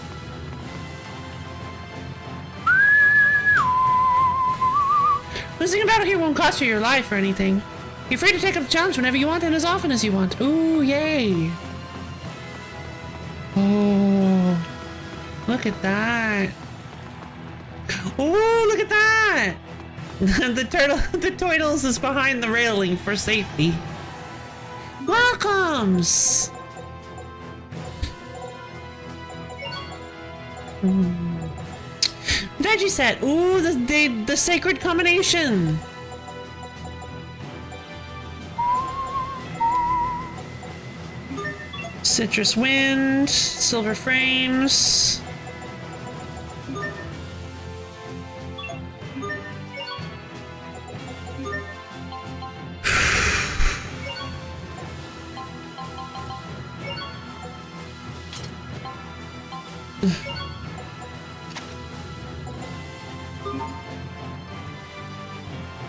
Losing a battle here won't cost you your life or anything. You're free to take up the challenge whenever you want and as often as you want. Ooh, yay. Oh, look at that. Oh, look at that. The turtles is behind the railing for safety. Welcomes. Veggie set. Ooh, the sacred combination. Citrus wind, silver frames.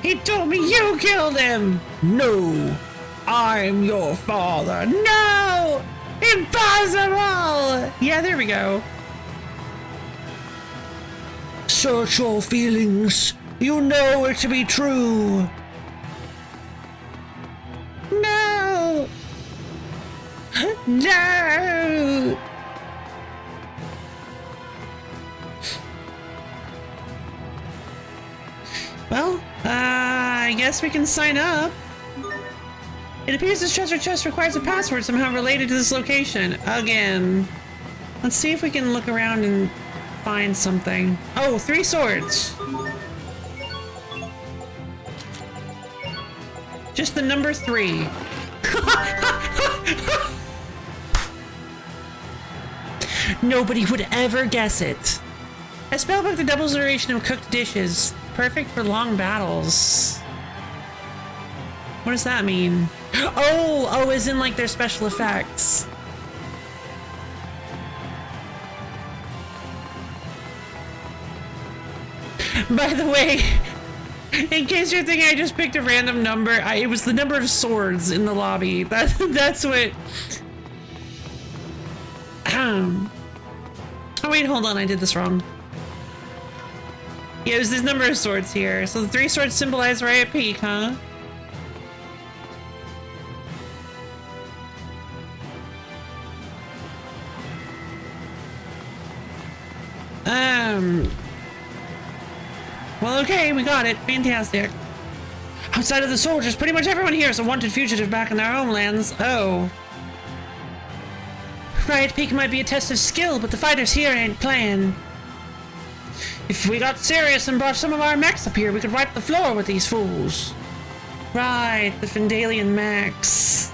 He told me you killed him! No! I'm your father! No! Impossible! Yeah, there we go. Search your feelings. You know it to be true. No! Well, I guess we can sign up. It appears this treasure chest requires a password somehow related to this location. Again. Let's see if we can look around and find something. Oh, 3 swords. Just the number 3. Nobody would ever guess it. A spellbook that doubles the duration of cooked dishes. Perfect for long battles. What does that mean? Oh, as in like their special effects. By the way, in case you're thinking I just picked a random number, it was the number of swords in the lobby. That's what... Oh wait, hold on, I did this wrong. Yeah, it was this number of swords here. So the 3 swords symbolize Riot Peak, huh? Well, okay, we got it. Fantastic. Outside of the soldiers, pretty much everyone here is a wanted fugitive back in their homelands. Oh. Riot Peak might be a test of skill, but the fighters here ain't playing. If we got serious and brought some of our mechs up here, we could wipe the floor with these fools. Right, the Fendalian mechs.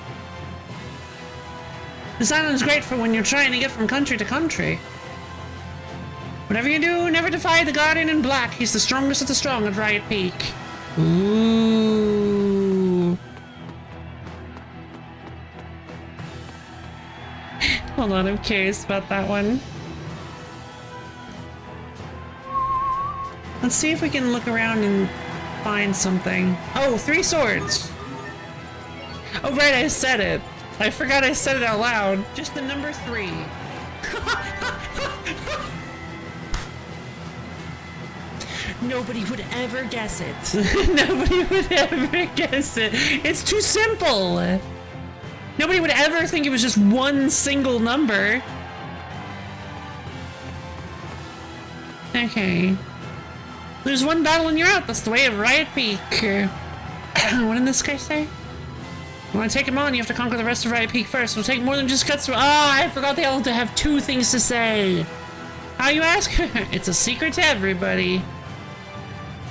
This island's great for when you're trying to get from country to country. Whatever you do, never defy the Guardian in Black. He's the strongest of the strong at Riot Peak. Ooh. Hold on, I'm curious about that one. Let's see if we can look around and find something. Oh, 3 swords. Oh, right, I said it. I forgot I said it out loud. Just the number 3. Nobody would ever guess it. Nobody would ever guess it. It's too simple. Nobody would ever think it was just one single number. Okay. There's one battle and you're out. That's the way of Riot Peak. What did this guy say? You want to take him on, you have to conquer the rest of Riot Peak first. It'll take more than just guts. I forgot they all have 2 things to say. How, you ask? It's a secret to everybody.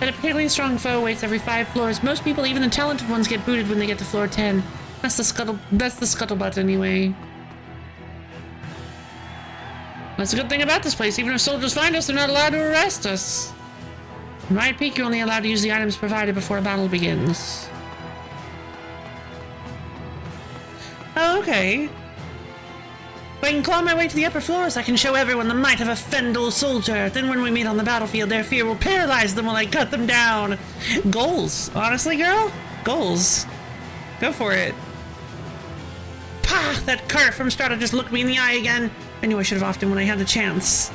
That a particularly strong foe waits every 5 floors. Most people, even the talented ones, get booted when they get to floor 10. That's the scuttlebutt anyway. That's a good thing about this place. Even if soldiers find us, they're not allowed to arrest us. In Riot Peak, you're only allowed to use the items provided before a battle begins. Oh, okay. If I can claw my way to the upper floors, I can show everyone the might of a Fendel soldier. Then when we meet on the battlefield, their fear will paralyze them while I cut them down. Goals. Honestly, girl? Goals. Go for it. Pah! That cur from Strata just looked me in the eye again. I knew I should have offed him when I had the chance.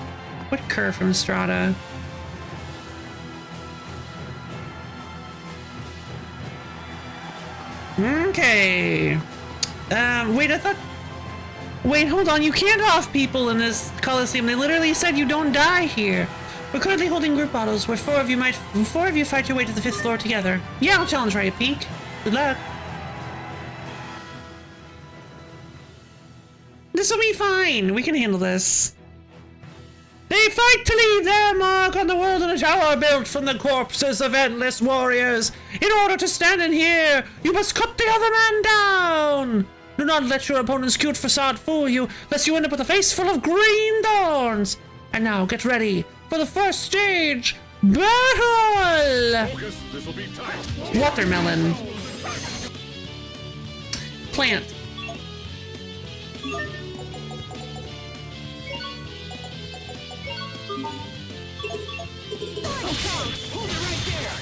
What cur from Strata? Okay. Wait, I thought... Wait, hold on, you can't off people in this Coliseum. They literally said you don't die here. We're currently holding group battles where 4 of you fight your way to the 5th floor together. Yeah, I'll challenge Riot Peak. Good luck. This'll be fine. We can handle this. They fight to leave their mark on the world in a tower built from the corpses of endless warriors. In order to stand in here, you must cut the other man down. Do not let your opponent's cute facade fool you, lest you end up with a face full of green thorns. And now, get ready for the first stage, battle! Focus, this'll be tight. Watermelon. Plant. Hold it right there!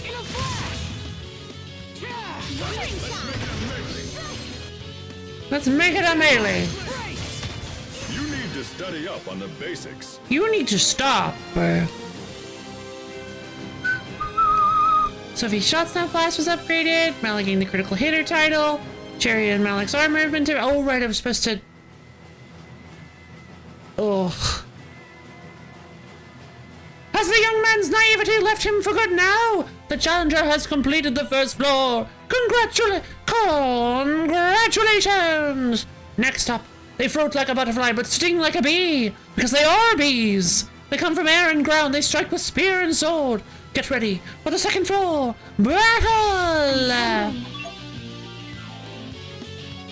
In a flash! Let's make it a melee. You need to study up on the basics. You need to stop. Sophie's shot snap blast was upgraded. Malik gained the critical hitter title. Cherry and Malik's armor have been... Oh, right, I was supposed to... Ugh. Has the young man's naivety left him for good now? The challenger has completed the first floor. Congratulations! Next up, they float like a butterfly but sting like a bee, because they are bees. They come from air and ground. They strike with spear and sword. Get ready for the second floor. Battle!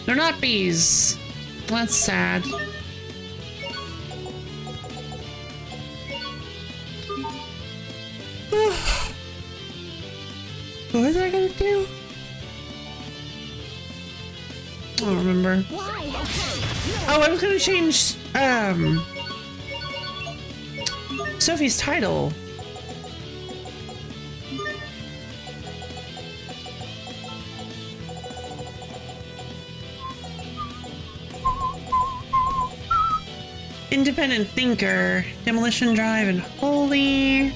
They're not bees. That's sad. What was I gonna do? I don't remember. Oh, I was gonna change Sophie's title. Independent Thinker, Demolition Drive, and Holy.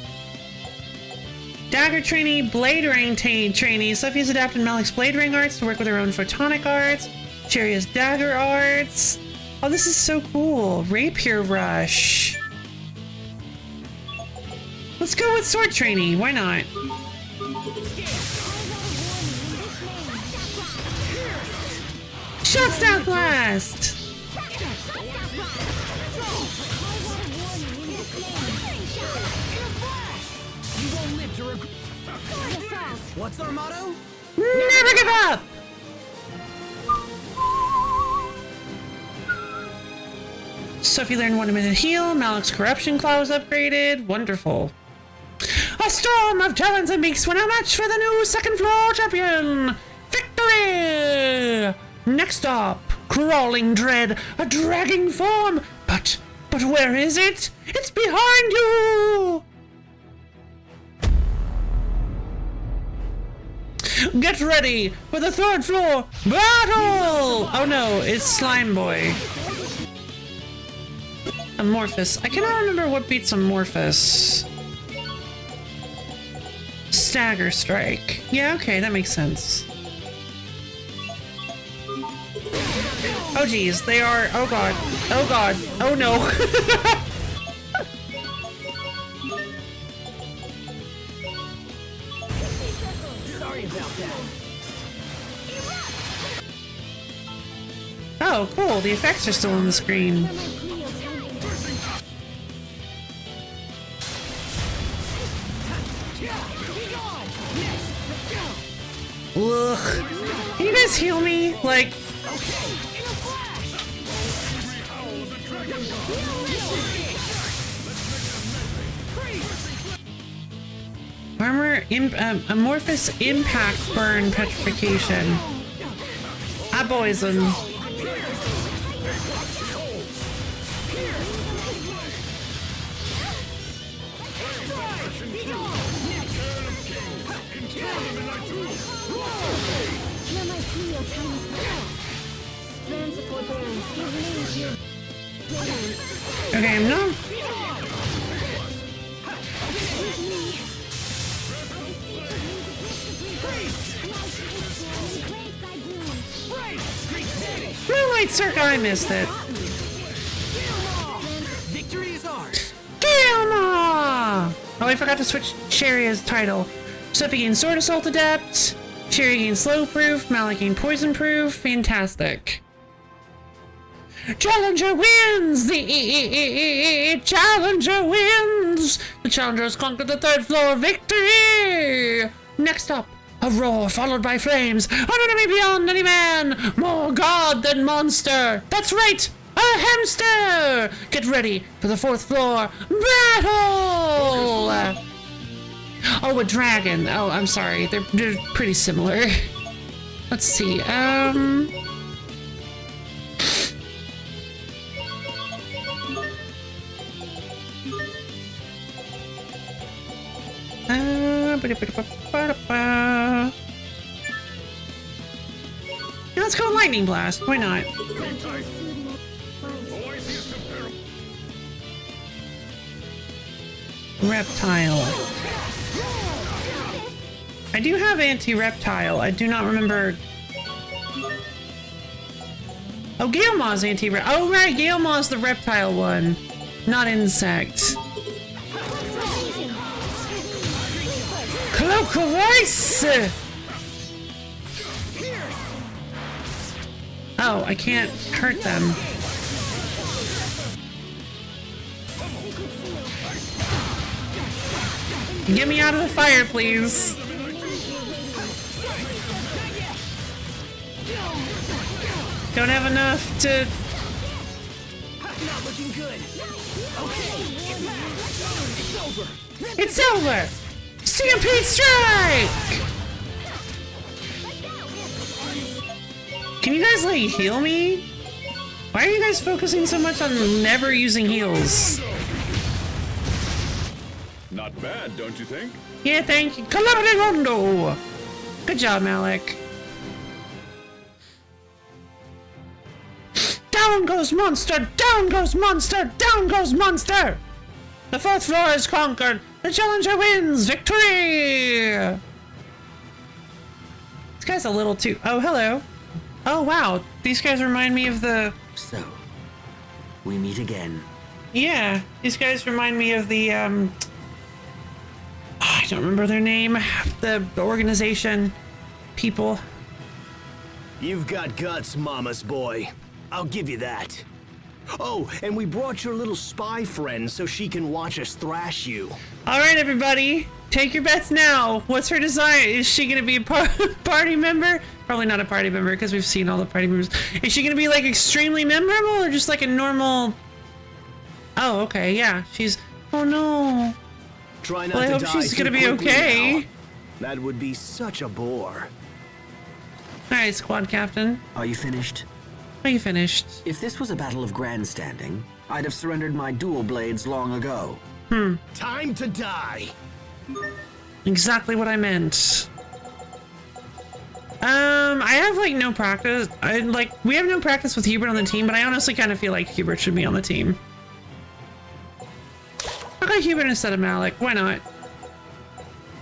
Dagger Trainee, Blade Ring Trainee. Sophie's adapted Malik's Blade Ring arts to work with her own photonic arts. Cheria's Dagger arts. Oh, this is so cool. Rapier Rush. Let's go with Sword Trainee. Why not? Shot Staff Blast! What's our motto? Never give up! Sophie learned 1 minute heal. Malik's corruption claw was upgraded. Wonderful. A storm of talents and beaks were no match for the new second floor champion. Victory! Next up, Crawling Dread, a dragging form. But where is it? It's behind you! Get ready for the third floor battle! Oh no, it's Slime Boy. Amorphous. I cannot remember what beats Amorphous. Stagger Strike. Yeah, okay, that makes sense. Oh geez, they are. Oh god. Oh god. Oh no. Oh, cool. The effects are still on the screen. Ugh. Can you guys heal me? Like... Armor, Amorphous Impact Burn Petrification. Poison. Okay, I'm not. Moonlight Circle, I missed it. Victory is ours. Gamma! Oh, I forgot to switch Cheria's title. Sophie gains Sword Assault Adept. Cheria gains Slow Proof. Malik gains Poison Proof. Fantastic. Challenger wins! The Challenger wins! The Challenger has conquered the third floor. Victory! Next up, a roar followed by flames. An enemy beyond any man. More god than monster. That's right, a hamster! Get ready for the fourth floor battle! Oh, a dragon. Oh, I'm sorry. They're pretty similar. Let's see. Let's go Lightning Blast. Why not? Reptile. I do have anti-reptile. I do not remember. Oh, Galemaw's anti-reptile. Oh, right. Galemaw's the reptile one, not insect. Oh, Christ! Oh, I can't hurt them. Get me out of the fire, please. Don't have enough to... Not looking good. Okay. It's over. It's over! Stampede Strike! Can you guys, like, heal me? Why are you guys focusing so much on never using heals? Not bad, don't you think? Yeah, thank you. Calabrigondo! Good job, Malik. Down goes monster! Down goes monster! Down goes monster! The fourth floor is conquered! The challenger wins! Victory! This guy's a little too... Oh, hello. Oh, wow. These guys remind me of the... So, we meet again. Yeah, these guys remind me of the, I don't remember their name. The organization people. You've got guts, mama's boy. I'll give you that. Oh, and we brought your little spy friend so she can watch us thrash you. All right, everybody, take your bets now. What's her design? Is she gonna be a party member? Probably not a party member because we've seen all the party members. Is she gonna be like extremely memorable or just like a normal? Oh, okay, yeah. She's. Oh no. Try not well, I to hope die she's too gonna be quickly okay. now. That would be such a bore. All right, squad captain. Are you finished? Are you finished? If this was a battle of grandstanding, I'd have surrendered my dual blades long ago. Time to die. Exactly what I meant. I have like no practice. We have no practice with Hubert on the team, but I honestly kind of feel like Hubert should be on the team. Okay, Hubert instead of Malik. Why not?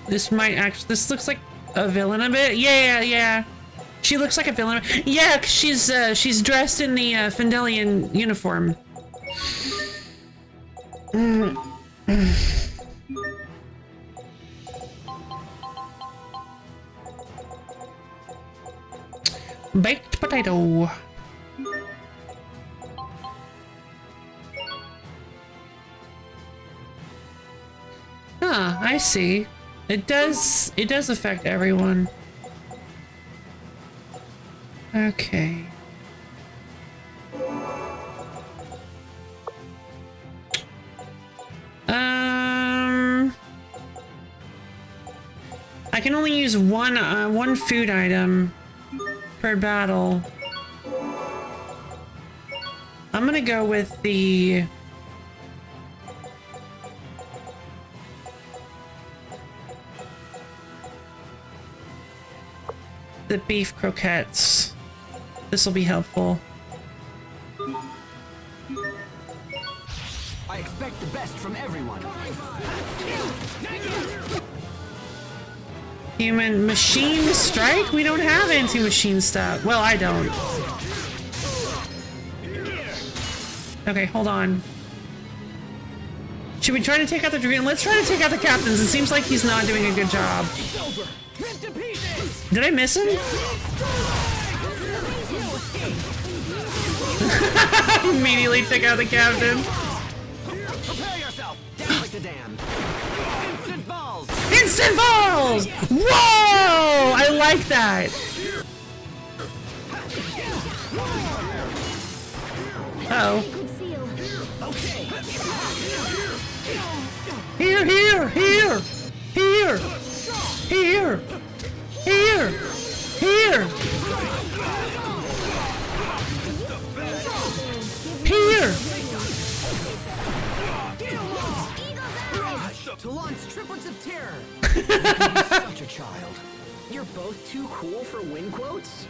This might actually. This looks like a villain a bit. Yeah. She looks like a villain. Yeah, 'cause she's dressed in the Fendelian uniform. Baked potato. Huh, I see. It does affect everyone. Okay. I can only use one food item per battle. I'm gonna go with the beef croquettes. This will be helpful. I expect the best from everyone. Human machine strike? We don't have anti-machine stuff. Well, I don't. Okay, hold on. Should we try to take out the dragoon? Let's try to take out the captains. It seems like he's not doing a good job. Did I miss him? Immediately took out the captain. Prepare yourself. Down like the dam. Instant balls. Instant balls! Whoa! I like that. Uh-oh. Here, here, here, here, here, here, here, here. To launch triplets of terror. Such a child. You're both too cool for win quotes?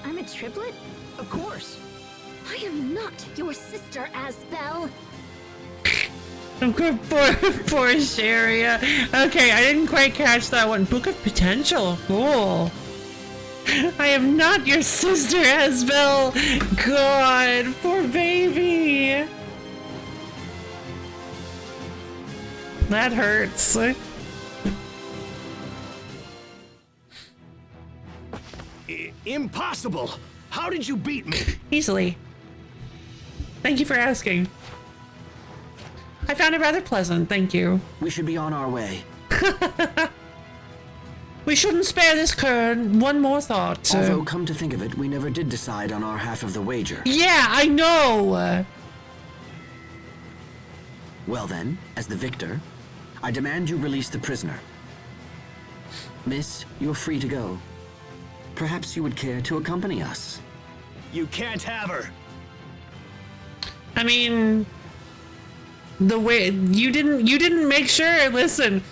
I'm a triplet? Of course. I am not your sister, Asbel. Poor Sharia. Okay, I didn't quite catch that one. Book of Potential. Cool. I am not your sister, Asbel. God, poor baby. That hurts. Impossible! How did you beat me? Easily. Thank you for asking. I found it rather pleasant, thank you. We should be on our way. We shouldn't spare this cur one more thought. Although, come to think of it, we never did decide on our half of the wager. Yeah, I know! Well then, as the victor, I demand you release the prisoner. Miss, you're free to go. Perhaps you would care to accompany us. You can't have her. I mean, the way you didn't make sure. Listen,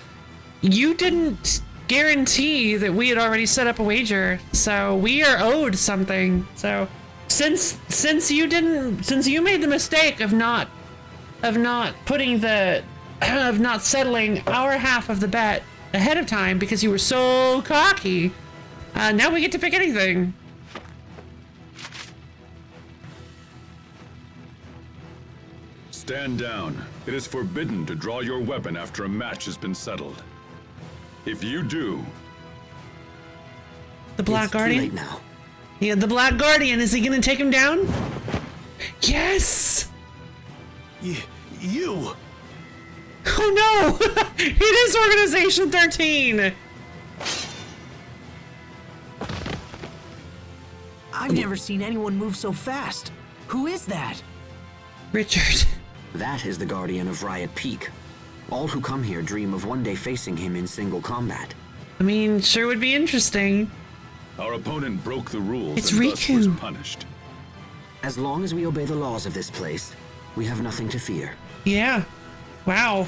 you didn't guarantee that we had already set up a wager, so we are owed something. So since you made the mistake of not putting the of not settling our half of the bet ahead of time because you were so cocky, now we get to pick anything. Stand down. It is forbidden to draw your weapon after a match has been settled. If you do... The Black It's Guardian? too late now. Yeah, the Black Guardian. Is he gonna take him down? Yes! You! Oh no! It is Organization 13! I've never seen anyone move so fast. Who is that? Richard. That is the Guardian of Riot Peak. All who come here dream of one day facing him in single combat. I mean, sure would be interesting. Our opponent broke the rules It's and thus was Riku. punished. As long as we obey the laws of this place, we have nothing to fear. Yeah. Wow.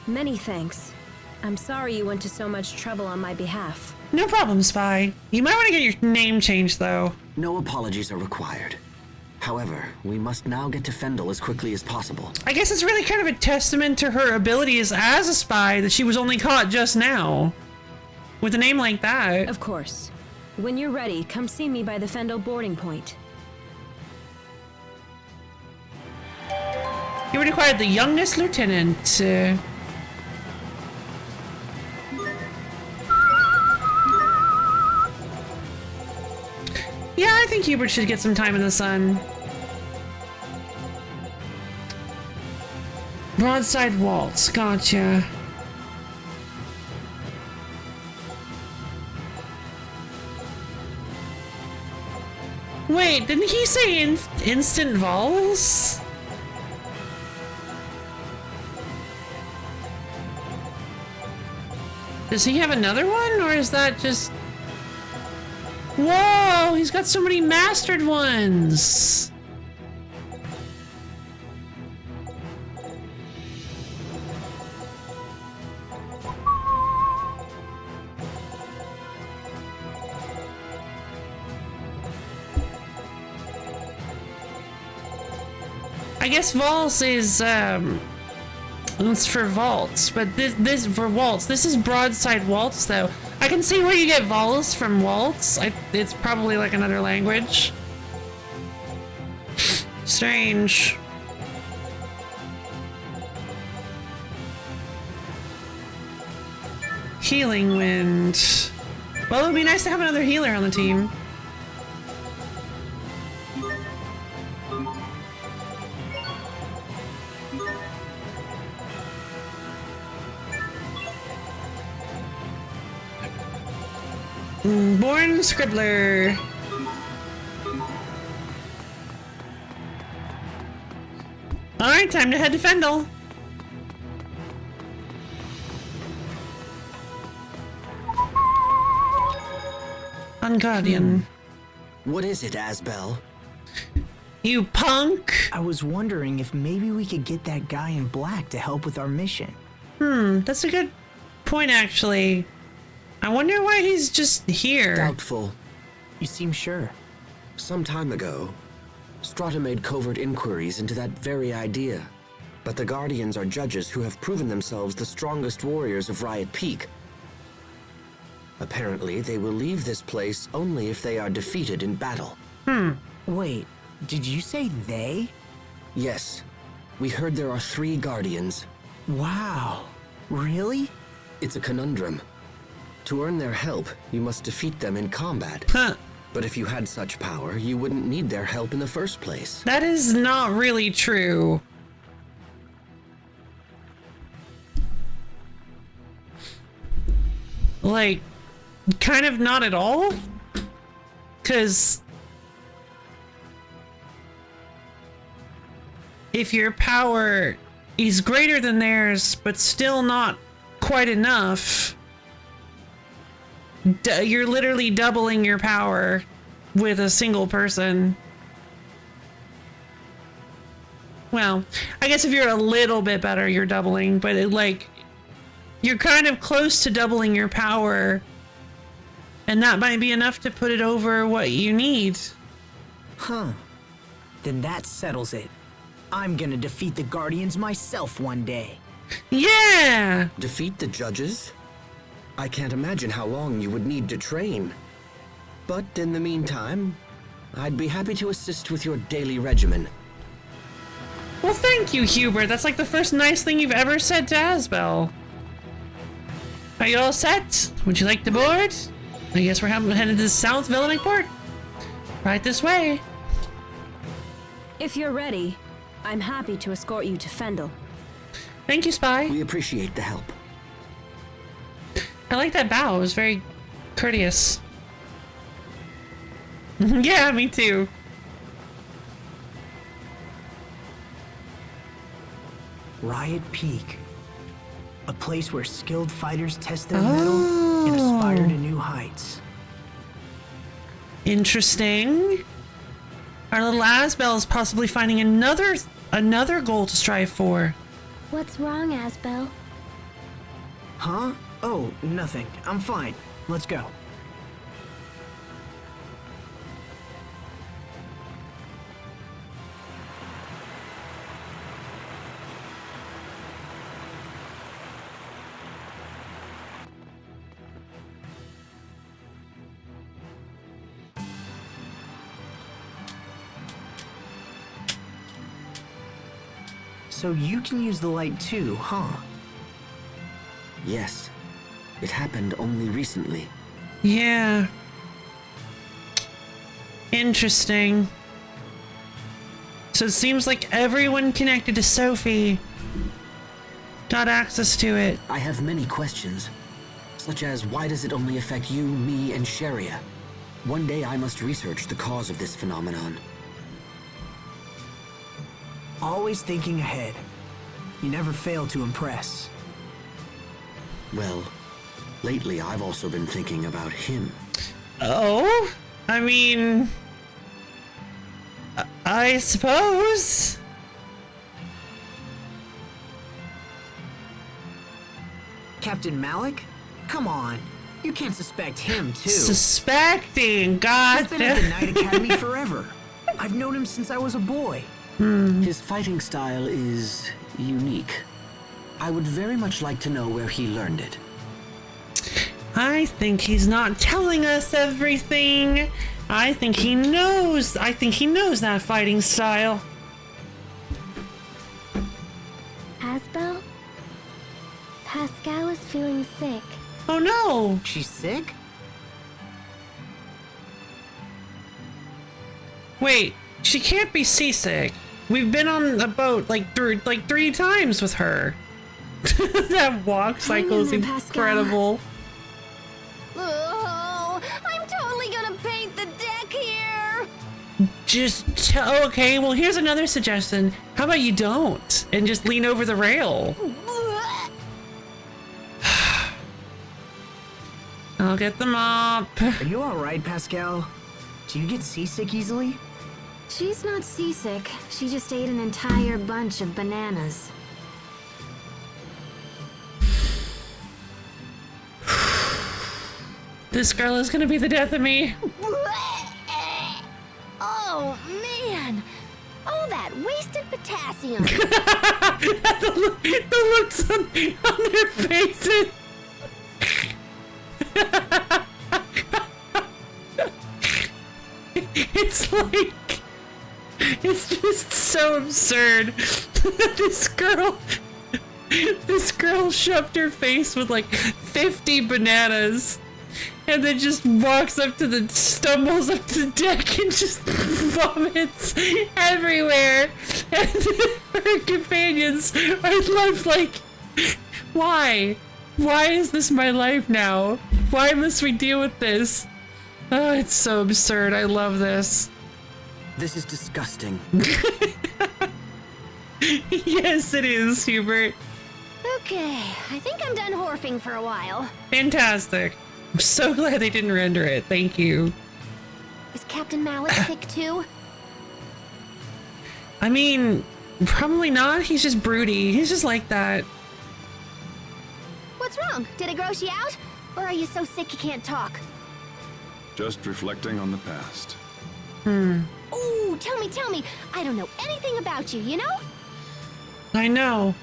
Many thanks. I'm sorry you went to so much trouble on my behalf. No problem, Spy. You might want to get your name changed, though. No apologies are required. However, we must now get to Fendel as quickly as possible. I guess it's really kind of a testament to her abilities as a spy that she was only caught just now. With a name like that. Of course. When you're ready, come see me by the Fendel boarding point. You would acquired the youngest lieutenant. Yeah, I think Hubert should get some time in the sun. Broadside Waltz, gotcha. Wait, didn't he say instant vols? Does he have another one, or is that just... Whoa, he's got so many mastered ones! I guess Valse is, it's for Vaults, but this for Waltz. This is Broadside Waltz, though. I can see where you get Valse from Waltz. It's probably like another language. Strange. Healing Wind. Well, it would be nice to have another healer on the team. Born Scribbler. Alright, time to head to Fendel. On Guardian. What is it, Asbel? You punk! I was wondering if maybe we could get that guy in black to help with our mission. That's a good point, actually. I wonder why he's just here. Doubtful. You seem sure. Some time ago, Strata made covert inquiries into that very idea. But the Guardians are judges who have proven themselves the strongest warriors of Riot Peak. Apparently, they will leave this place only if they are defeated in battle. Wait, did you say they? Yes. We heard there are 3 Guardians. Wow. Really? It's a conundrum. To earn their help, you must defeat them in combat. Huh. But if you had such power, you wouldn't need their help in the first place. That is not really true. Like, kind of not at all? Because if your power is greater than theirs, but still not quite enough, you're literally doubling your power with a single person. Well, I guess if you're a little bit better, you're doubling, but you're kind of close to doubling your power, and that might be enough to put it over what you need. Huh. Then that settles it. I'm gonna defeat the Guardians myself one day. Yeah! Defeat the judges? I can't imagine how long you would need to train. But in the meantime, I'd be happy to assist with your daily regimen. Well, thank you, Hubert. That's like the first nice thing you've ever said to Asbel. Are you all set? Would you like to board? I guess we're headed to South Villainic Port. Right this way. If you're ready, I'm happy to escort you to Fendel. Thank you, Spy. We appreciate the help. I like that bow. It was very courteous. Yeah, me too. Riot Peak. A place where skilled fighters test their mettle and aspire to new heights. Interesting. Our little Asbel is possibly finding another goal to strive for. What's wrong, Asbel? Huh? Oh, nothing. I'm fine. Let's go. So you can use the light too, huh? Yes. It happened only recently. Yeah. Interesting. So it seems like everyone connected to Sophie got access to it. I have many questions, such as why does it only affect you, me, and Sharia? One day I must research the cause of this phenomenon. Always thinking ahead. You never fail to impress. Well, lately I've also been thinking about him. Oh? I mean, I suppose. Captain Malik? Come on. You can't suspect him, too. Suspecting? God. He's been at the Night Academy forever. I've known him since I was a boy. His fighting style is unique. I would very much like to know where he learned it. I think he's not telling us everything. I think he knows that fighting style. Asbel? Pascal is feeling sick. Oh no! She's sick? Wait, she can't be seasick. We've been on a boat like three times with her. That walk cycle is incredible. Oh, I'm totally gonna paint the deck here. Okay, well here's another suggestion. How about you don't and just lean over the rail? I'll get the mop. Are you alright, Pascal? Do you get seasick easily? She's not seasick. She just ate an entire bunch of bananas. This girl is gonna be the death of me. Oh, man. All that wasted potassium. the looks on their faces. It's like, it's just so absurd. This girl This girl shoved her face with like 50 bananas and then just walks up to the, stumbles up to the deck and just vomits everywhere. And her companions are left like, why? Why is this my life now? Why must we deal with this? Oh, it's so absurd. I love this. This is disgusting. Yes, it is, Hubert. Okay, I think I'm done horfing for a while. Fantastic. I'm so glad they didn't render it. Thank you. Is Captain Malik sick too? I mean, probably not. He's just broody. He's just like that. What's wrong? Did it gross you out? Or are you so sick you can't talk? Just reflecting on the past. Ooh, tell me. I don't know anything about you, you know? I know.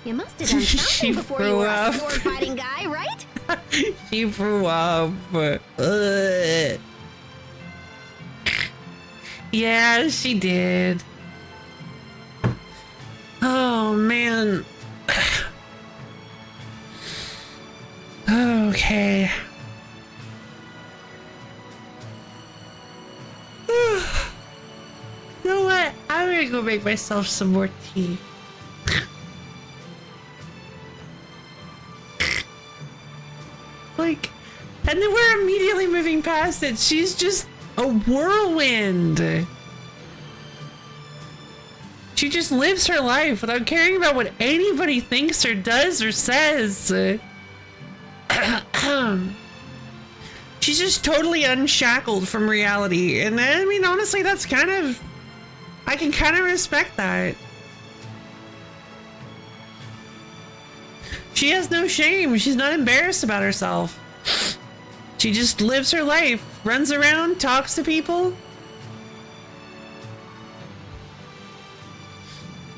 You must have done something before you were a sword-fighting guy, right? She threw up. Ugh. Yeah, she did. Oh, man. Okay. You know what? I'm gonna go make myself some more tea. Like, and then we're immediately moving past it. She's just a whirlwind. She just lives her life without caring about what anybody thinks or does or says. She's just totally unshackled from reality. And I mean, honestly, that's kind of... I can kind of respect that. She has no shame. She's not embarrassed about herself. She just lives her life, runs around, talks to people.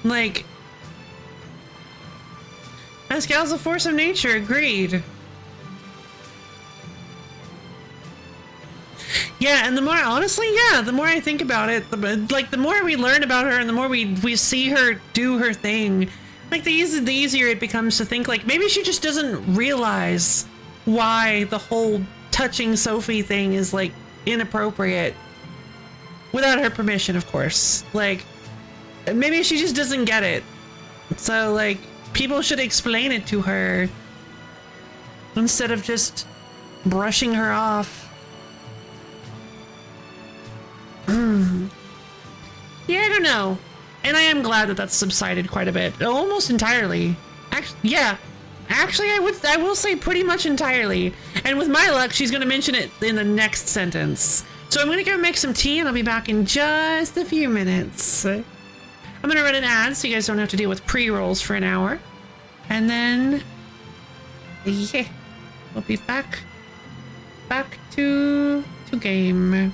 Like, Pascal's a force of nature, agreed. Yeah, and the more, honestly, yeah, the more I think about it, the more we learn about her and the more we see her do her thing, like the easier it becomes to think, like, maybe she just doesn't realize why the whole touching Sophie thing is, like, inappropriate. Without her permission, of course. Like, maybe she just doesn't get it. So, like, people should explain it to her instead of just brushing her off. Yeah, I don't know. And I am glad that that's subsided quite a bit. Almost entirely. Actually, yeah. Actually, I will say pretty much entirely. And with my luck, she's going to mention it in the next sentence. So I'm going to go make some tea and I'll be back in just a few minutes. I'm going to run an ad so you guys don't have to deal with pre-rolls for an hour. And then... yeah. We'll be back to game.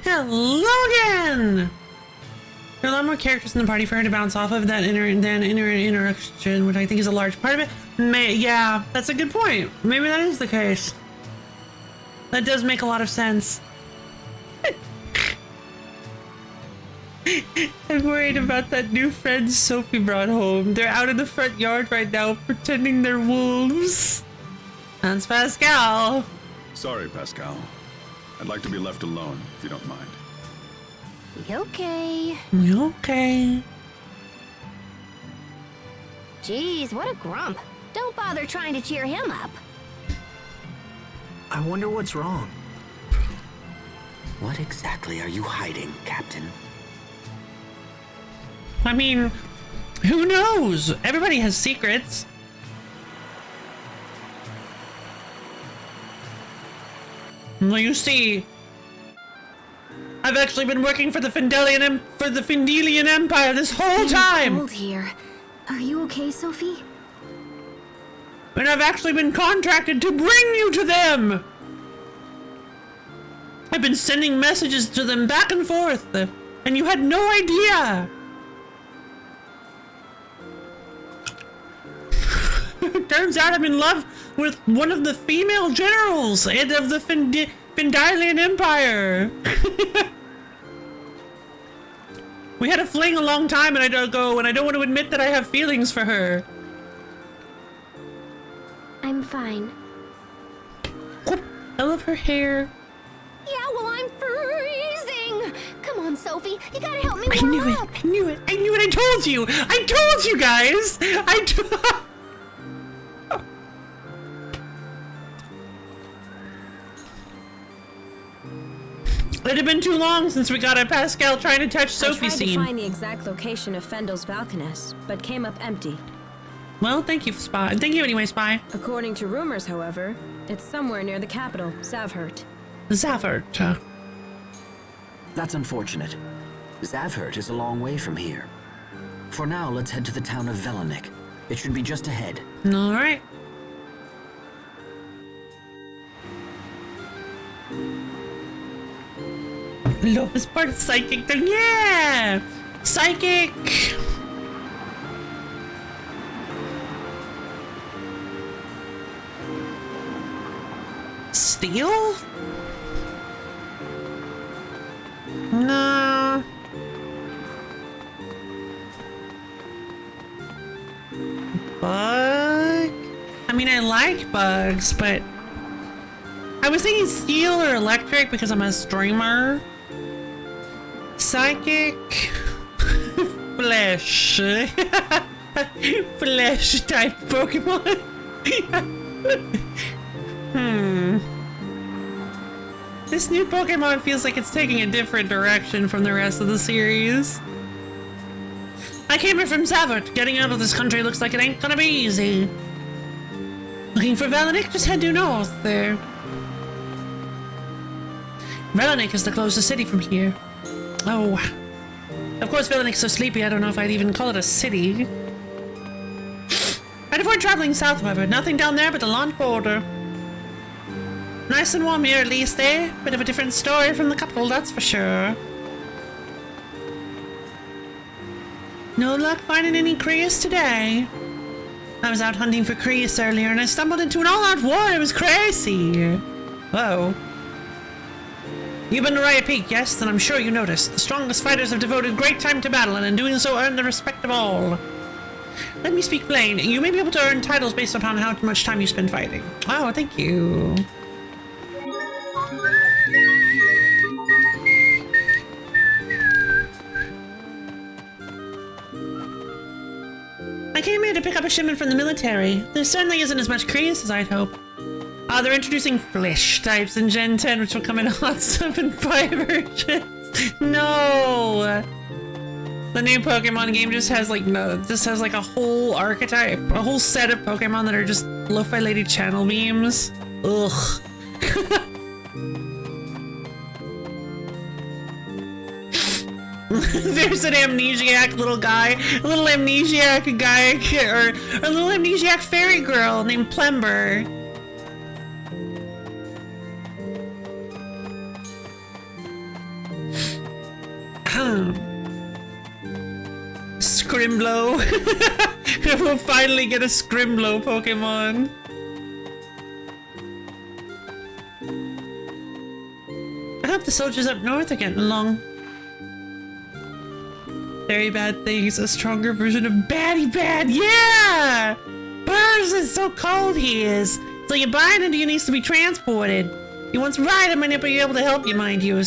Hello again! There are a lot more characters in the party for her to bounce off of than interaction, which I think is a large part of it. Yeah, that's a good point. Maybe that is the case. That does make a lot of sense. I'm worried about that new friend Sophie brought home. They're out in the front yard right now pretending they're wolves. That's Pascal. Sorry, Pascal. I'd like to be left alone, if you don't mind. Okay. Okay. Jeez, what a grump. Don't bother trying to cheer him up. I wonder what's wrong. What exactly are you hiding, Captain? I mean, who knows? Everybody has secrets. Well, you see, I've actually been working for the Fendelian Empire this whole time. Cold here. Are you okay, Sophie? And I've actually been contracted to bring you to them. I've been sending messages to them back and forth, and you had no idea. Turns out I'm in love with one of the female generals and of the Fendelian Empire. We had a fling a long time ago, and I don't want to admit that I have feelings for her. I'm fine. I love her hair. Yeah, well, I'm freezing. Come on, Sophie. You gotta help me I warm knew it. up. I knew it. I knew it. I told you. I told you guys. It had been too long since we got a Pascal trying to touch Sophie I tried scene. to find the exact location of Fendel's Valkaness, but came up empty. Well, thank you, Spy. Thank you anyway, Spy. According to rumors, however, it's somewhere near the capital, Zavhert. Zavhert. That's unfortunate. Zavhert is a long way from here. For now, let's head to the town of Velanik. It should be just ahead. All right. Love this part of psychic thing. Yeah! Psychic! Steel? No. Bug? I mean, I like bugs, but I was thinking steel or electric because I'm a streamer. Psychic. Flesh. Flesh type Pokemon. This new Pokemon feels like it's taking a different direction from the rest of the series. I came here from Zavhert. Getting out of this country looks like it ain't gonna be easy. Looking for Velanik? Just head due north there. Velanik is the closest city from here. Oh. Of course, Velanik's so sleepy, I don't know if I'd even call it a city. I'd avoid traveling south, however. Nothing down there but the land border. Nice and warm here, at least, eh? Bit of a different story from the capital, that's for sure. No luck finding any Creus today. I was out hunting for Creus earlier, and I stumbled into an all-out war. It was crazy. Whoa. You've been to Riot Peak, yes? Then I'm sure you noticed. The strongest fighters have devoted great time to battle, and in doing so earned the respect of all. Let me speak plain. You may be able to earn titles based upon how much time you spend fighting. Oh, thank you. I came here to pick up a shipment from the military. There certainly isn't as much Creus as I'd hope. They're introducing flesh types in Gen 10, which will come in hot stuff and fire versions. No! The new Pokemon game just has like a whole archetype, a whole set of Pokemon that are just lo-fi lady channel memes. Ugh. There's an amnesiac little guy, a little amnesiac guy, or a little amnesiac fairy girl named Plember. Scrimblow. We'll finally get a Scrimblow Pokemon. I hope the soldiers up north are getting along. Very bad things, a stronger version of Batty Bad, yeah! Burrs is so cold he is. So you buy it and he needs to be transported. He wants to ride him and he'll be able to help you, mind you.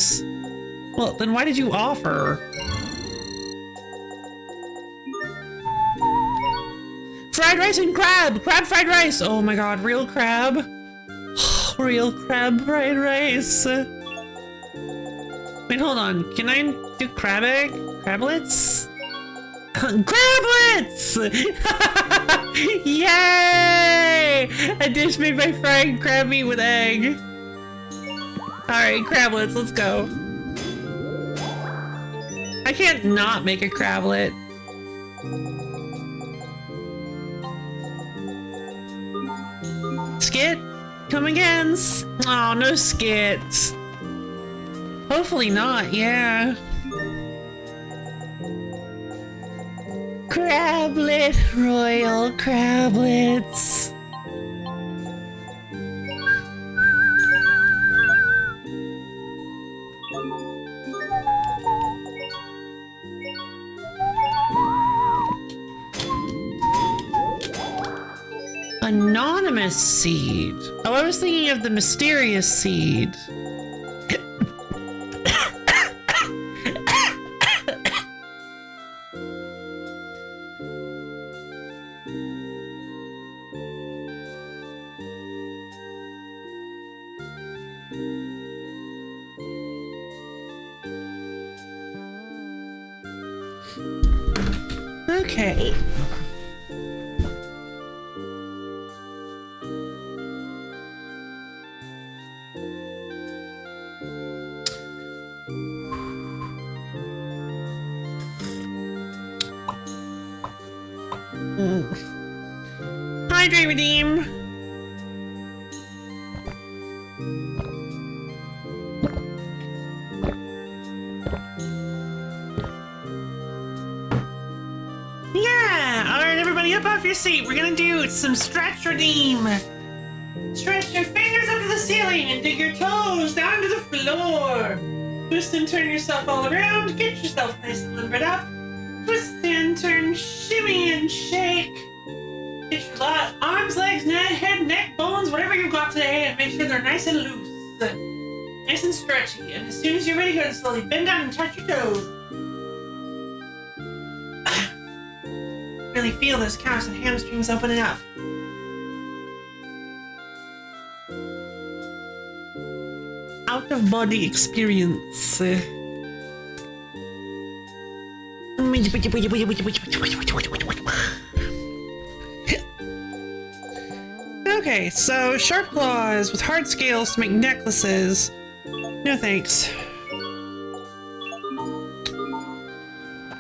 Well, then why did you offer? Fried rice and crab! Crab fried rice! Oh my god, real crab? Real crab fried rice. Wait, hold on. Can I do crab egg? Crablets? Crablets! Yay! A dish made by frying crab meat with egg. Alright, crablets, let's go. I can't not make a crablet. Skit? Come again? Oh, no skit. Hopefully not, yeah. Crablet, royal crablets. Anonymous seed. Oh, I was thinking of the mysterious seed. Okay. Hydrate redeem. Yeah! Alright, everybody up off your seat. We're gonna do some stretch redeem. Stretch your fingers up to the ceiling and dig your toes down to the floor. Twist and turn yourself all around. Get yourself nice and limbered up. Twist and turn, shimmy and shake. Get your arms, legs, head, neck, bones, whatever you've got today, and make sure they're nice and loose. Nice and stretchy. And as soon as you're ready, go ahead and slowly bend down and touch your toes. Really feel those calves and hamstrings opening up. Out of body experience. Okay, so sharp claws with hard scales to make necklaces. No thanks.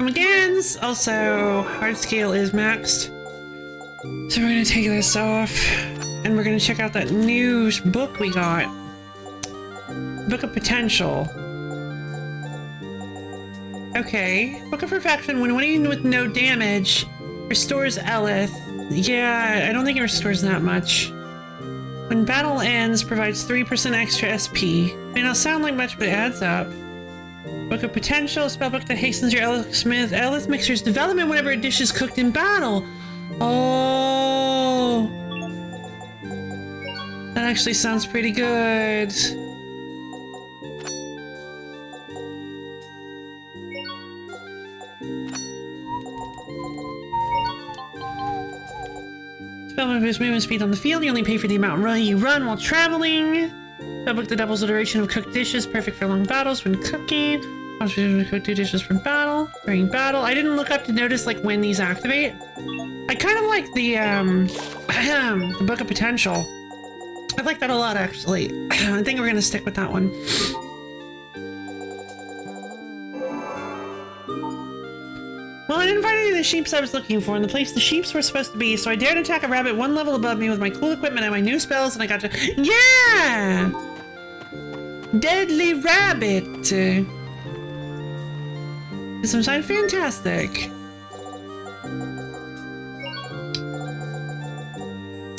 Again, also hard scale is maxed. So we're gonna take this off and we're gonna check out that new book we got. Book of Potential. Okay. Book of Perfection. When winning with no damage, restores Elith. Yeah, I don't think it restores that much. When battle ends, provides 3% extra SP. May not sound like much, but it adds up. Book of Potential, a spellbook that hastens your Elith mixer's development whenever a dish is cooked in battle. Oh. That actually sounds pretty good. Spellbook boosts movement speed on the field. You only pay for the amount you run while traveling. Spellbook that doubles the duration of cooked dishes, perfect for long battles when cooking. Cook 2 dishes for battle. During battle. I didn't look up to notice like when these activate. I kind of like the the Book of Potential. I like that a lot actually. I think we're gonna stick with that one. Well, I didn't find any of the sheeps I was looking for in the place the sheeps were supposed to be, so I dared attack a rabbit one level above me with my cool equipment and my new spells, and I got to— yeah! This sounds fantastic.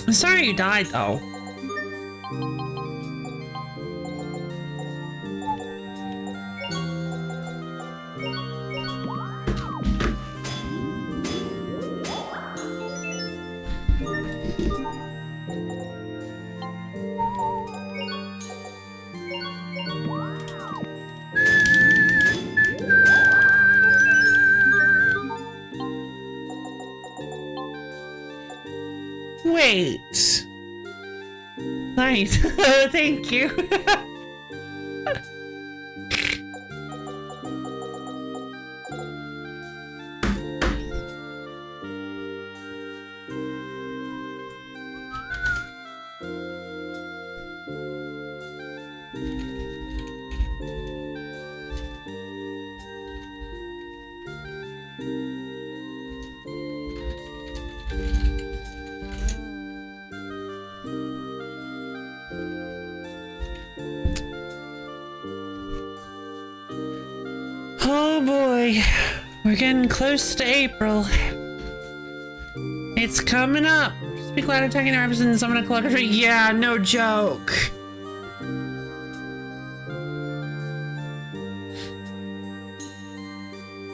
I'm sorry you died, though. Wait. Nice. Thank you. Oh boy, we're getting close to April. It's coming up. Speak louder, attacking the represent summon a collector. Yeah, no joke.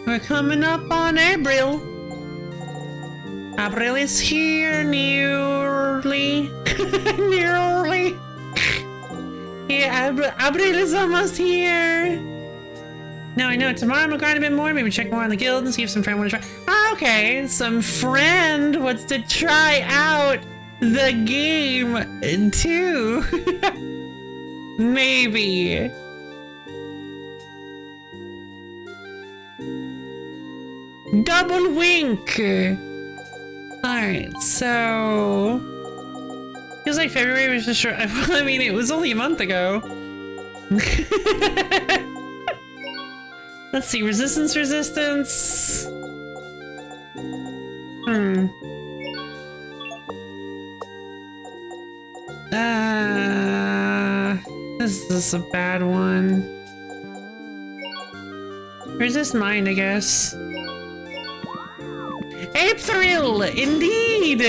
We're coming up on April. April is here, nearly. Nearly. Yeah, April is almost here. Now I know tomorrow I'm gonna grind a bit more, maybe check more on the guild and see if some friend wants to try. Ah, okay, some friend wants to try out the game too. Maybe. Double wink. Alright, so feels like February was just short. I mean, it was only a month ago. Let's see, resistance. This is a bad one. Resist mine, I guess. April, indeed.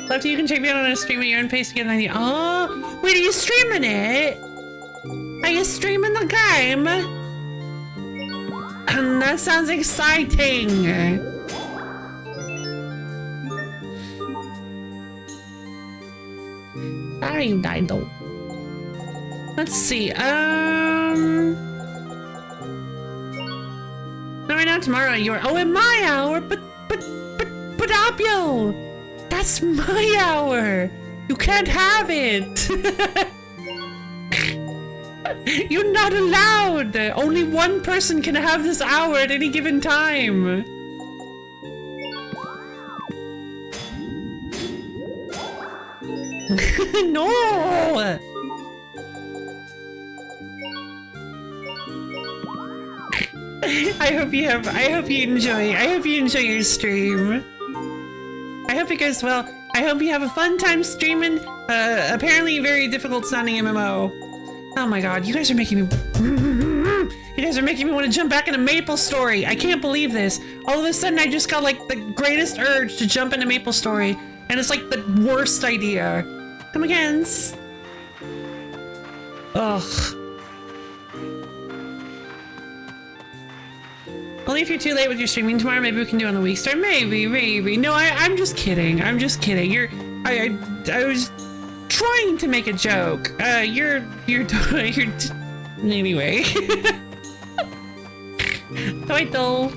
Lefty, you can check me out on a stream at your own pace to get an idea. Oh, wait, are you streaming it? Are you streaming the game? That sounds exciting. Sorry you died though. Let's see. No, right now, tomorrow you're. Oh, in my hour, but Apio, that's my hour. You can't have it. You're not allowed! Only one person can have this hour at any given time! No! I hope you enjoy your stream. I hope it goes well. I hope you have a fun time streaming, apparently very difficult sounding MMO. Oh my god, you guys are making me want to jump back into Maple Story. I can't believe this. All of a sudden I just got like the greatest urge to jump into Maple Story, and it's like the worst idea. Come again. Ugh. Only if you're too late with your streaming tomorrow, maybe we can do it on the week start. Maybe. No, I'm just kidding. I was trying to make a joke. You're anyway. Title.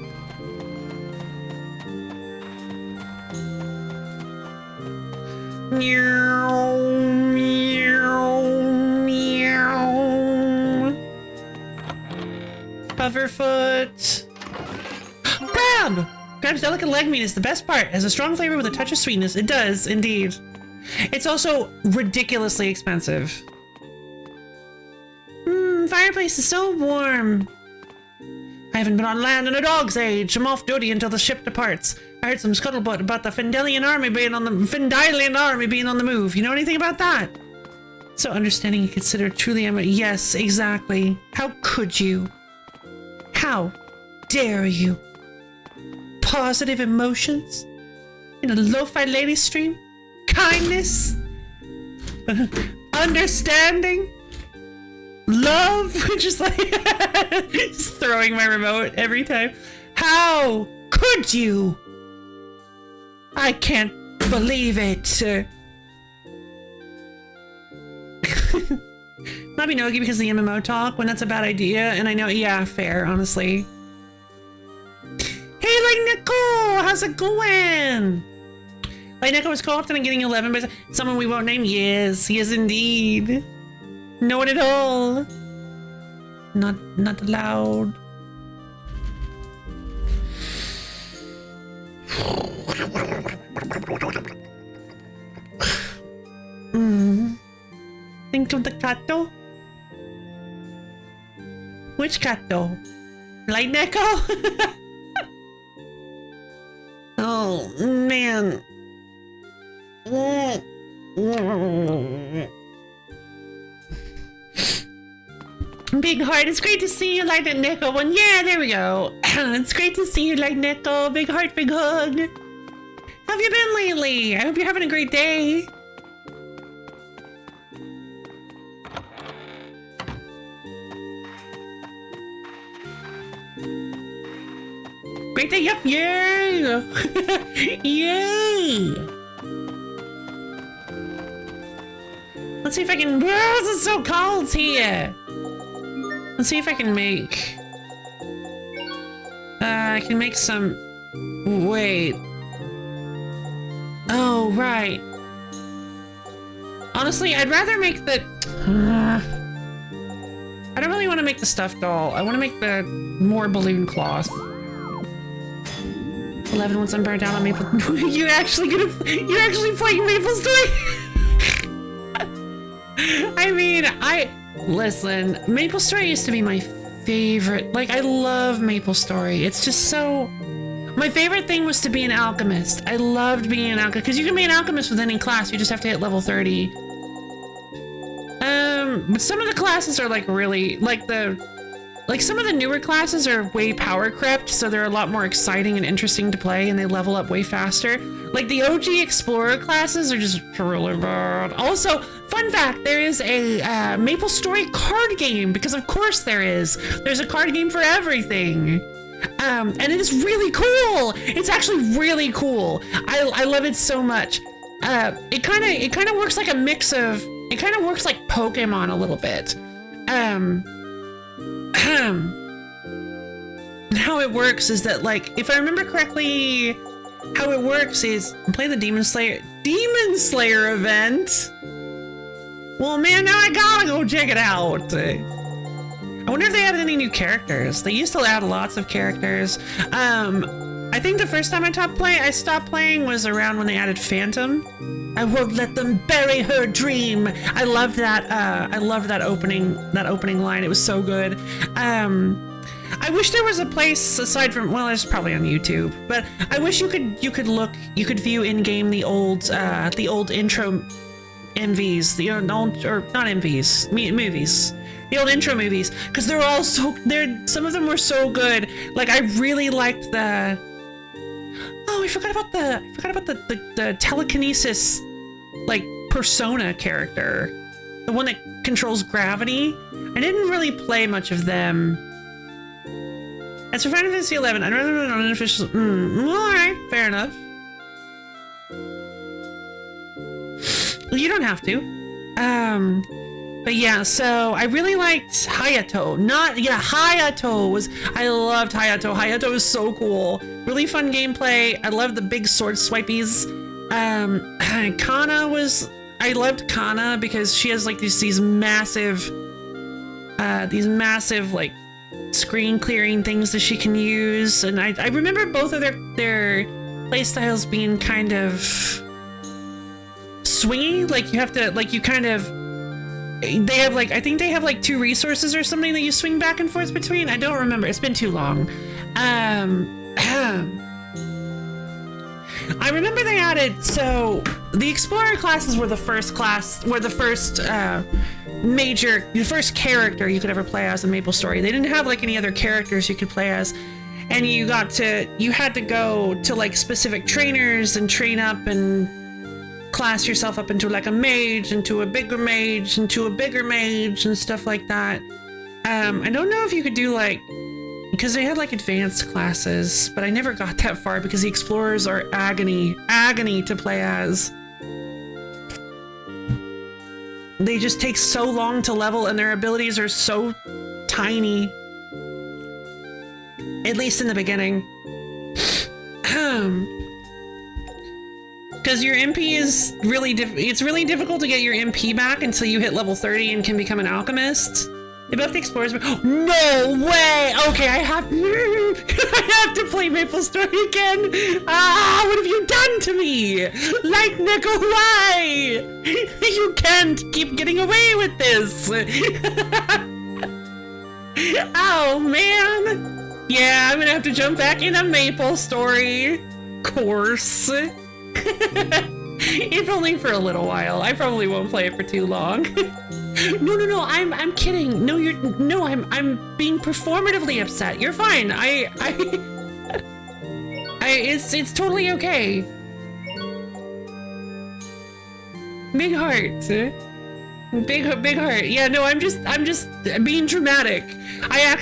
Meow, meow, meow. Pufferfoot. Crab! Crab's delicate leg meat is the best part. It has a strong flavor with a touch of sweetness. It does, indeed. It's also ridiculously expensive. Fireplace is so warm. I haven't been on land in a dog's age. I'm off duty until the ship departs. I heard some scuttlebutt about the Fendelian army being on the move. You know anything about that? So understanding and consider truly. Yes, exactly. How could you? How dare you? Positive emotions in a lo-fi lady stream? Kindness? Understanding? Love? Just like just throwing my remote every time. How could you? I can't believe it. Mabinogi because of the MMO talk when that's a bad idea, and I know, yeah, fair, honestly. Hey, Light Nickel! How's it going? Light Nickel was co-opted on getting 11, but someone we won't name. Yes, yes indeed. No one at all. Not allowed. Think of the Kato? Which Kato? Light Neko? Oh, man. Big heart, it's great to see you, Light Neko. One, yeah, there we go. It's great to see you, Light Neko. Big heart, big hug. How have you been lately? I hope you're having a great day. Great day, yep, yay! Yay! Let's see if I can. Oh, this is so cold here. Let's see if I can make. I can make some. Wait. Oh, right. Honestly, I'd rather make the. I don't really want to make the stuffed doll. I want to make the more balloon cloth. 11 once I'm burnt out on Maple. You're actually playing Maple Story? I mean, listen, Maple Story used to be my favorite. Like, I love Maple Story. It's just so. My favorite thing was to be an alchemist. I loved being an alchemist because you can be an alchemist with any class. You just have to hit level 30. But some of the classes are like really some of the newer classes are way power crept, so they're a lot more exciting and interesting to play, and they level up way faster. Like the OG Explorer classes are just really bad. Also, fun fact, there is a Maple Story card game, because of course there is. There's a card game for everything. And it is really cool. It's actually really cool. I love it so much. It kind of works like a mix of. It kind of works like Pokemon a little bit. How it works is that, like, if I remember correctly, how it works is play the Demon Slayer event. Well, man, now I gotta go check it out. I wonder if they added any new characters. They used to add lots of characters. I think the first time I stopped playing was around when they added Phantom. I won't let them bury her dream. I loved that. I loved that opening line. It was so good. I wish there was a place aside from, well, it's probably on YouTube, but I wish you could view in game the old intro MVs, the old, or not MVs, movies. The old intro movies, because some of them were so good. Like, I really liked the. Oh, I forgot about the telekinesis, like, persona character, the one that controls gravity. I didn't really play much of them. As for Final Fantasy XI, I'd rather run an unofficial. All right, fair enough. You don't have to. But yeah, so I really liked Hayato. Hayato was. I loved Hayato. Hayato was so cool. Really fun gameplay. I loved the big sword swipies. Kana was. I loved Kana because she has like these massive like screen clearing things that she can use, and I remember both of their playstyles being kind of swingy. Like you have to they have like, I think they have like 2 resources or something that you swing back and forth between. I don't remember. It's been too long. I remember they added, so the Explorer classes were the first character you could ever play as in Maple Story. They didn't have like any other characters you could play as. and you had to go to like specific trainers and train up and class yourself up into like a mage, into a bigger mage, into a bigger mage, and stuff like that. I don't know if you could do like, because they had like advanced classes, but I never got that far because the explorers are agony to play as. They just take so long to level and their abilities are so tiny. At least in the beginning. Because your MP is really it's really difficult to get your MP back until you hit level 30 and can become an alchemist. They buffed the explorers. No way! Okay, I have to play MapleStory again. Ah, what have you done to me? Light Nickel, why? You can't keep getting away with this. Oh man. Yeah, I'm gonna have to jump back into MapleStory. Course. If only for a little while. I probably won't play it for too long. No, I'm kidding. No, I'm being performatively upset. You're fine. It's totally okay. Big heart. Big heart. Yeah, no, I'm just being dramatic. I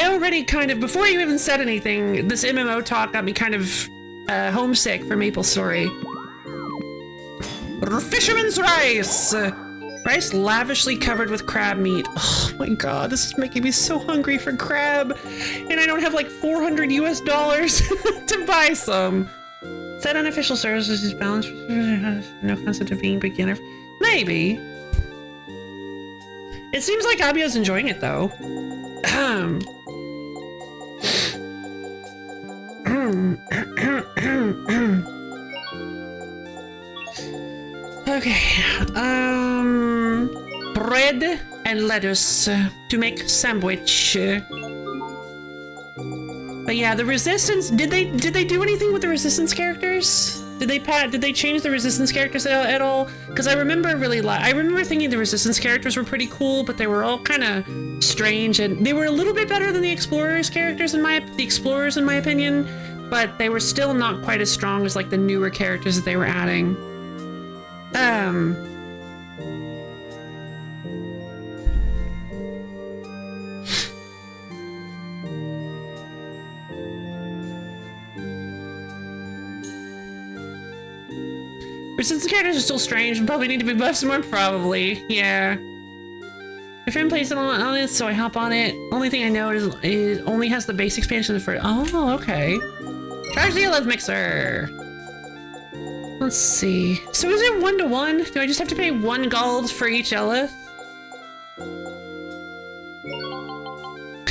already kind of, before you even said anything, this MMO talk got me kind of homesick for MapleStory. Fisherman's rice! Rice lavishly covered with crab meat. Oh my god, this is making me so hungry for crab. And I don't have like $400 US to buy some. Set unofficial services is balanced. No concept of being beginner. Maybe. It seems like Abio's enjoying it though. Okay, bread and lettuce to make sandwich. But yeah, the resistance, did they do anything with the resistance characters? Did they change the resistance characters at all? Because I remember thinking the resistance characters were pretty cool, but they were all kind of strange, and they were a little bit better than the explorers characters in my opinion, but they were still not quite as strong as like the newer characters that they were adding. Resistance characters are still strange and probably need to be buffed some more, probably. Yeah. My friend plays it on it, so I hop on it. Only thing I know is it only has the base expansion for. Oh, okay. Charge the Eleth Mixer. Let's see. So is it 1-to-1? Do I just have to pay 1 gold for each Eleth?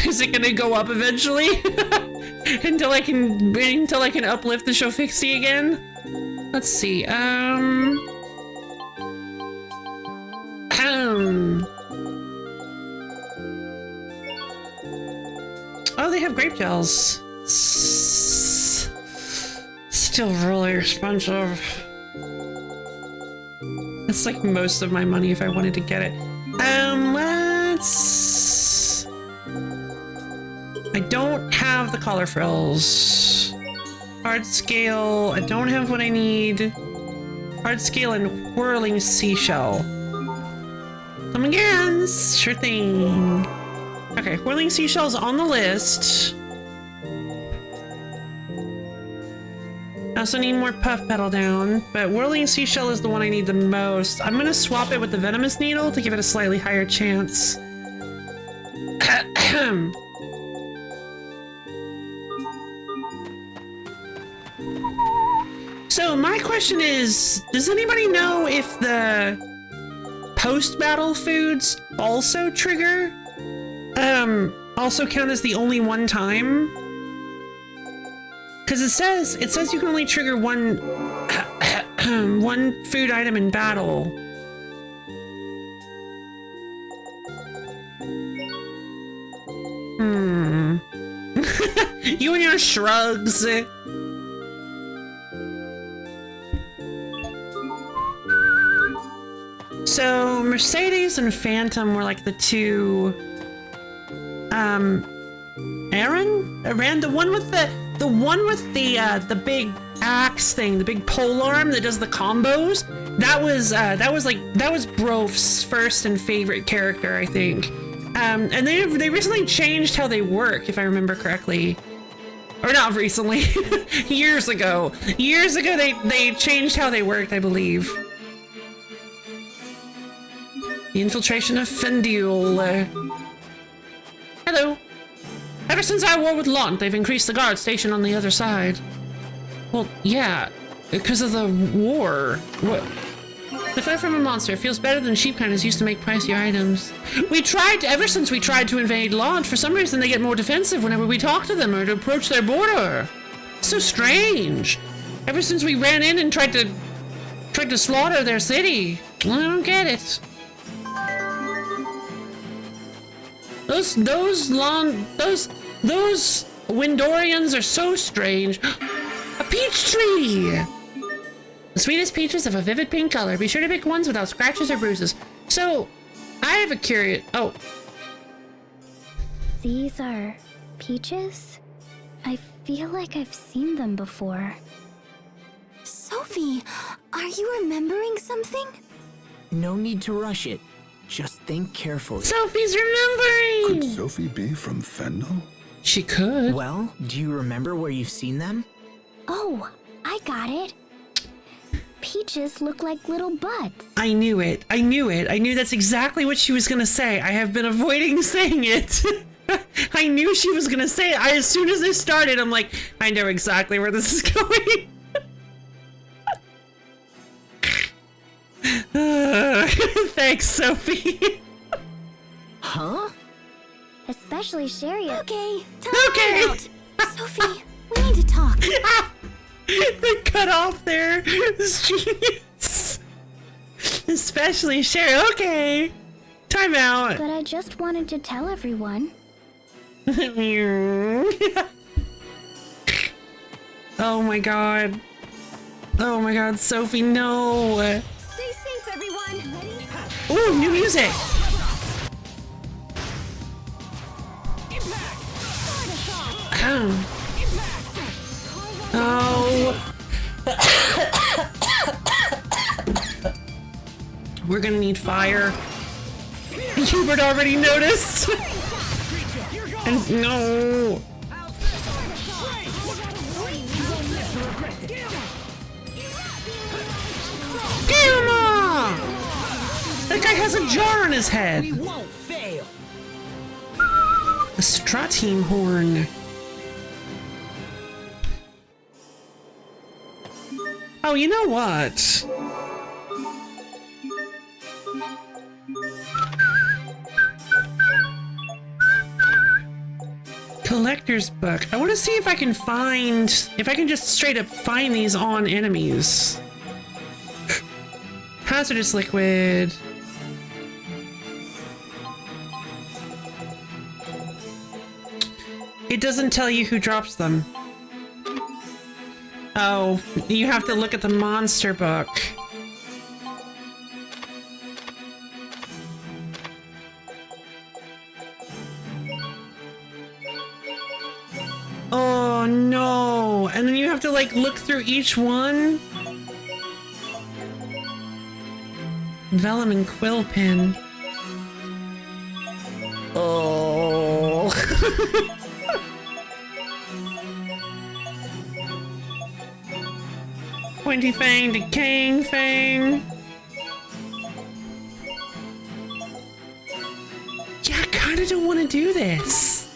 Is it gonna go up eventually? until I can uplift the Shofixi again? Let's see. Oh, they have grape gels. Still really expensive. It's like most of my money if I wanted to get it. I don't have the collar frills. Hard scale, I don't have what I need. Hard scale and whirling seashell. Come again, sure thing. Okay, whirling seashell's on the list. I also need more puff pedal down, but whirling seashell is the one I need the most. I'm gonna swap it with the venomous needle to give it a slightly higher chance. So my question is, does anybody know if the post-battle foods also trigger? Also count as the only one time? Because it says you can only trigger one one food item in battle. You and your shrugs. So Mercedes and Phantom were like the two Aaron, the one with the big axe thing, the big pole arm that does the combos. That was Brof's first and favorite character, I think. And they recently changed how they work, if I remember correctly. Or not recently, years ago. Years ago, they changed how they worked, I believe. The infiltration of Fendule. Hello. Ever since I war with Lant, they've increased the guard station on the other side. Well, yeah, because of the war. What? The fight from a monster feels better than sheepkindness used to make pricey items. Ever since we tried to invade Lant, for some reason they get more defensive whenever we talk to them or to approach their border. So strange. Ever since we ran in and tried to slaughter their city. I don't get it. Those Windorians are so strange. A peach tree! The sweetest peaches of a vivid pink color. Be sure to pick ones without scratches or bruises. So, I have a curious... Oh. These are peaches? I feel like I've seen them before. Sophie, are you remembering something? No need to rush it. Just think carefully. Sophie's remembering! Could Sophie be from Fendel? She could. Well, do you remember where you've seen them? Oh, I got it. Peaches look like little buds. I knew it. I knew that's exactly what she was gonna say. I have been avoiding saying it. I knew she was gonna say it. As soon as this started, I'm like, I know exactly where this is going. Thanks, Sophie. Huh? Especially Sherry. Okay, Okay. out. Sophie, we need to talk. They cut off there. This genius. Especially Sherry. Okay. Time out. But I just wanted to tell everyone. Oh my god. Oh my god, Sophie, no. Stay safe, everyone. Ooh, new music. Oh. We're gonna need fire. Hubert already noticed. And no. Gamma! That guy has a jar on his head. We won't fail. A Strateam horn. Oh, you know what? Collector's book. I want to see if I can just straight up find these on enemies. Hazardous liquid. It doesn't tell you who drops them. Oh, you have to look at the monster book. Oh no, and then you have to like look through each one. Vellum and quill pin. Oh. Pointy Fang, Decaying Fang. Yeah, I kinda don't want to do this.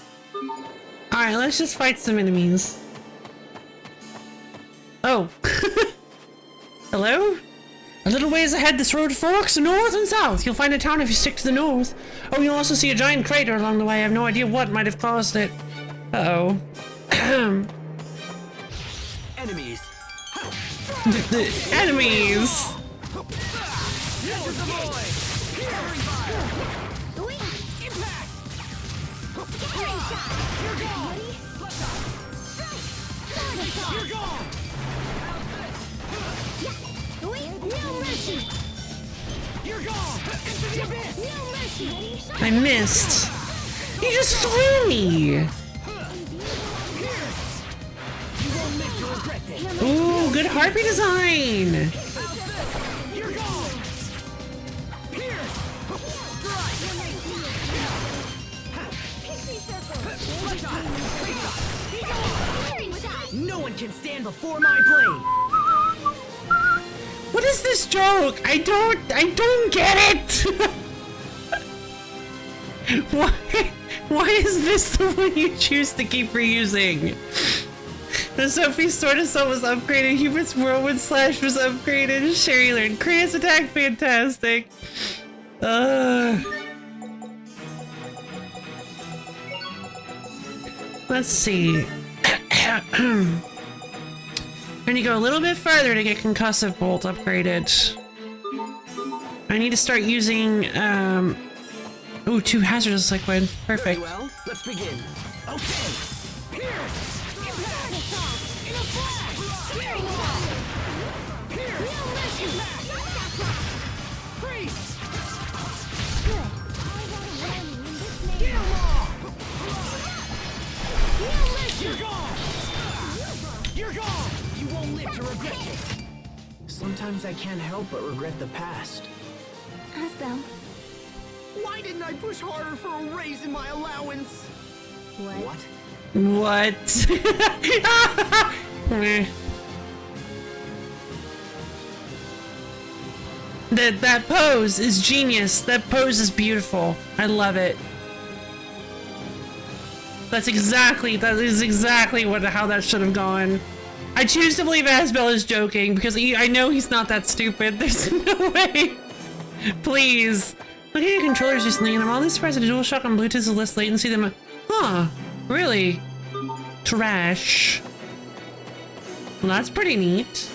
Alright, let's just fight some enemies. Oh. Hello? A little ways ahead, this road forks north and south. You'll find a town if you stick to the north. Oh, you'll also see a giant crater along the way. I have no idea what might have caused it. Uh-oh. Enemies. Enemies! I missed. He just threw me. Ooh, good harpy design. You're gone. Pierce. No one can stand before my blade. What is this joke? I don't get it. Why is this the one you choose to keep reusing? The Sophie's Sword Assault was upgraded, Hubert's Whirlwind Slash was upgraded, Sherry learned Kriya's attack, fantastic. Let's see. I need to go a little bit further to get Concussive Bolt upgraded. I need to start using, ooh, 2 hazardous liquid. Perfect. Very well, let's begin. Okay. Pierce. Impact. In a flash. Pierce. Freeze. Get him all. You're gone. You're gone. You won't live to regret it. Sometimes I can't help but regret the past. Asbel. Why didn't I push harder for a raise in my allowance? What? What? That pose is genius. That pose is beautiful. I love it. That is exactly how that should have gone. I choose to believe Asbel is joking because I know he's not that stupid. There's no way. Please. Look at your controllers recently, and I'm always surprised that a DualShock on Bluetooth is less latency than huh, really? Trash. Well, that's pretty neat.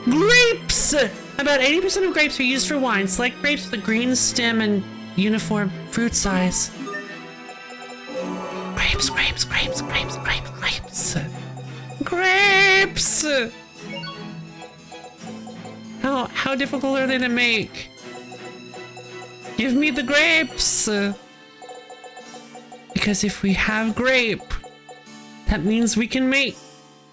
Grapes! About 80% of grapes are used for wine. Select grapes with a green stem and uniform fruit size. Grapes, grapes, grapes, grapes, grapes, grapes. Grapes! How difficult are they to make? Give me the grapes! Because if we have grape, that means we can make.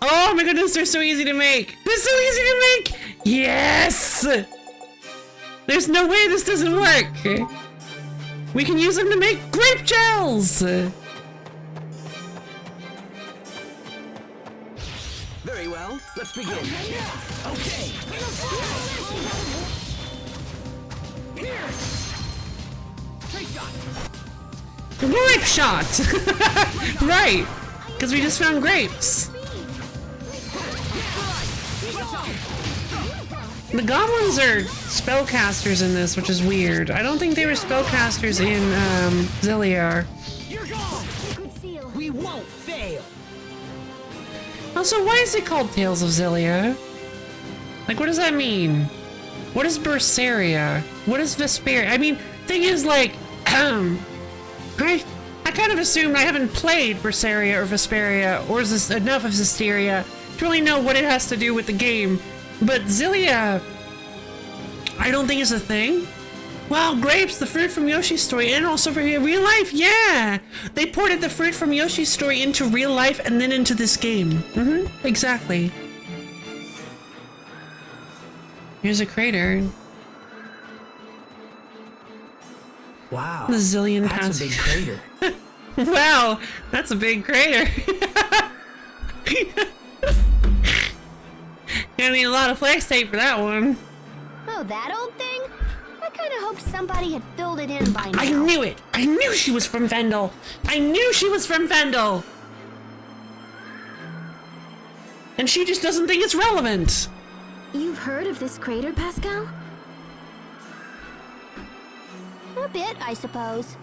Oh my goodness, they're so easy to make! They're so easy to make! Yes! There's no way this doesn't work! We can use them to make grape gels! Very well, let's begin. Okay. Pierce. Grape shot! Right! Because we just found grapes. The goblins are spellcasters in this, which is weird. I don't think they were spellcasters in Zilliar. We won't fail. Also, why is it called Tales of Zillia? Like, what does that mean? What is Berseria? What is Vesperia? I mean, thing is, like, I kind of assumed I haven't played Berseria or Vesperia or enough of Zestiria to really know what it has to do with the game. But Zillia, I don't think is a thing. Wow, grapes, the fruit from Yoshi's story, and also for real life, yeah! They ported the fruit from Yoshi's story into real life and then into this game. Exactly. Here's a crater. Wow. The zillion that's pounds. a big crater. Wow, that's a big crater. Gonna need a lot of flex tape for that one. Oh, that old thing? I kind of hoped somebody had filled it in by now. I knew it! I knew she was from Vendel! I knew she was from Vendel! And she just doesn't think it's relevant! You've heard of this crater, Pascal? A bit, I suppose.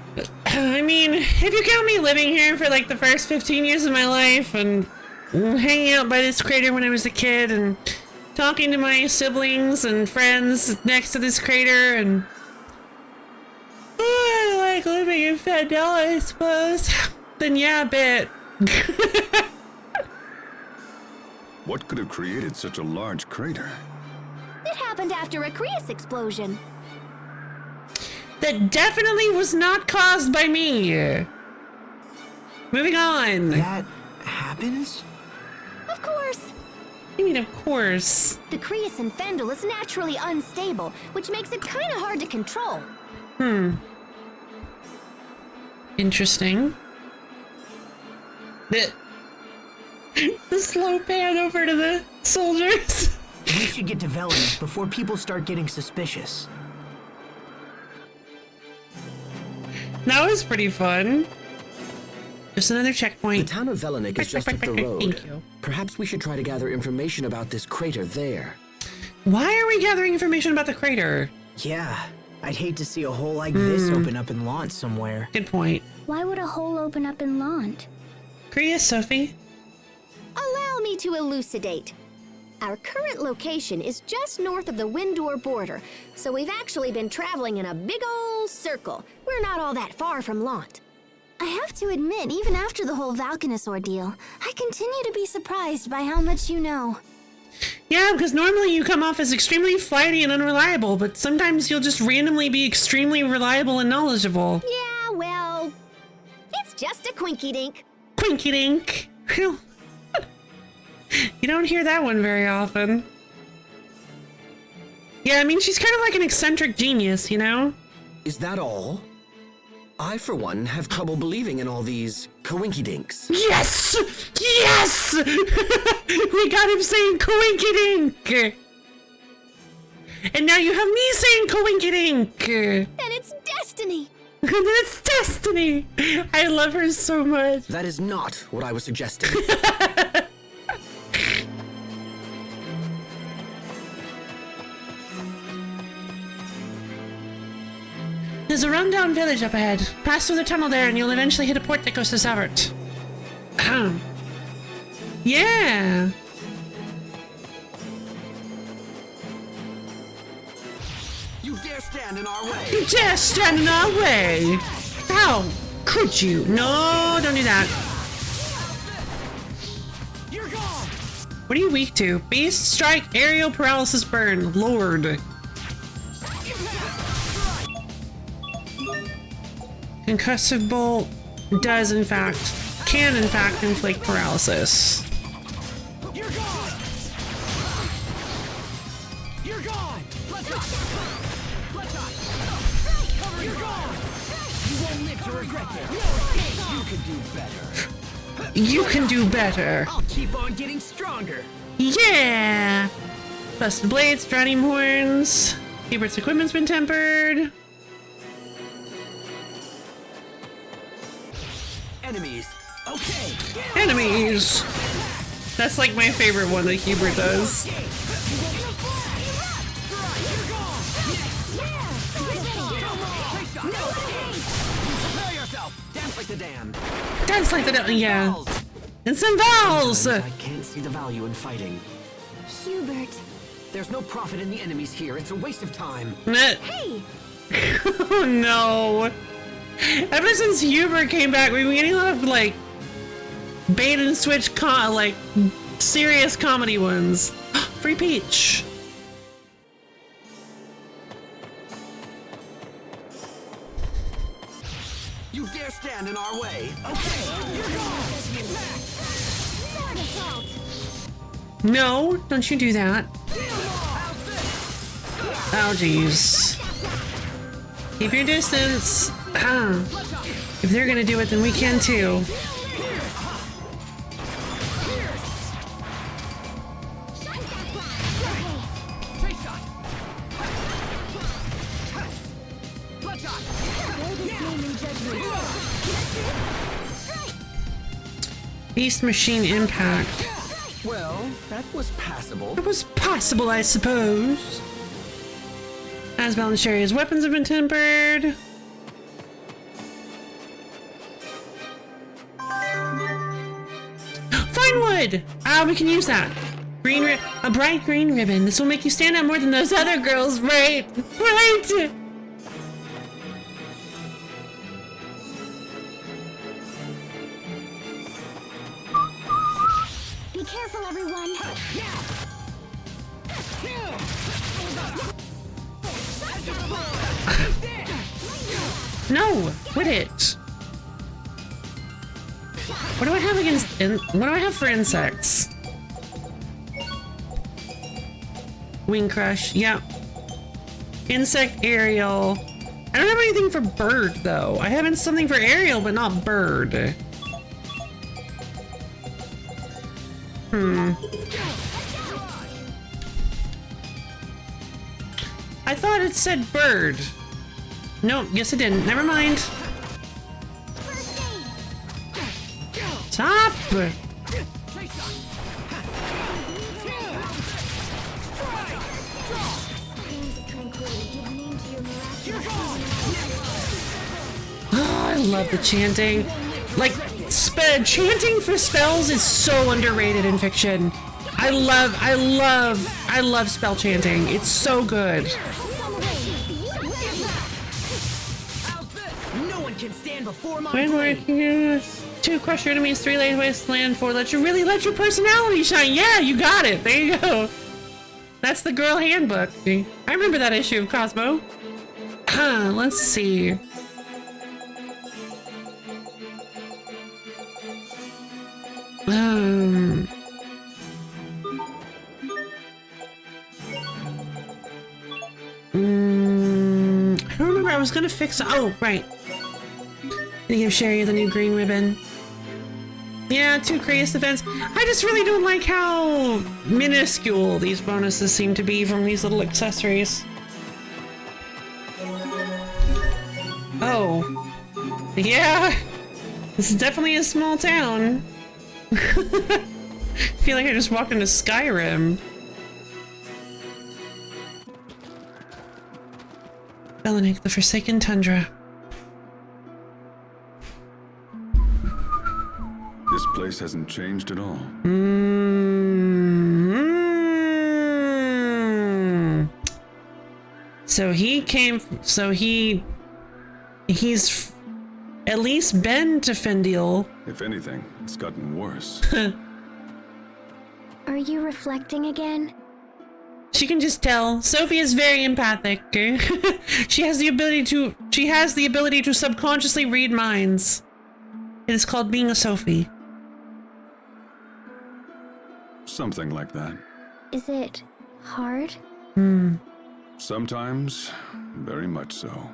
I mean, if you count me living here for like the first 15 years of my life and hanging out by this crater when I was a kid and talking to my siblings and friends next to this crater and I like living in Vendel, I suppose. Then yeah, a bit. What could have created such a large crater? It happened after a Krios explosion. That definitely was not caused by me. Moving on. That happens? Of course. I mean, of course. The Creus and Fendel is naturally unstable, which makes it kind of hard to control. Interesting. The slow pan over to the soldiers. We should get to Velin before people start getting suspicious. That was pretty fun. Just another checkpoint. The town of Velenik is just up the road. Thank you. Perhaps we should try to gather information about this crater there. Why are we gathering information about the crater? Yeah, I'd hate to see a hole like this open up in Lant somewhere. Good point. Why would a hole open up in Lant? Kriya, Sophie. Allow me to elucidate. Our current location is just north of the Windor border, so we've actually been traveling in a big old circle. We're not all that far from Lant. I have to admit, even after the whole Valkanus ordeal, I continue to be surprised by how much you know. Yeah, because normally you come off as extremely flighty and unreliable, but sometimes you'll just randomly be extremely reliable and knowledgeable. Yeah, well, it's just a quinky-dink. Quinky-dink. You don't hear that one very often. Yeah, I mean, she's kind of like an eccentric genius, you know? Is that all? I, for one, have trouble believing in all these coinky-dinks. Yes! Yes! We got him saying coinky-dink! And now you have me saying coinky-dink! And it's destiny! And it's destiny! I love her so much. That is not what I was suggesting. There's a rundown village up ahead. Pass through the tunnel there and you'll eventually hit a port that goes to Zavert. Yeah! You dare stand in our way! You dare stand in our way! How could you? No, don't do that. You're gone! What are you weak to? Beast strike, aerial paralysis burn. Lord. Concussive bolt can in fact inflict paralysis. You're gone! You're gone! You're gone! You won't live to regret this. You can do better. You can do better. I'll keep on getting stronger. Yeah! Busted blades, drowning horns. Hubert's equipment's been tempered. Enemies. Okay. Enemies! That's like my favorite one that Hubert does. Prepare yourself. Dance like the damned. Dance like the yeah. And some vowels! I can't see the value in fighting. Hubert. There's no profit in the enemies here. It's a waste of time. Hey! Oh no. Ever since Hubert came back, we've been getting a lot of like bait and switch like serious comedy ones. Free Peach. You dare stand in our way. Okay. You're gone. Sword assault! No, don't you do that. Oh jeez. Keep your distance. If they're gonna do it, then we can too. Beast machine impact. Well, that was passable. It was possible, I suppose. Asbel and Sherry's weapons have been tempered. Fine wood! We can use that. A bright green ribbon. This will make you stand out more than those other girls, right? Right! Be careful, everyone! No! Quit it! What do I have against... What do I have for insects? Wing Crush. Yep. Insect, aerial. I don't have anything for bird though. I have something for aerial, but not bird. I thought it said bird. No, yes it didn't. Never mind. Stop! Oh, I love the chanting. Like, chanting for spells is so underrated in fiction. I love spell chanting. It's so good. No one can stand before my When blade. working, 2, crush your enemies, 3, lay waste land, 4, let your personality shine. Yeah, you got it. There you go. That's the girl handbook. I remember that issue of Cosmo. Let's see. I don't remember. I was gonna fix. Oh, right. Gonna give Sherry the new green ribbon. Yeah, 2 Creus defense. I just really don't like how minuscule these bonuses seem to be from these little accessories. Oh. Yeah. This is definitely a small town. I feel like I just walked into Skyrim. Belanik, the Forsaken Tundra. This place hasn't changed at all. So he's at least been to Fendiel. If anything, it's gotten worse. Are you reflecting again? She can just tell. Sophie is very empathic. She has the ability to subconsciously read minds. It is called being a Sophie. Something like that. Is it hard? Sometimes, very much so.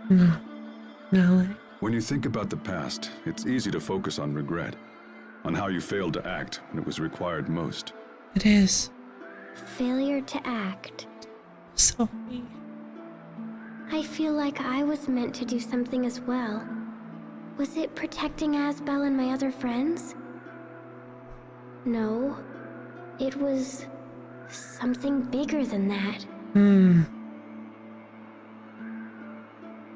No. When you think about the past, it's easy to focus on regret, on how you failed to act when it was required most. It is. Failure to act. Sophie. I feel like I was meant to do something as well. Was it protecting Asbel and my other friends? No. It was something bigger than that.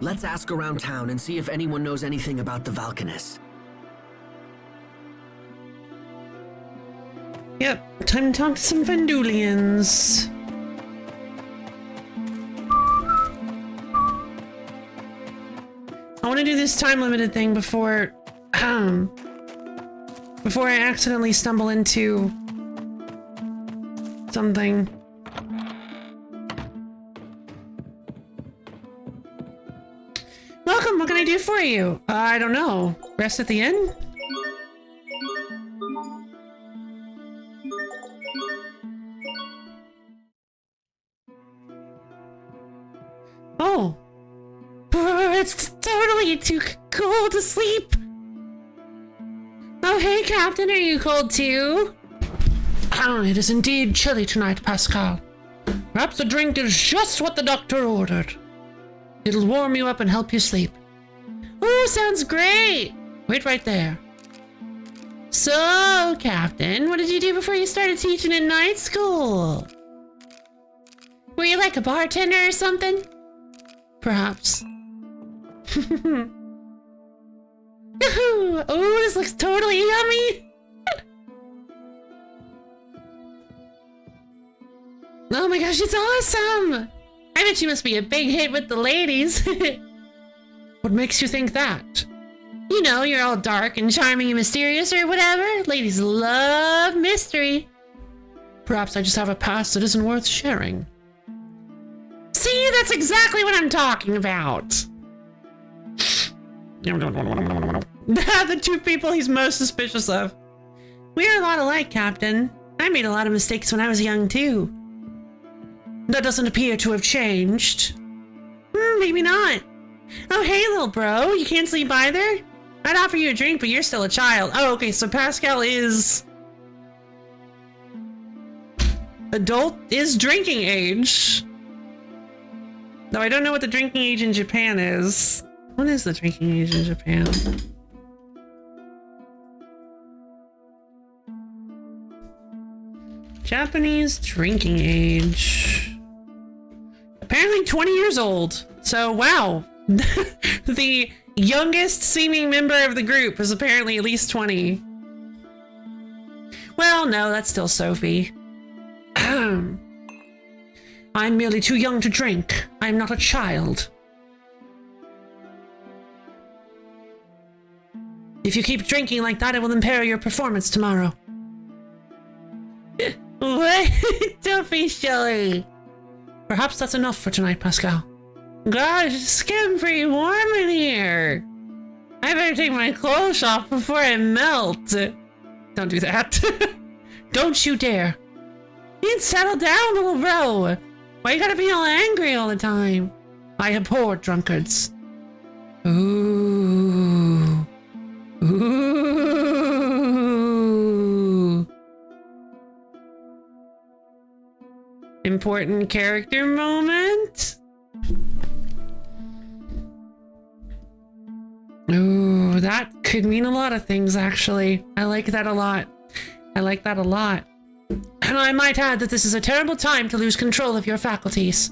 Let's ask around town and see if anyone knows anything about the Valkanus. Yep, time to talk to some Vendulians. I want to do this time limited thing before I accidentally stumble into something. Welcome, what can I do for you? I don't know. Rest at the inn? Oh. It's totally too cold to sleep. Oh, hey, Captain, are you cold too? It is indeed chilly tonight, Pascal. Perhaps the drink is just what the doctor ordered. It'll warm you up and help you sleep. Oh, sounds great. Wait right there. So, Captain, what did you do before you started teaching in night school? Were you like a bartender or something? Perhaps. Oh, this looks totally yummy. Oh my gosh, it's awesome. I bet you must be a big hit with the ladies. What makes you think that? You know, you're all dark and charming and mysterious or whatever. Ladies love mystery. Perhaps I just have a past that isn't worth sharing. See, that's exactly what I'm talking about. The 2 people he's most suspicious of. We are a lot alike, Captain. I made a lot of mistakes when I was young, too. That doesn't appear to have changed. Maybe not. Oh, hey, little bro. You can't sleep either? I'd offer you a drink, but you're still a child. Oh, okay, so Pascal is... adult is drinking age. Though I don't know what the drinking age in Japan is. What is the drinking age in Japan? Japanese drinking age. Apparently 20 years old. So, wow. The youngest seeming member of the group is apparently at least 20. Well, no, that's still Sophie. I'm merely too young to drink. I'm not a child. If you keep drinking like that, it will impair your performance tomorrow. What? Don't be silly. Perhaps that's enough for tonight, Pascal. Gosh, it's getting pretty warm in here. I better take my clothes off before I melt. Don't do that. Don't you dare. You can settle down, little bro. Why you gotta be all angry all the time? I abhor drunkards. Ooh. Ooh. Important character moment. Ooh, that could mean a lot of things, actually. I like that a lot. I like that a lot. And I might add that this is a terrible time to lose control of your faculties.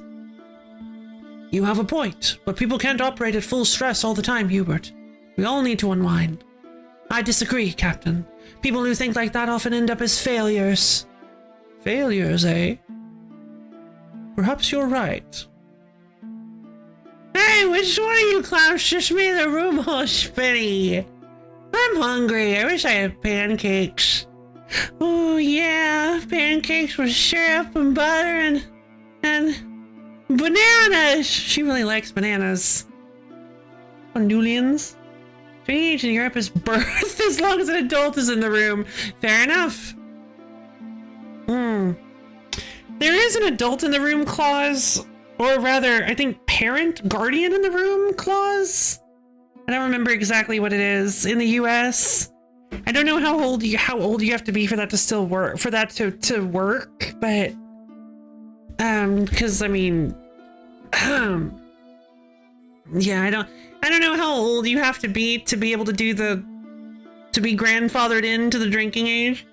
You have a point, but people can't operate at full stress all the time, Hubert. We all need to unwind. I disagree, Captain. People who think like that often end up as failures. Failures, eh? Perhaps you're right. Hey, which one of you clowns just made the room all spinny? I'm hungry. I wish I had pancakes. Oh yeah, pancakes with syrup and butter and bananas. She really likes bananas. Condulians. Age in Europe is birth as long as an adult is in the room. Fair enough. There is an adult in the room clause, or rather, I think parent, guardian in the room clause. I don't remember exactly what it is in the US. I don't know how old you have to be for that to still work, for that to work, but because I mean, yeah, I don't know how old you have to be able to do to be grandfathered into the drinking age.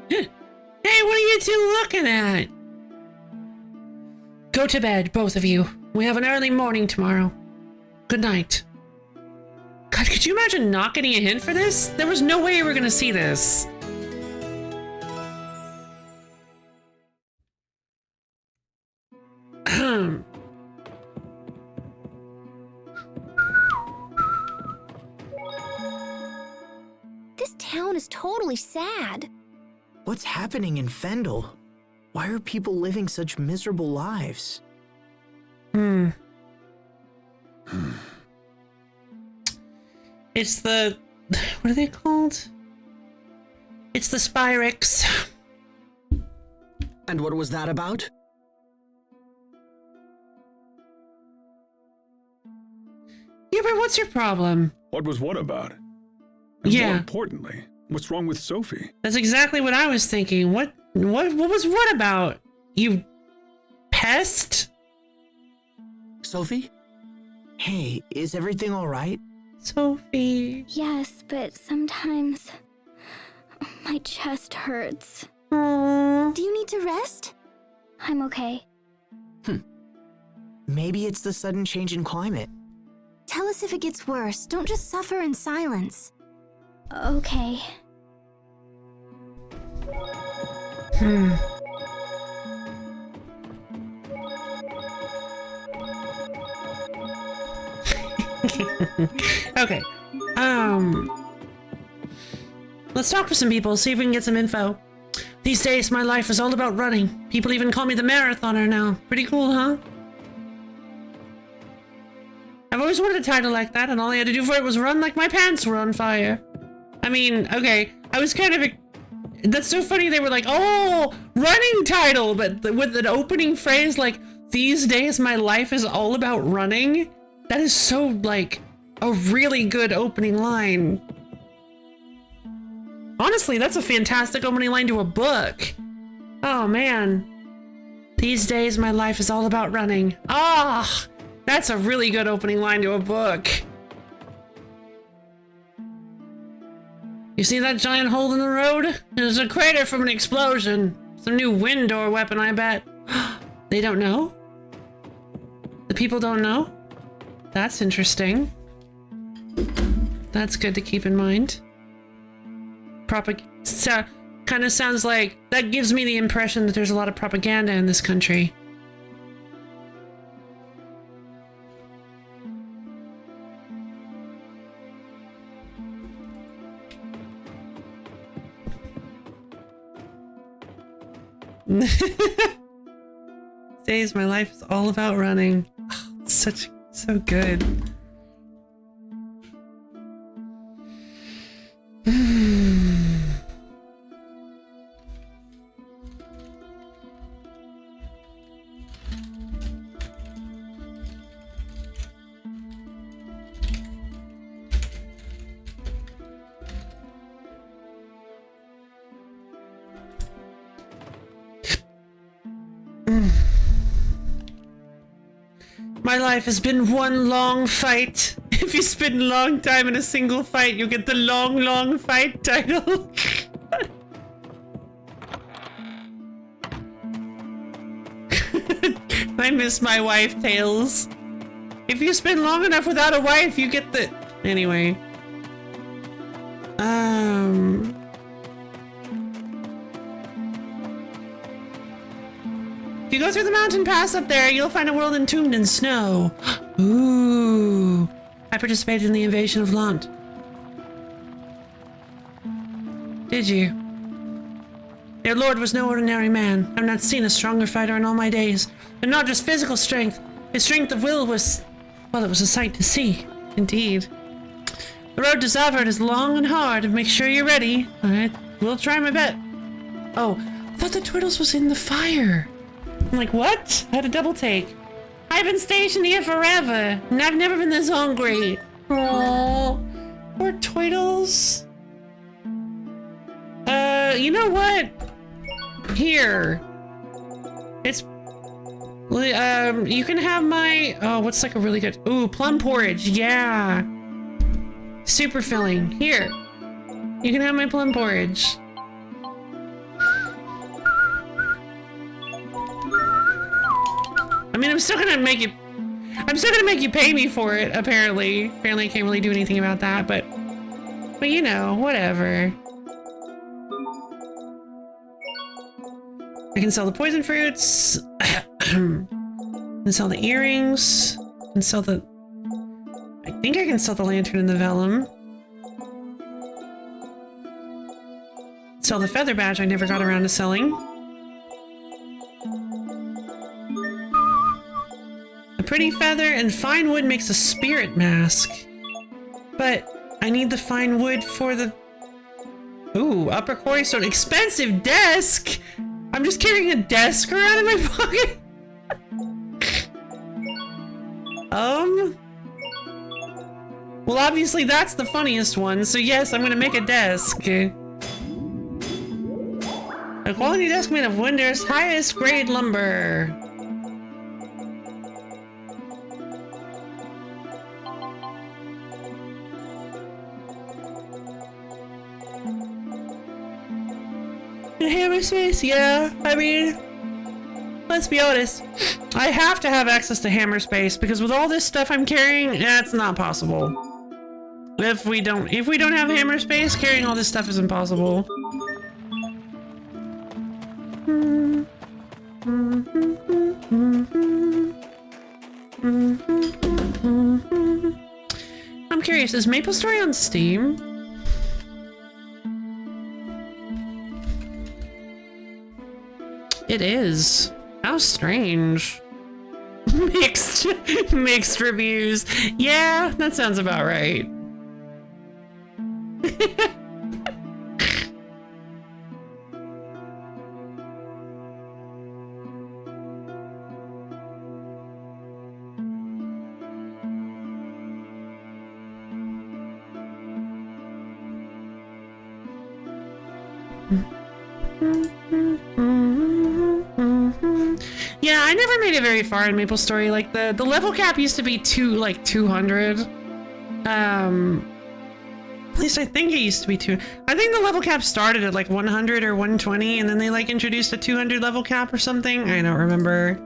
Hey, what are you two looking at? Go to bed, both of you. We have an early morning tomorrow. Good night. God, could you imagine not getting a hint for this? There was no way we were gonna see this. This town is totally sad. What's happening in Fendel? Why are people living such miserable lives? It's the... what are they called? It's the Spyrex. And what was that about? Yeah, but what's your problem? What was what about? And yeah. More importantly, what's wrong with Sophie? That's exactly what I was thinking. What was what about? You pest? Sophie? Hey, is everything all right? Sophie. Yes, but sometimes my chest hurts. Aww. Do you need to rest? I'm okay. Maybe it's the sudden change in climate. Tell us if it gets worse. Don't just suffer in silence. Okay. Okay. Let's talk to some people, see if we can get some info. These days, my life is all about running. People even call me the marathoner now. Pretty cool, huh? I've always wanted a title like that, and all I had to do for it was run like my pants were on fire. I mean, okay, I was kind of... That's so funny, they were like, oh, running title, but with an opening phrase like, these days my life is all about running. That is so, like, a really good opening line. Honestly, that's a fantastic opening line to a book. Oh, man. These days my life is all about running. Ah, that's a really good opening line to a book. You see that giant hole in the road? There's a crater from an explosion. Some new wind door weapon, I bet. They don't know? The people don't know? That's interesting. That's good to keep in mind. Kind of sounds like... That gives me the impression that there's a lot of propaganda in this country. Days my life is all about running. Oh, it's so good. My life has been one long fight. If you spend a long time in a single fight, you get the long fight title. I miss my wife tales. If you spend long enough without a wife, you get the... Anyway. If you go through the mountain pass up there, you'll find a world entombed in snow. Ooh. I participated in the invasion of Lant. Did you? Their lord was no ordinary man. I've not seen a stronger fighter in all my days. And not just physical strength. His strength of will was... Well, it was a sight to see. Indeed. The road to Zavard is long and hard. Make sure you're ready. Alright, we'll try my bet. Oh, I thought the turtles was in the fire. I'm like, what? I had a double take. I've been stationed here forever, and I've never been this hungry. Oh, poor turtles. You know what? Here. It's... you can have my... Oh, what's like a really good... Ooh, plum porridge. Yeah. Super filling. Here. You can have my plum porridge. I mean, I'm still gonna make you pay me for it, apparently. Apparently I can't really do anything about that, but you know, whatever. I can sell the poison fruits. I can sell the earrings. I can sell the... I think I can sell the lantern and the vellum. Sell the feather badge I never got around to selling. A pretty feather and fine wood makes a spirit mask. But I need the fine wood for the... Ooh, upper quarry stone. Expensive desk! I'm just carrying a desk around in my pocket. Well, obviously that's the funniest one, so yes, I'm gonna make a desk. A quality desk made of Winder's highest grade lumber. In hammer space, yeah. I mean, let's be honest. I have to have access to hammer space because with all this stuff I'm carrying, that's not possible. If we don't have hammer space, carrying all this stuff is impossible. I'm curious, is MapleStory on Steam? It is. How strange. Mixed reviews. Yeah, that sounds about right. Yeah, I never made it very far in MapleStory. Like the level cap used to be 200. At least I think it used to be 2. I think the level cap started at like 100 or 120, and then they like introduced a 200 level cap or something. I don't remember.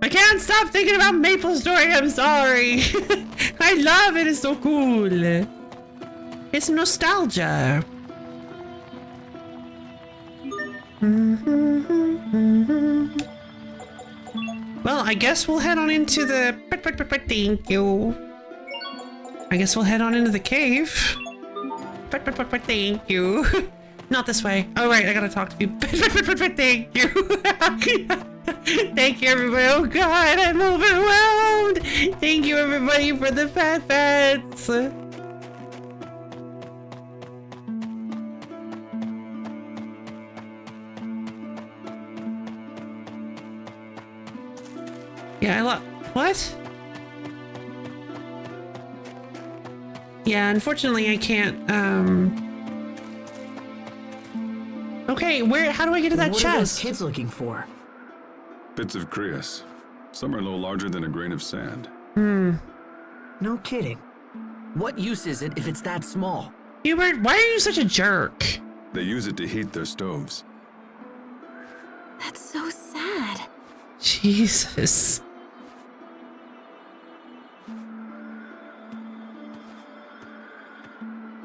I can't stop thinking about MapleStory. I'm sorry. I love it. It's so cool. It's nostalgia. Well, I guess we'll head on into the... Thank you. I guess we'll head on into the cave. Thank you. Not this way. Oh, right, I gotta talk to you. Thank you. Thank you, everybody. Oh, God, I'm overwhelmed. Thank you, everybody, for the fats. Yeah, I love... What? Yeah, unfortunately, I can't, Okay, how do I get to that chest? What are those kids looking for? Bits of Crius. Some are no larger than a grain of sand. No kidding. What use is it if it's that small? Hubert, why are you such a jerk? They use it to heat their stoves. That's so sad. Jesus.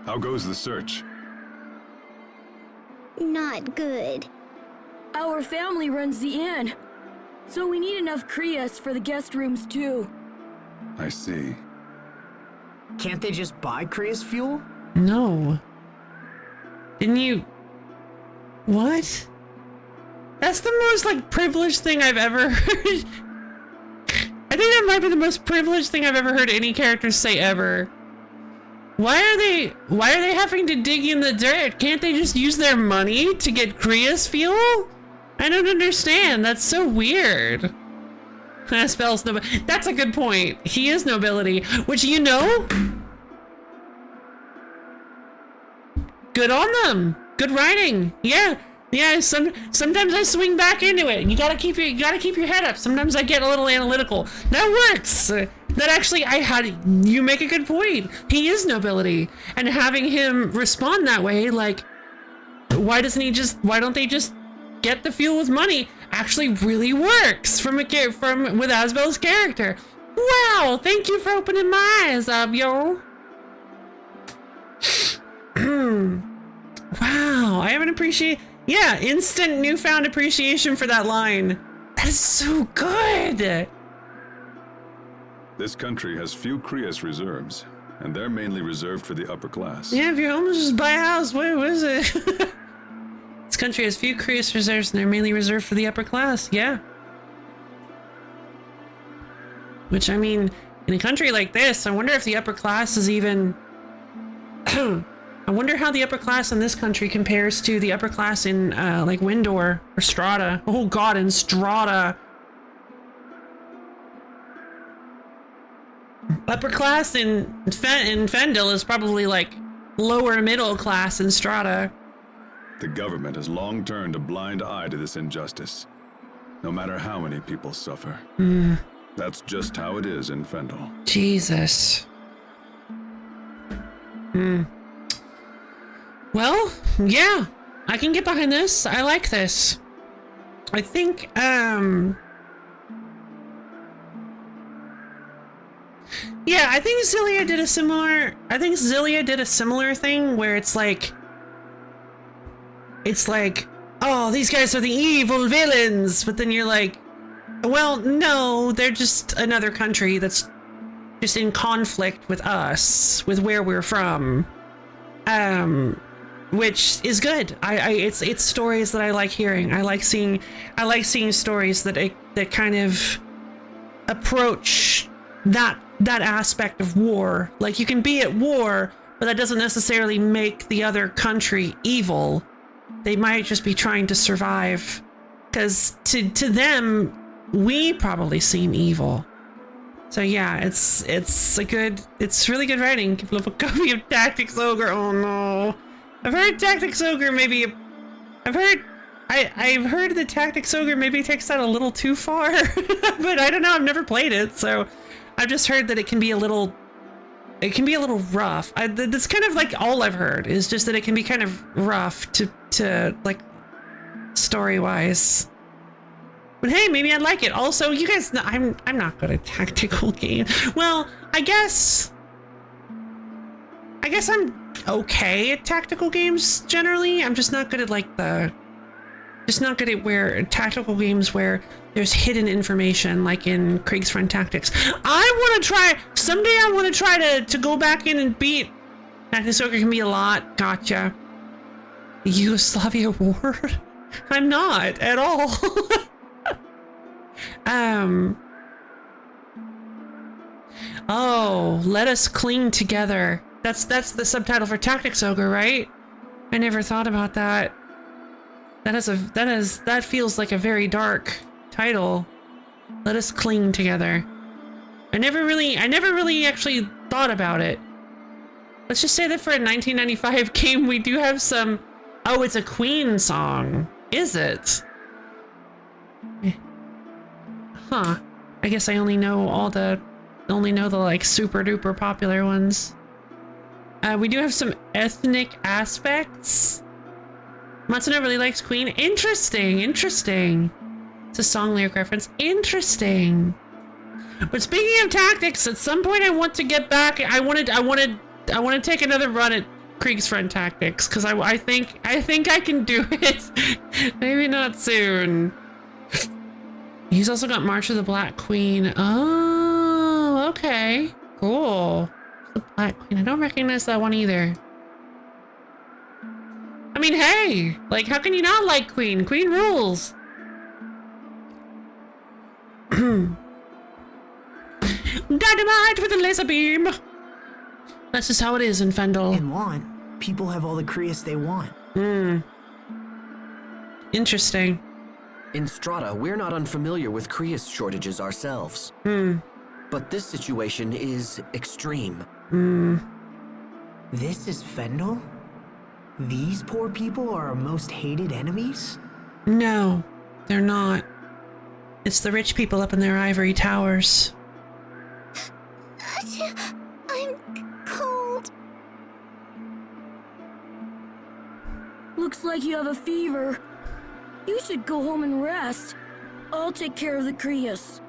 How goes the search? Not good. Our family runs the inn, so we need enough Crius for the guest rooms too. I see. Can't they just buy Crius fuel? No. Didn't you... What? That's the most, like, privileged thing I've ever heard. I think that might be the most privileged thing I've ever heard any characters say ever. Why are they having to dig in the dirt? Can't they just use their money to get Crius fuel? I don't understand. That's so weird. That spells no. That's a good point. He is nobility, which you know. Good on them. Good writing. Yeah. Yeah, sometimes I swing back into it. You gotta keep your head up. Sometimes I get a little analytical. That works. That actually, you make a good point. He is nobility, and having him respond that way, like, why don't they just get the fuel with money? Actually, really works with Asbel's character. Wow, thank you for opening my eyes up, yo. Wow, I haven't instant newfound appreciation for that line. That is so good. This country has few Crius reserves, and they're mainly reserved for the upper class. Yeah, if you're homeless, just buy a house. What is it? This country has few Crius reserves, and they're mainly reserved for the upper class. Yeah. Which, I mean, in a country like this, I wonder if the upper class is even... I wonder how the upper class in this country compares to the upper class in, like, Windor or Strata. Oh, God, in Strata. Upper class in Fendel is probably, like, lower middle class in Strata. The government has long turned a blind eye to this injustice, no matter how many people suffer. That's just how it is in Fendel. Jesus. Well, yeah, I can get behind this. I like this. I think, yeah, I think Zillia did a similar thing where it's like, oh, these guys are the evil villains, but then you're like, well, no, they're just another country that's just in conflict with us, with where we're from. Which is good. It's stories that I like hearing. I like seeing stories that kind of approach that aspect of war. Like, you can be at war, but that doesn't necessarily make the other country evil. They might just be trying to survive, because to them, we probably seem evil. So yeah, it's really good writing. Love a copy of Tactics Ogre. Oh no. I've heard Tactics Ogre maybe... I've heard the Tactics Ogre maybe takes that a little too far. But I don't know, I've never played it, so... I've just heard that it can be a little... It can be a little rough. That's kind of like all I've heard, is just that it can be kind of rough to like, story-wise. But hey, maybe I'd like it. Also, you guys know I'm not good at tactical games. Well, I guess I'm okay at tactical games generally. I'm just not good at like just not good at where tactical games where there's hidden information, like in Kriegsfriend Tactics. I want to try someday. I want to try to go back in and beat. Tactics Ogre can be a lot. Gotcha. The Yugoslavia War. I'm not at all. Oh, let us cling together. That's the subtitle for Tactics Ogre, right? I never thought about that. That feels like a very dark title. Let us cling together. I never really actually thought about it. Let's just say that for a 1995 game, we do have some. Oh, it's a Queen song. Is it? Huh. I guess I only know the like super duper popular ones. We do have some ethnic aspects. Matsuno really likes Queen. Interesting. It's a song lyric reference. Interesting. But speaking of tactics, at some point I want to get back. I want to take another run at Kriegsfriend Tactics because I think I can do it. Maybe not soon. He's also got March of the Black Queen. Oh, okay. Cool. The Black Queen. I don't recognize that one either. I mean, hey, like, how can you not like Queen? Queen rules. Dynamite with a laser beam. That's just how it is in Fendel. In Want, people have all the Krius they want. Interesting. In Strata, we're not unfamiliar with Krius shortages ourselves. But this situation is extreme. This is Fendel? These poor people are our most hated enemies? No, they're not. It's the rich people up in their ivory towers. I'm cold. Looks like you have a fever. You should go home and rest. I'll take care of the Krius.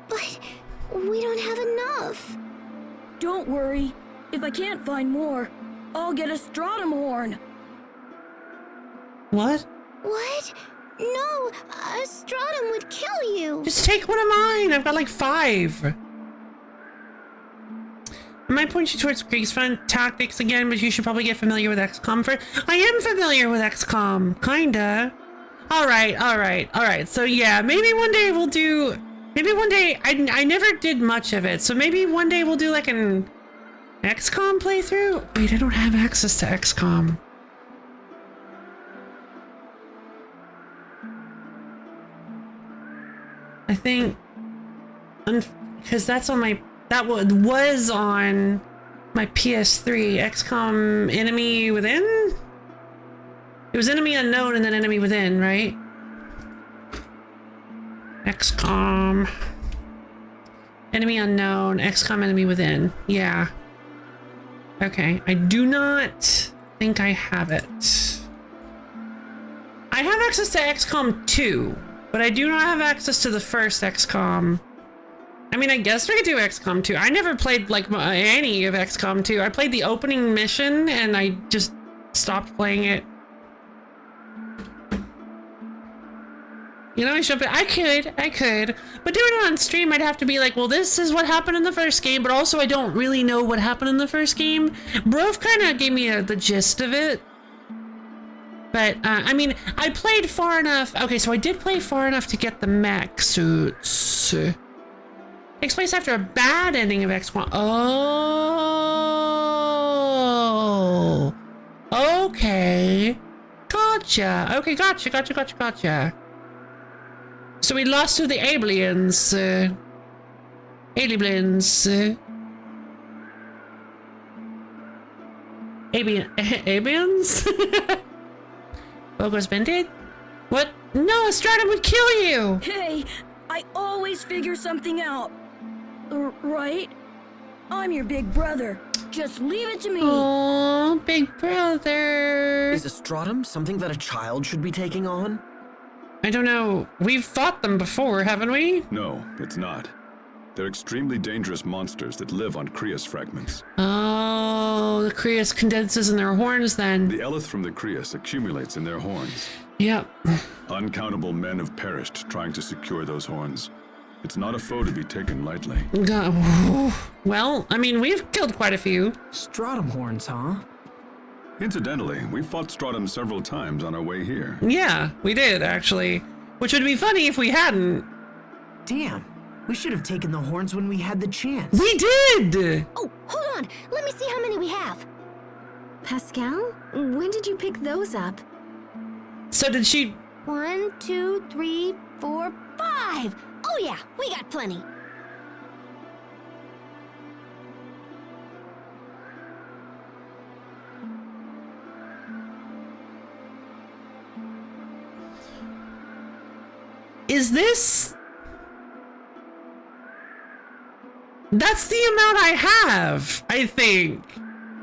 But we don't have enough. Don't worry. If I can't find more, I'll get a stratum horn. What? What? No, a stratum would kill you. Just take one of mine. I've got like 5. I might point you towards Kriegsfriend Tactics again, but you should probably get familiar with XCOM first. I am familiar with XCOM, kinda. All right. So yeah, maybe one day we'll do. Maybe one day I never did much of it, so maybe one day we'll do like an XCOM playthrough. Wait, I don't have access to XCOM. I think, because that's on my, was on my PS3, XCOM Enemy Within? It was Enemy Unknown and then Enemy Within, right? XCOM. Enemy Unknown, XCOM Enemy Within. Yeah. Okay, I do not think I have it. I have access to XCOM 2. But I do not have access to the first XCOM. I mean, I guess we could do XCOM 2. I never played, like, any of XCOM 2. I played the opening mission, and I just stopped playing it. You know, I could. But doing it on stream, I'd have to be like, well, this is what happened in the first game, but also I don't really know what happened in the first game. Brove kind of gave me the gist of it. But, I mean, I played far enough. Okay, so I did play far enough to get the mech suits. Takes place after a bad ending of XCOM. Oh. Okay. Gotcha. Okay, gotcha. So we lost to the aliens. Aliens. Abians? Bogo's bended? What? No, a stratum would kill you! Hey, I always figure something out. Right? I'm your big brother. Just leave it to me. Oh, big brother. Is a stratum something that a child should be taking on? I don't know. We've fought them before, haven't we? No, it's not. They're extremely dangerous monsters that live on Crius fragments. Oh, the Crius condenses in their horns then. The eleth from the Crius accumulates in their horns. Yep. Uncountable men have perished trying to secure those horns. It's not a foe to be taken lightly. Well, I mean, we've killed quite a few. Stratum horns, huh? Incidentally, we fought Stratum several times on our way here. Yeah, we did, actually. Which would be funny if we hadn't. Damn, we should have taken the horns when we had the chance. We did! Oh, hold on. Let me see how many we have. Pascal, when did you pick those up? So did she... 1, 2, 3, 4, 5. Oh yeah, we got plenty. Is this... That's the amount I have, I think.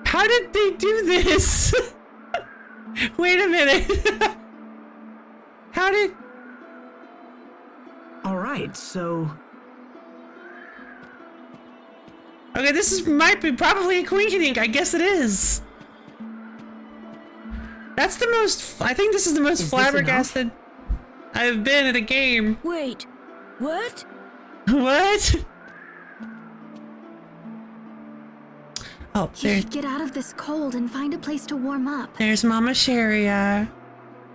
How did they do this? Wait a minute. How did... Alright, so... Okay, might be probably a coinkydink. I guess it is. That's the most... I think this is the most flabbergasted I've been at a game. Wait, what? What? Oh, You should get out of this cold and find a place to warm up. There's Mama Sharia.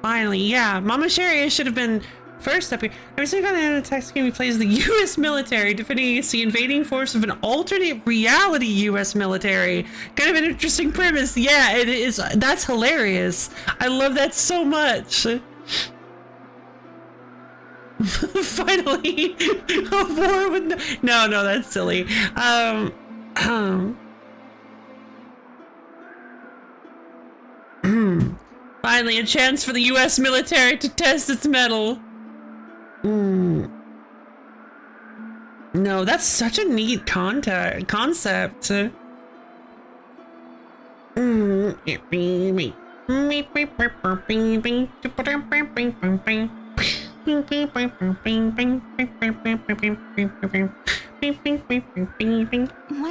Finally, yeah. Mama Sharia should have been first up here. I recently found out in a text game he plays the U.S. military defending against the invading force of an alternate reality U.S. military. Kind of an interesting premise. Yeah, it is. That's hilarious. I love that so much. Finally, a war with no, that's silly. Finally, a chance for the U.S. military to test its mettle. No, that's such a neat concept. Why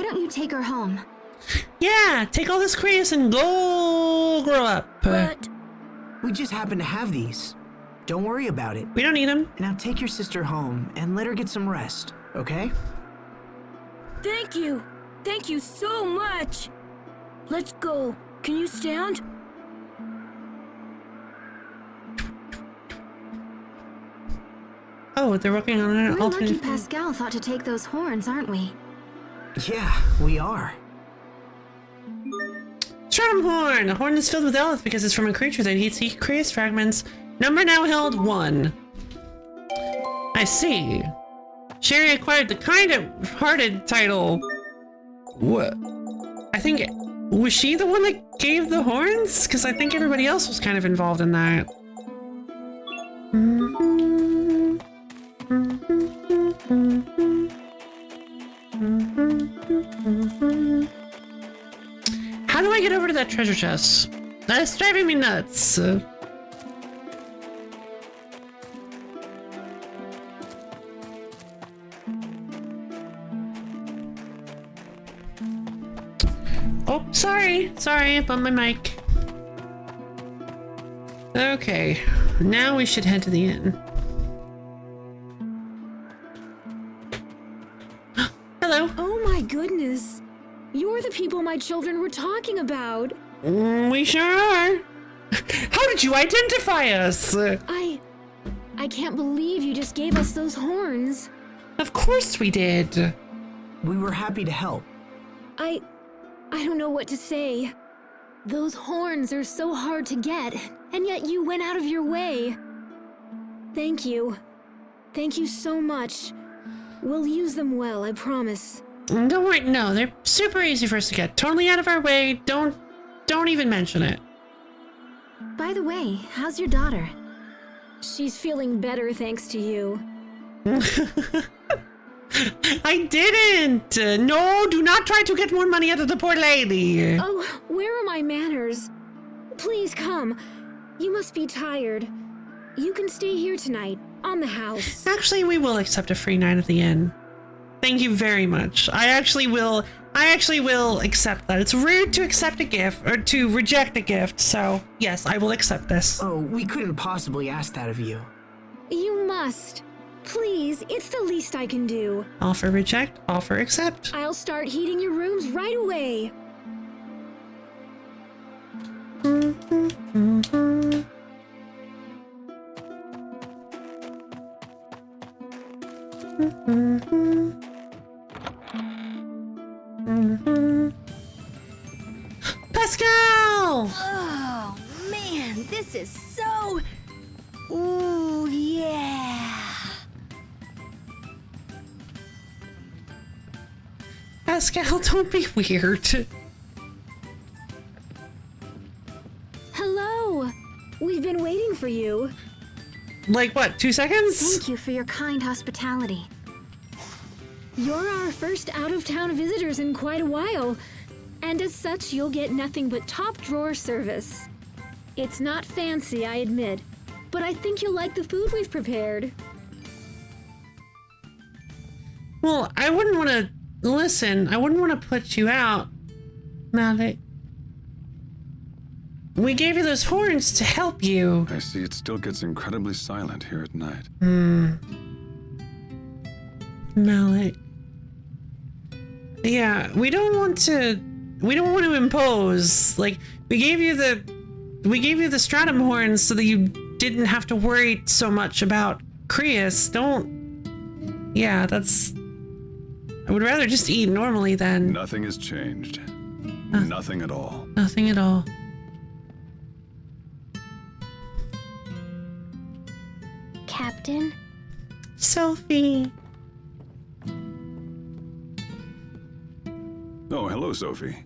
don't you take her home? Yeah, take all this Crius and go grow up. But we just happen to have these. Don't worry about it. We don't need them. Now take your sister home and let her get some rest, okay? thank you. Thank you so much. Let's go. Can you stand? Oh, they're working on an We're alternate. lucky Pascal thought to take those horns, aren't we? Yeah, we are. Stratum horn. A horn is filled with eleth because it's from a creature that eats Crius fragments. Number now held 1. I see. Sherry acquired the kind-hearted title. What? I think... Was she the one that gave the horns? Because I think everybody else was kind of involved in that. How do I get over to that treasure chest? That's driving me nuts. Oh, sorry. Sorry, I bumped my mic. Okay, now we should head to the inn. Hello. Oh my goodness. You're the people my children were talking about. We sure are. How did you identify us? I can't believe you just gave us those horns. Of course we did. We were happy to help. I don't know what to say. Those horns are so hard to get, and yet you went out of your way. Thank you. Thank you so much. We'll use them well, I promise. Don't worry, no, they're super easy for us to get. Totally out of our way. Don't don't even mention it. By the way, how's your daughter? She's feeling better thanks to you. I didn't! No, do not try to get more money out of the poor lady. Oh, where are my manners? Please come. You must be tired. You can stay here tonight, on the house. Actually, we will accept a free night at the inn. Thank you very much. I actually will accept that. It's rude to accept a gift, or to reject a gift, so yes, I will accept this. Oh, we couldn't possibly ask that of you. You must. Please, it's the least I can do. Offer reject, offer accept. I'll start heating your rooms right away. Pascal! Oh, man, this is so... Ooh, yeah. Pascal, don't be weird. Hello. We've been waiting for you. Like what, 2 seconds? Thank you for your kind hospitality. You're our first out-of-town visitors in quite a while, and as such, you'll get nothing but top-drawer service. It's not fancy, I admit, but I think you'll like the food we've prepared. Well, I wouldn't want to... Listen, I wouldn't want to put you out. Now that... We gave you those horns to help you. I see it still gets incredibly silent here at night. Malik. Yeah, we don't want to impose. Like, we gave you the stratum horns so that you didn't have to worry so much about Creus. Yeah, that's... I would rather just eat normally than... Nothing has changed. Nothing at all. Nothing at all. Captain? Sophie. Oh, hello, Sophie.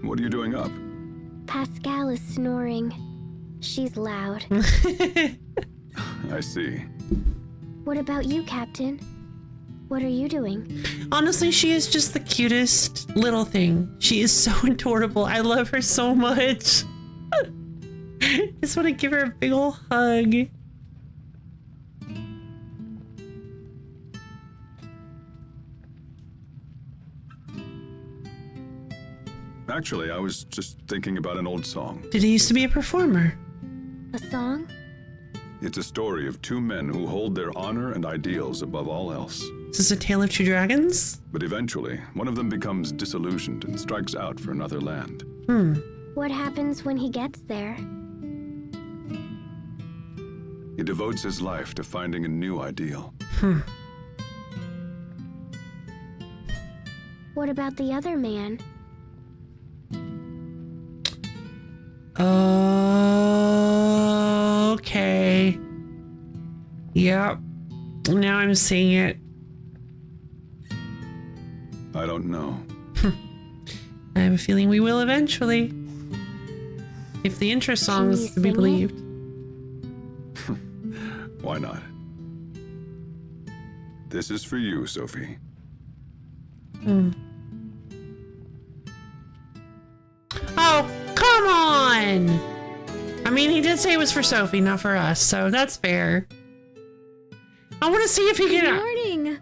What are you doing up? Pascal is snoring. She's loud. I see. What about you, Captain? What are you doing? Honestly, she is just the cutest little thing. She is so adorable. I love her so much. Just want to give her a big ol' hug. Actually, I was just thinking about an old song. Did he used to be a performer? A song? It's a story of two men who hold their honor and ideals above all else. Is this a tale of two dragons? But eventually, one of them becomes disillusioned and strikes out for another land. What happens when he gets there? He devotes his life to finding a new ideal. What about the other man? Okay. Yep. Now I'm seeing it. I don't know. I have a feeling we will eventually. If the intro song is to be believed. Why not? This is for you, Sophie. Oh, come on! I mean, he did say it was for Sophie, not for us, so that's fair. I want to see if he can... Good morning!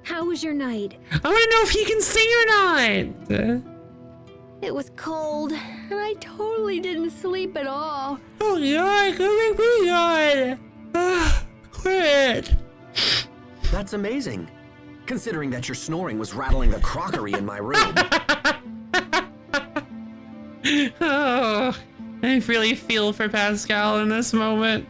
How was your night? I want to know if he can sing or not! It was cold, and I totally didn't sleep at all. Oh god, come make me god! Quit! That's amazing, considering that your snoring was rattling the crockery in my room. Oh, I really feel for Pascal in this moment.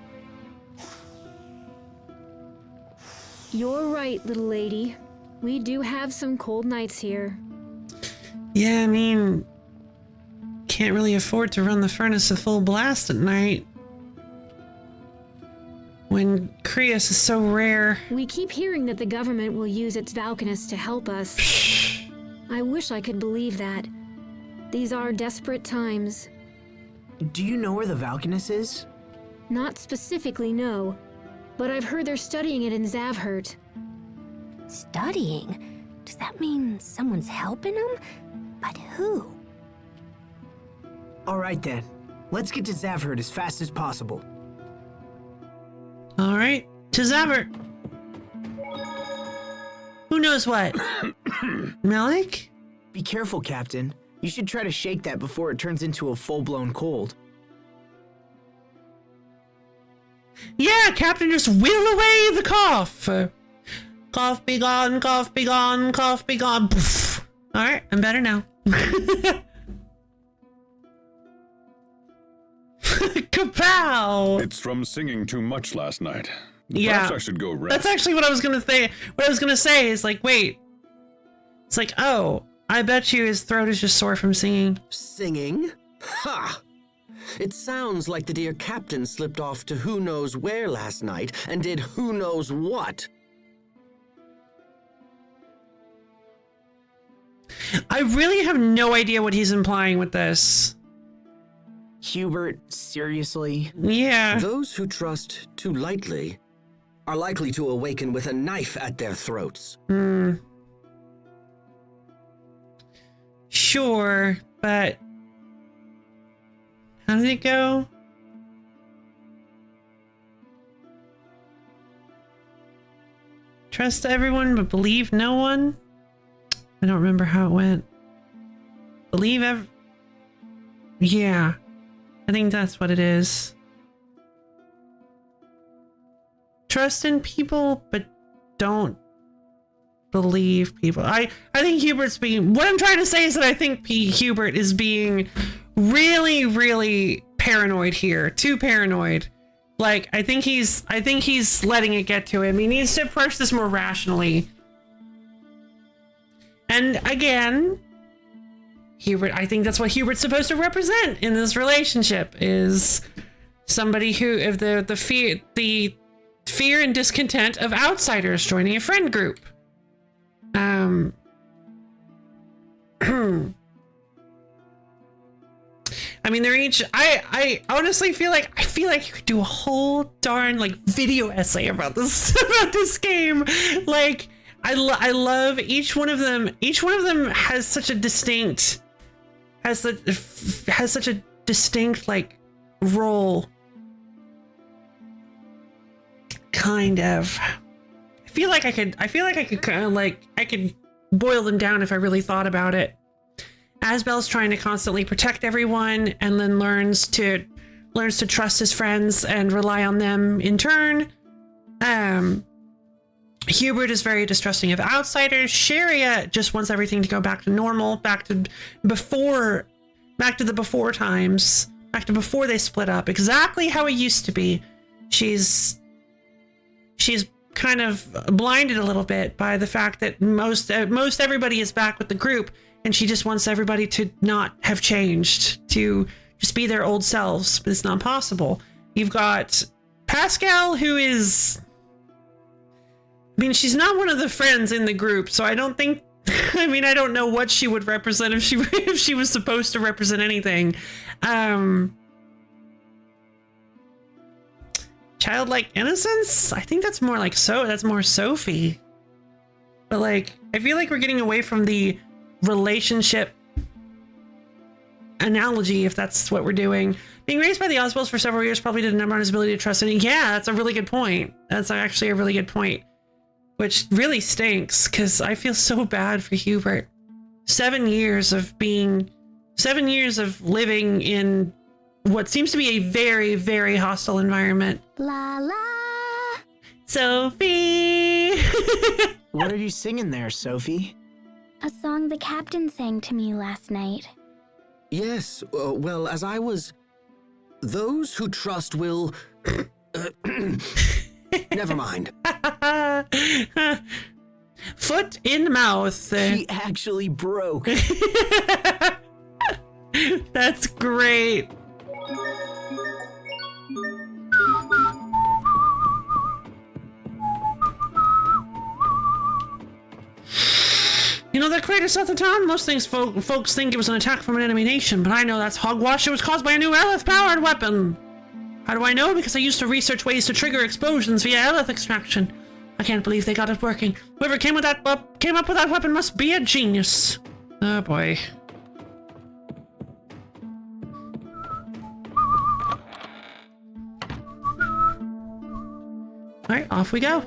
You're right, little lady. We do have some cold nights here. Yeah, I mean, can't really afford to run the furnace at full blast at night. When Creus is so rare. We keep hearing that the government will use its Valkanists to help us. I wish I could believe that. These are desperate times. Do you know where the Valkanus is? Not specifically, no. But I've heard they're studying it in Zavhert. Studying? Does that mean someone's helping them? But who? All right then. Let's get to Zavhert as fast as possible. All right, to Zavert. Who knows what? Malik? Be careful, Captain. You should try to shake that before it turns into a full-blown cold. Yeah, Captain, just wheel away the cough. Cough be gone, cough be gone, cough be gone. Poof. All right, I'm better now. Kapow! It's from singing too much last night. Yeah, Perhaps I should go rest. That's actually what I was gonna say. What I was gonna say is like, wait. It's like, oh, I bet you his throat is just sore from singing. Singing? Ha! It sounds like the dear captain slipped off to who knows where last night and did who knows what. I really have no idea what he's implying with this. Hubert, seriously? Yeah. Those who trust too lightly are likely to awaken with a knife at their throats. Sure, but how did it go? Trust everyone but believe no one? I don't remember how it went. Yeah, I think that's what it is. Trust in people but don't believe people. I think Hubert's being, what I'm trying to say is that I think Hubert is being really, really paranoid here. Too paranoid. Like, I think he's letting it get to him. He needs to approach this more rationally. And again, Hubert, I think that's what Hubert's supposed to represent in this relationship, is somebody who, if the fear and discontent of outsiders joining a friend group. I mean, they're each, I honestly feel like you could do a whole darn like video essay about this game. Like, I love each one of them. Each one of them has such a distinct like role. Kind of. I feel like I could kind of like, I could boil them down if I really thought about it. Asbel's trying to constantly protect everyone and then learns to trust his friends and rely on them in turn. Hubert is very distrusting of outsiders. Sharia just wants everything to go back to normal, back to the before times, back to before they split up, exactly how it used to be. She's kind of blinded a little bit by the fact that most everybody is back with the group, and she just wants everybody to not have changed, to just be their old selves, but it's not possible. You've got Pascal, who is, I mean, she's not one of the friends in the group, so I don't think, I mean, I don't know what she would represent if she was supposed to represent anything. Childlike innocence? I think that's more like that's more Sophie. But like, I feel like we're getting away from the relationship analogy, if that's what we're doing. Being raised by the Oswalds for several years probably did a number on his ability to trust any. Yeah, that's a really good point. That's actually a really good point. Which really stinks, because I feel so bad for Hubert. 7 years of living in what seems to be a very, very hostile environment. La la. Sophie! What are you singing there, Sophie? A song the captain sang to me last night. Yes, well, as I was... Those who trust will... Never mind. Foot in mouth. He actually broke. That's great. You know, the crater south of town? Most things folks think it was an attack from an enemy nation, but I know that's hogwash. It was caused by a new Eleth-powered weapon. How do I know? Because I used to research ways to trigger explosions via Eleth extraction. I can't believe they got it working. Whoever came up with that weapon must be a genius. Oh boy. All right, off we go.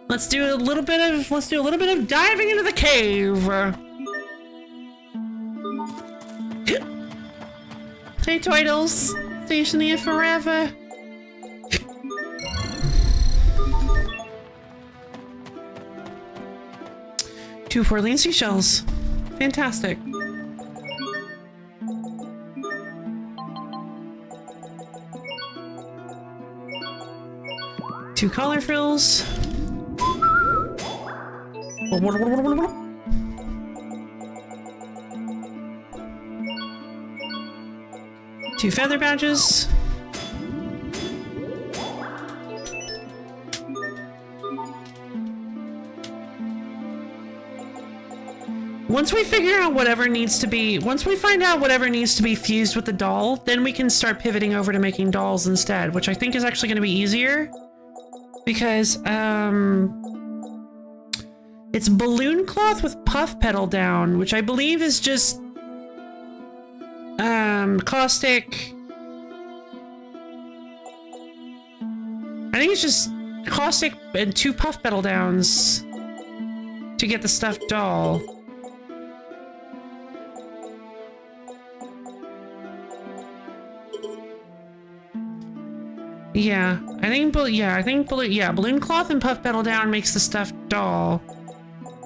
Let's do a little bit of diving into the cave. Hey, Toidles. Stationing it forever. Two whirling seashells. Fantastic. Two collar frills. Two feather badges. Once we find out whatever needs to be fused with the doll, then we can start pivoting over to making dolls instead, which I think is actually going to be easier. Because, it's balloon cloth with puff pedal down, which I believe is just, caustic. I think it's just caustic and 2 puff pedal downs to get the stuffed doll. Yeah, I think balloon cloth and puff pedal down makes the stuffed doll.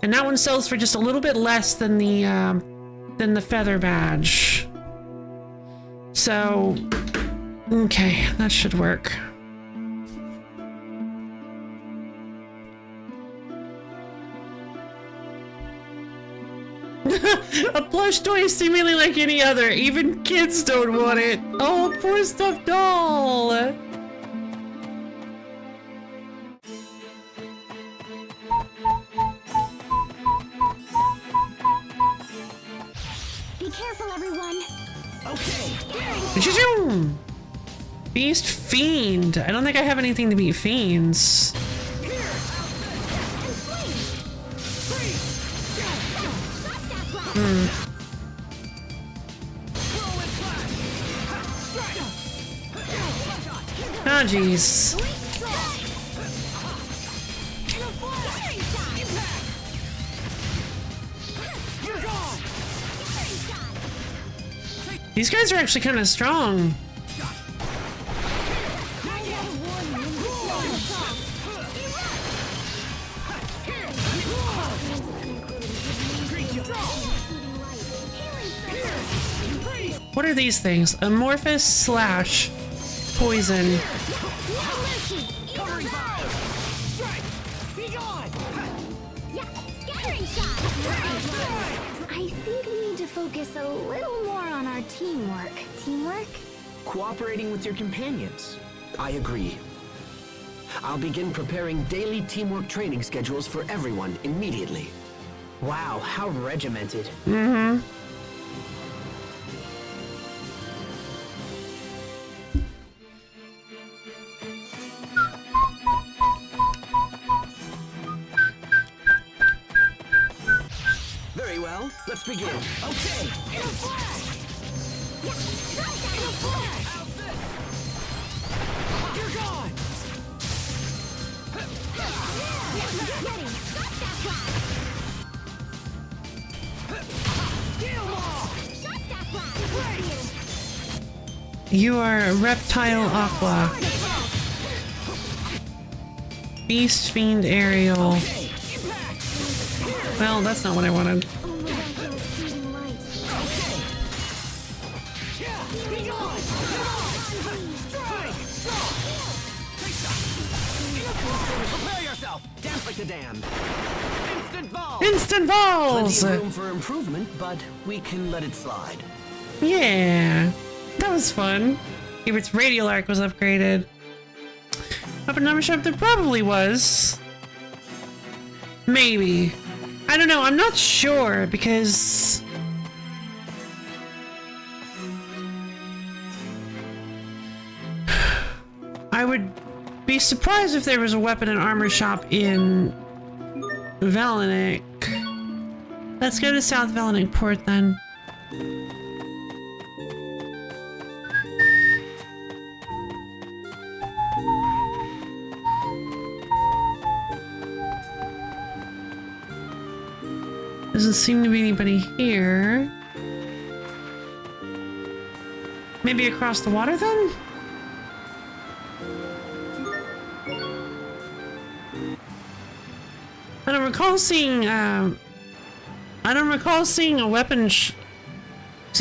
And that one sells for just a little bit less than the feather badge. So, okay, that should work. A plush toy is seemingly like any other. Even kids don't want it. Oh, poor stuffed doll. Be careful, everyone. Okay. Beast Fiend. I don't think I have anything to beat fiends. Ah, jeez. These guys are actually kind of strong. What are these things? Amorphous slash poison. I think we need to focus a little more on our teamwork. Teamwork? Cooperating with your companions. I agree. I'll begin preparing daily teamwork training schedules for everyone immediately. Wow, how regimented. Mm-hmm. Very well, let's begin. Okay. In a flash! In a flash! You're gone! You are Reptile Aqua. Beast Fiend Aerial. Well, that's not what I wanted. Prepare yourself! Dance like the damned. Instant balls! Instant balls! Plenty of room for improvement, but we can let it slide. Yeah, that was fun. If its radial arc was upgraded. Up a number shop there probably was. Maybe. I don't know, I'm not sure because I would be surprised if there was a weapon and armor shop in Velanik. Let's go to South Velanik Port then. Doesn't seem to be anybody here. Maybe across the water then? I don't recall seeing a weapon it's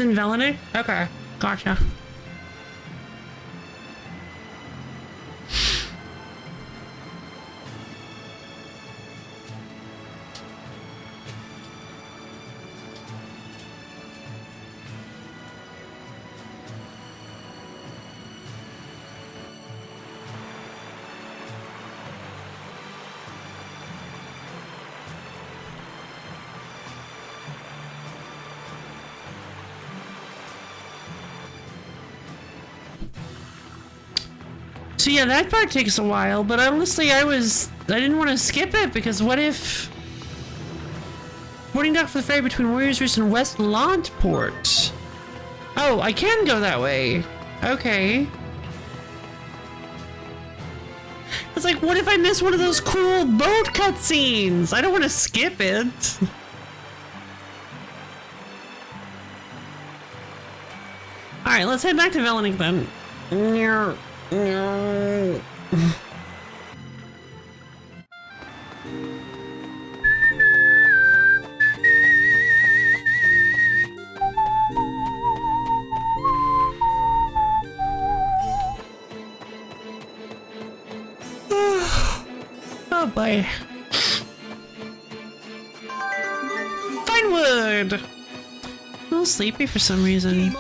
in Velanik? Okay, gotcha. So yeah, that part takes a while, but honestly I didn't want to skip it because what if... Boarding dock for the ferry between Warriors Roost and West Lantport. Oh, I can go that way. Okay. It's like, what if I miss one of those cool boat cutscenes? I don't want to skip it. Alright, let's head back to Velanik then. No. Oh boy. Fine wood! A little sleepy for some reason.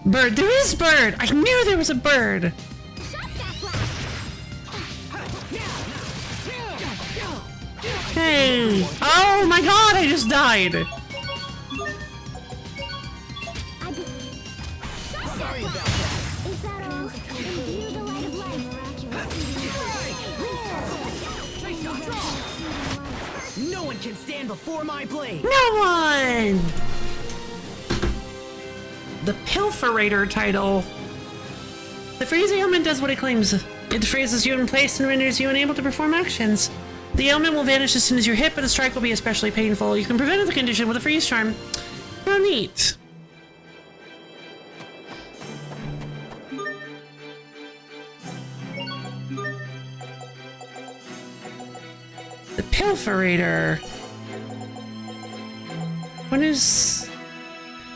Bird, there is bird! I knew there was a bird! Hey! Oh my god, I just died! No one can stand before my blade! No one! The Pilferator title. The freeze ailment does what it claims. It freezes you in place and renders you unable to perform actions. The ailment will vanish as soon as you're hit, but the strike will be especially painful. You can prevent the condition with a freeze charm. How neat. The Pilferator. What is...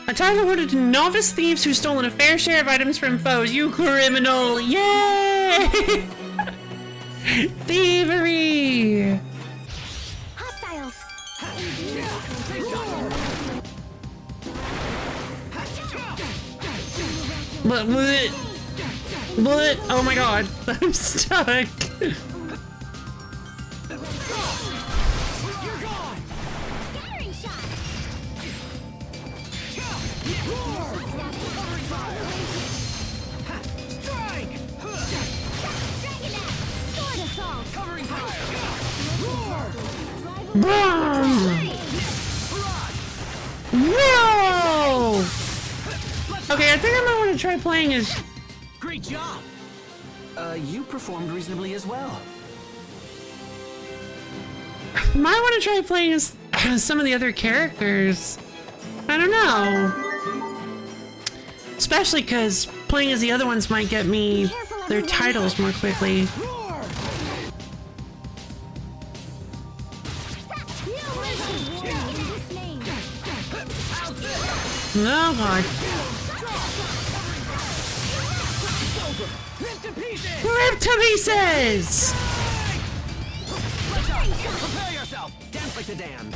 A title awarded to novice thieves who've stolen a fair share of items from foes. You criminal! Yay! Thievery! Hostiles! What? Oh my god, I'm stuck. Whoa! Okay, I think I might want to try playing as... Great job! You performed reasonably as well. Might want to try playing as some of the other characters. I don't know. Especially because playing as the other ones might get me their titles more quickly. Oh god. pieces! Rip to pieces! Prepare yourself! Dance like the damned.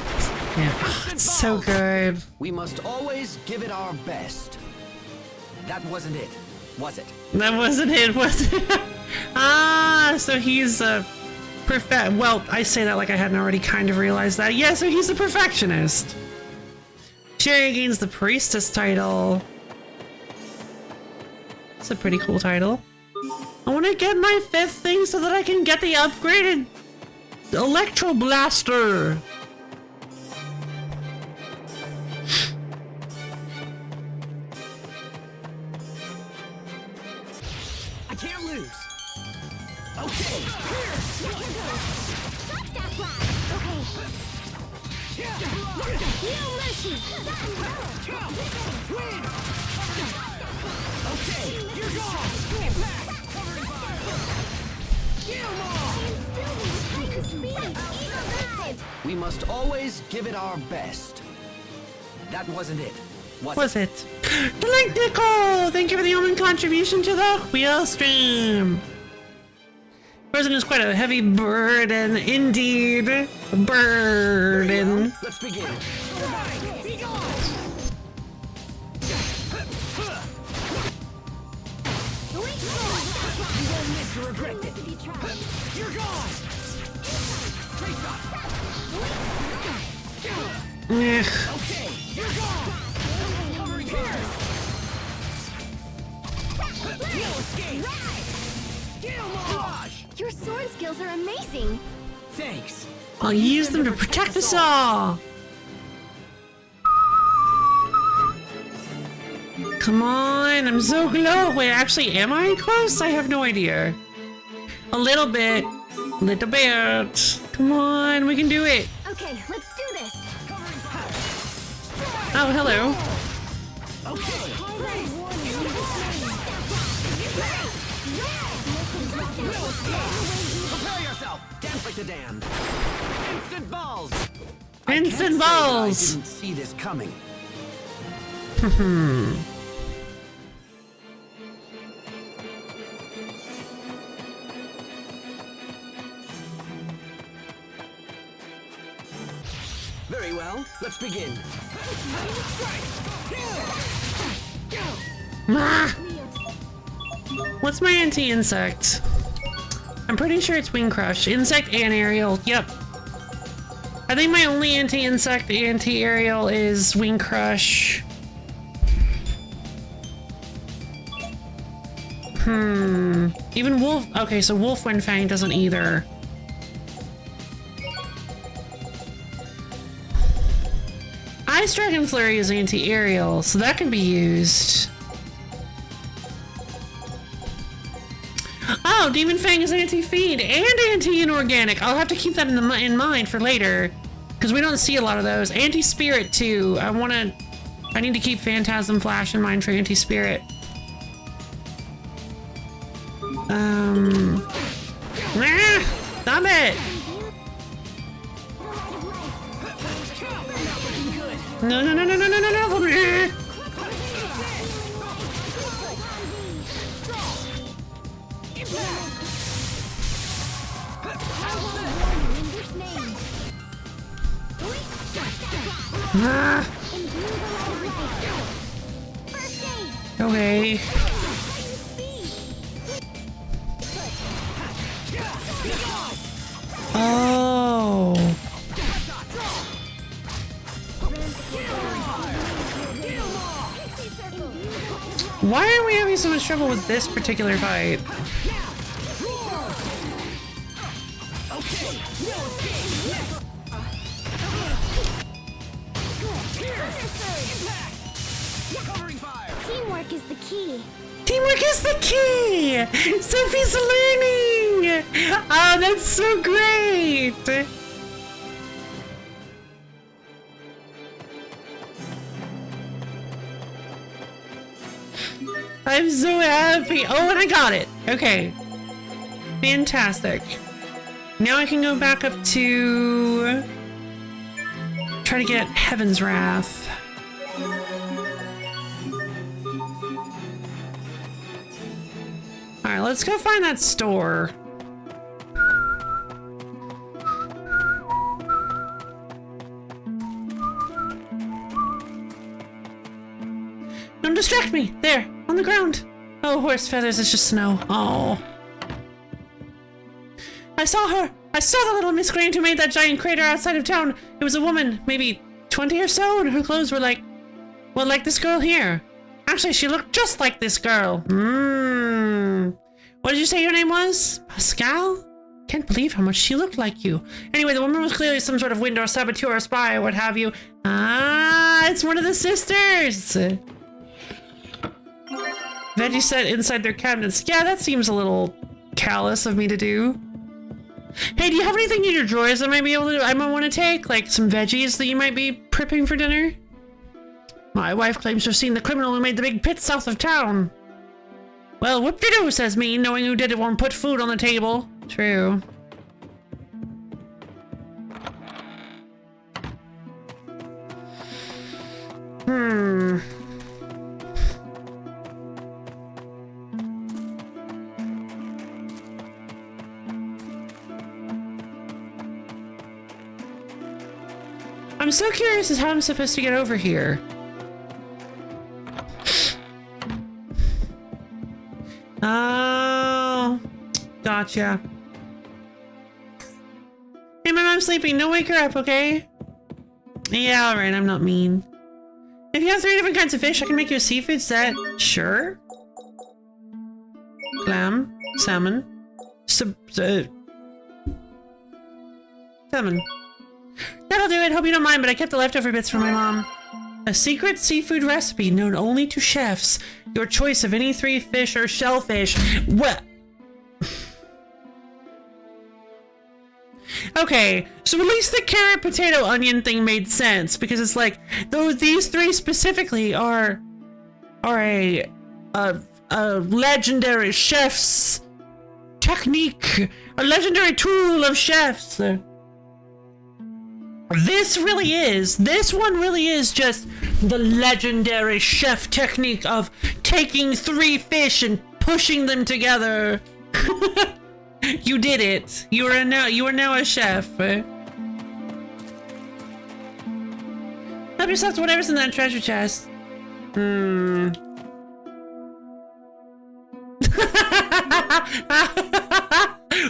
Yeah, oh, it's so good. We must always give it our best. That wasn't it, was it? That wasn't it, was it? Ah, so he's a well, I say that like I hadn't already kind of realized that. Yeah, so he's a perfectionist. Sherry gains the priestess title. It's a pretty cool title. I want to get my 5th thing so that I can get the upgraded Electro Blaster. I can't lose. Okay, here. Stop blast. Okay. No mercy. Win. Okay, you're gone. Impact. Covering fire. Get 'em all. We must always give it our best. That wasn't it, Was it? Galactico! Thank you for the only contribution to the wheel stream. Prison is quite a heavy burden, indeed. Burden. Let's begin. Be gone. You won't live to regret it. You're gone. Okay, you're gone. Covering fire. No escape. Get 'em all. Your sword skills are amazing. Thanks. I'll use them to protect us all. Come on, I'm so close. Wait, actually, am I close? I have no idea. A little bit. Little bit. Come on, we can do it. Okay, let's do this. Oh, hello. Okay. Prepare yourself. Dance like the damned. Instant balls. Instant balls. I didn't see this coming. Very well. Let's begin. Ah! What's my anti-insect? I'm pretty sure it's Wing Crush. Insect and aerial. Yep. I think my only anti-insect, anti-aerial is Wing Crush. Even Wolf. Okay, so Wolf Windfang doesn't either. Ice Dragon Flurry is anti-aerial, so that can be used. Oh, Demon Fang is anti-feed and anti-inorganic. I'll have to keep that in mind for later, because we don't see a lot of those. Anti-spirit too. I need to keep Phantasm Flash in mind for anti-spirit. Stop it! No, no, no, no, no, no, no, no! Okay. Oh. Why are we having so much trouble with this particular fight? Teamwork is the key. Teamwork is the key! Sophie's learning! Oh, that's so great! I'm so happy. Oh, and I got it. Okay. Fantastic. Now I can go back up to... try to get Heaven's Wrath. Alright, let's go find that store. Don't distract me! There, on the ground! Oh, horse feathers, it's just snow. Oh. I saw her! I saw the little miscreant who made that giant crater outside of town. It was a woman, maybe 20 or so, and her clothes were like... well, like this girl here. Actually, she looked just like this girl. What did you say your name was? Pascal? Can't believe how much she looked like you. Anyway, the woman was clearly some sort of wind or saboteur or spy or what have you. Ah, it's one of the sisters! Veggie set inside their cabinets. Yeah, that seems a little callous of me to do. Hey, do you have anything in your drawers that I might want to take? Like some veggies that you might be prepping for dinner? My wife claims to have seen the criminal who made the big pit south of town. Well, whoop-de-doo, says me, knowing who did it won't put food on the table. True. I'm so curious as how I'm supposed to get over here. Oh, gotcha. Hey, my mom's sleeping. Don't wake her up, okay? Yeah, alright, I'm not mean. If you have 3 different kinds of fish, I can make you a seafood set. Sure. Clam, salmon, salmon. That'll do it. Hope you don't mind, but I kept the leftover bits for my mom. A secret seafood recipe known only to chefs. Your choice of any 3 fish or shellfish. What? Okay, so at least the carrot, potato, onion thing made sense because it's like these 3 specifically are a legendary chef's technique, a legendary tool of chefs. This one really is just the legendary chef technique of taking 3 fish and pushing them together. You did it. You are now a chef. Help yourself to whatever's in that treasure chest.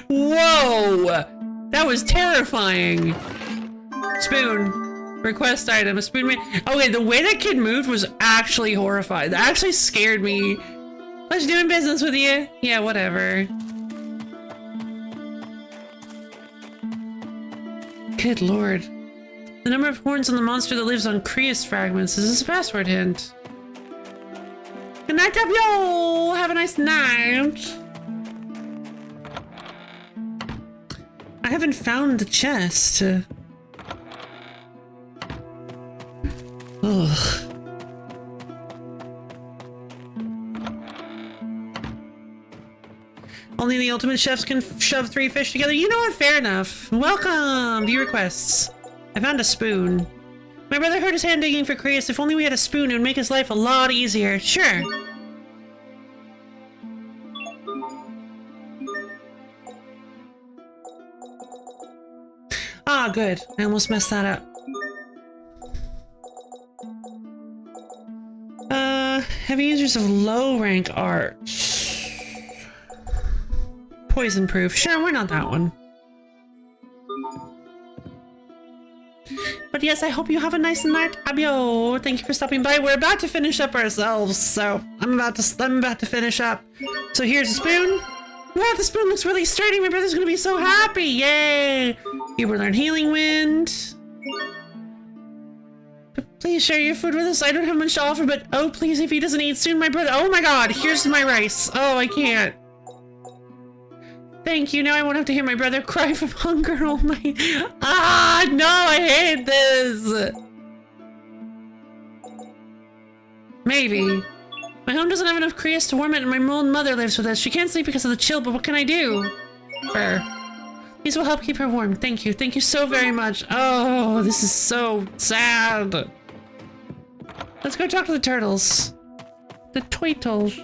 Whoa! That was terrifying. Spoon. Request item. A spoon made. Okay, the way that kid moved was actually horrifying. That actually scared me. Let's doing business with you. Yeah, whatever. Good lord. The number of horns on the monster that lives on Creus fragments. Is this a password hint? Good night, yo! Have a nice night. I haven't found the chest. Ugh. Only the ultimate chefs can shove 3 fish together. You know what? Fair enough. Welcome! View requests. I found a spoon. My brother hurt his hand digging for Creus. If only we had a spoon, it would make his life a lot easier. Sure. Ah, good. I almost messed that up. Heavy users of low rank arts. Poison proof. Sure, why not that one? But yes, I hope you have a nice night, Abio. Thank you for stopping by. We're about to finish up ourselves, so I'm about to finish up. So here's a spoon. Wow, the spoon looks really sturdy. My brother's gonna be so happy. Yay! You will learn Healing Wind. Please share your food with us. I don't have much to offer, but oh, please, if he doesn't eat soon, my brother. Oh my god, here's my rice. Oh, I can't. Thank you. Now I won't have to hear my brother cry from hunger all night. Ah, no, I hate this. Maybe. My home doesn't have enough Creus to warm it, and my old mother lives with us. She can't sleep because of the chill, but what can I do? These will help keep her warm. Thank you. Thank you so very much. Oh, this is so sad. Let's go talk to the turtles. The Twittles.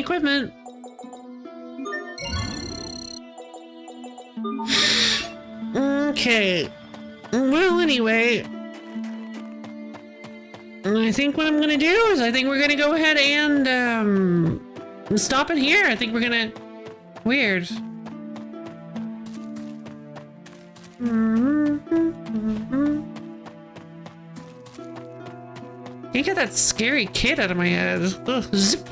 equipment. Okay. Well, anyway, I think what I'm gonna do is I think we're gonna go ahead and stop it here. I think we're gonna... Weird. Can't get that scary kid out of my head. Ugh, zip.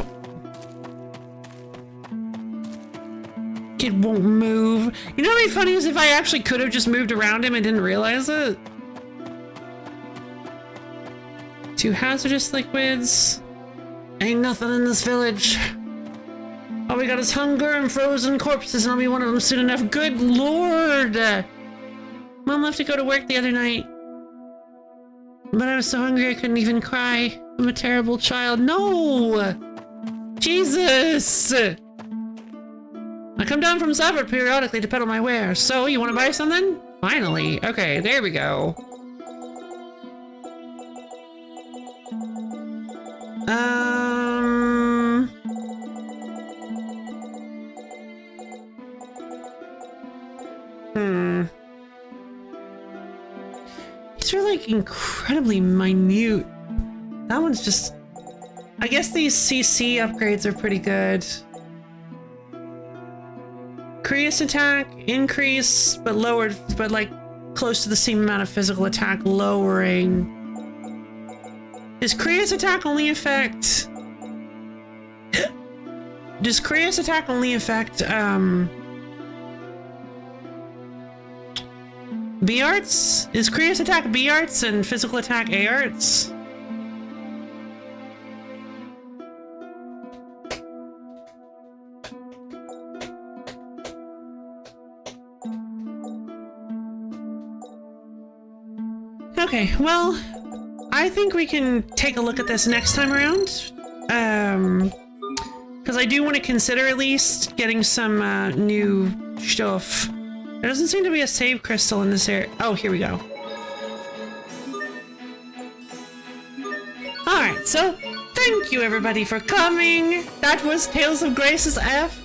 Kid won't move. You know what'd be funny is if I actually could have just moved around him and didn't realize it. 2 hazardous liquids. Ain't nothing in this village. All we got is hunger and frozen corpses, and I'll be one of them soon enough. Good lord! Mom left to go to work the other night. But I was so hungry I couldn't even cry. I'm a terrible child. No! Jesus! I come down from Savard periodically to peddle my wares. So, you want to buy something? Finally. Okay, there we go. These are like incredibly minute. That one's just... I guess these CC upgrades are pretty good. Creus attack, increase, but lowered, but like close to the same amount of physical attack, lowering. Does Creus attack only affect... Does Creus attack only affect, B arts? Is Creus attack B arts and physical attack A arts? Okay, well, I think we can take a look at this next time around. Because I do want to consider at least getting some new stuff. There doesn't seem to be a save crystal in this area. Oh, here we go. Alright, so thank you everybody for coming. That was Tales of Grace's F.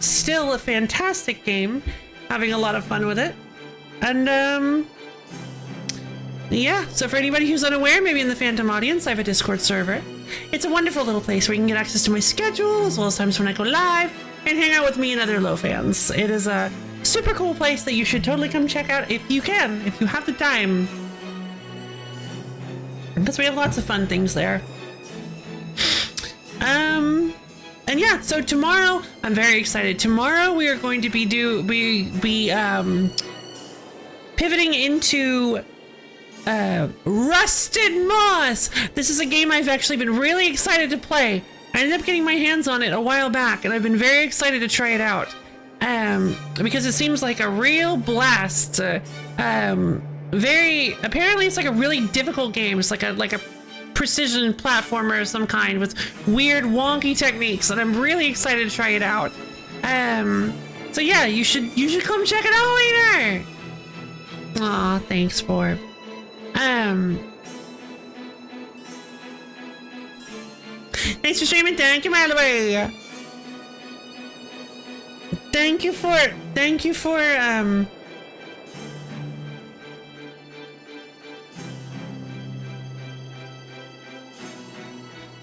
Still a fantastic game. Having a lot of fun with it. And, yeah, so for anybody who's unaware, maybe in the Phantom audience, I have a Discord server. It's a wonderful little place where you can get access to my schedule, as well as times when I go live, and hang out with me and other LoW fans. It is a super cool place that you should totally come check out if you can, if you have the time. Because we have lots of fun things there. And yeah, so tomorrow, I'm very excited. Tomorrow we are going to be pivoting into Rusted Moss. This is a game I've actually been really excited to play. I ended up getting my hands on it a while back, and I've been very excited to try it out. Because it seems like a real blast. Apparently it's like a really difficult game. It's like a precision platformer of some kind with weird wonky techniques, and I'm really excited to try it out. So yeah, you should come check it out later. Aw, thanks, Borb. Thanks for streaming. Thank you, Mallory. Thank you for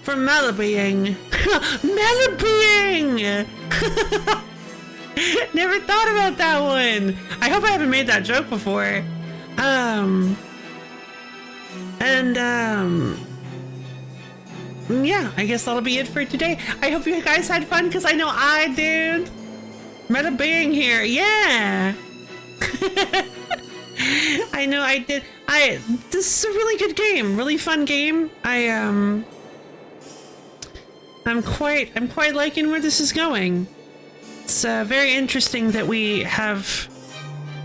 Malibeing. Malibeing! Never thought about that one. I hope I haven't made that joke before. Yeah, I guess that'll be it for today. I hope you guys had fun, because I know I did. Meta being here, yeah. I know I did. This is a really good game, really fun game. I'm quite liking where this is going. It's very interesting that we have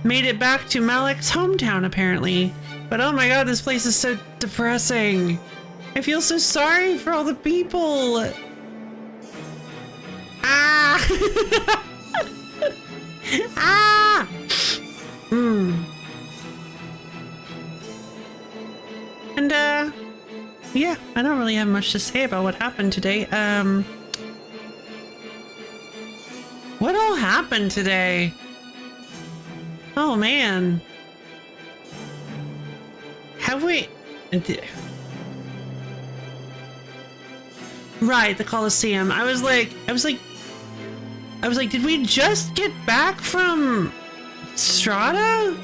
made it back to Malik's hometown, apparently. But oh my god, this place is so depressing. I feel so sorry for all the people. Ah! Ah! And, yeah, I don't really have much to say about what happened today. What all happened today? Oh man. Have we... Right, the Colosseum. I was like, did we just get back from Strata?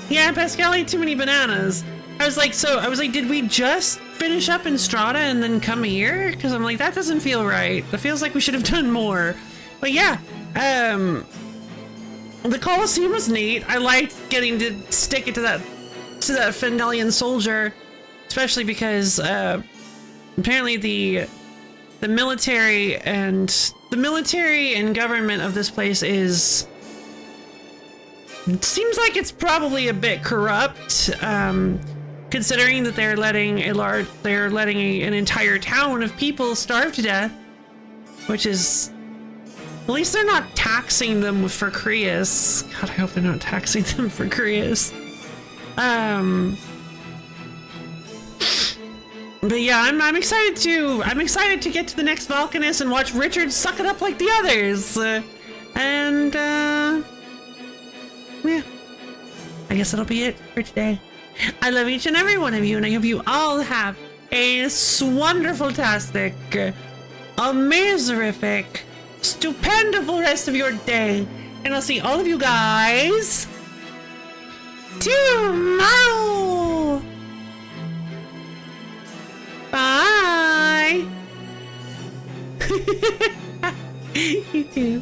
Yeah, Pascal ate too many bananas. I was like, did we just finish up in Strata and then come here? Because I'm like, that doesn't feel right. That feels like we should have done more. But yeah, the Colosseum was neat. I liked getting to stick it to that Fendelian soldier, especially because apparently the military and government of this place is, it seems like it's probably a bit corrupt, considering that they're letting an entire town of people starve to death, which is, at least they're not taxing them for Crius. God, I hope they're not taxing them for Crius. But yeah, I'm excited to get to the next Volcanus and watch Richard suck it up like the others. Yeah, I guess that'll be it for today. I love each and every one of you, and I hope you all have a wonderful-tastic, amazerific, stupendiful rest of your day. And I'll see all of you guys tomorrow. Bye. You too.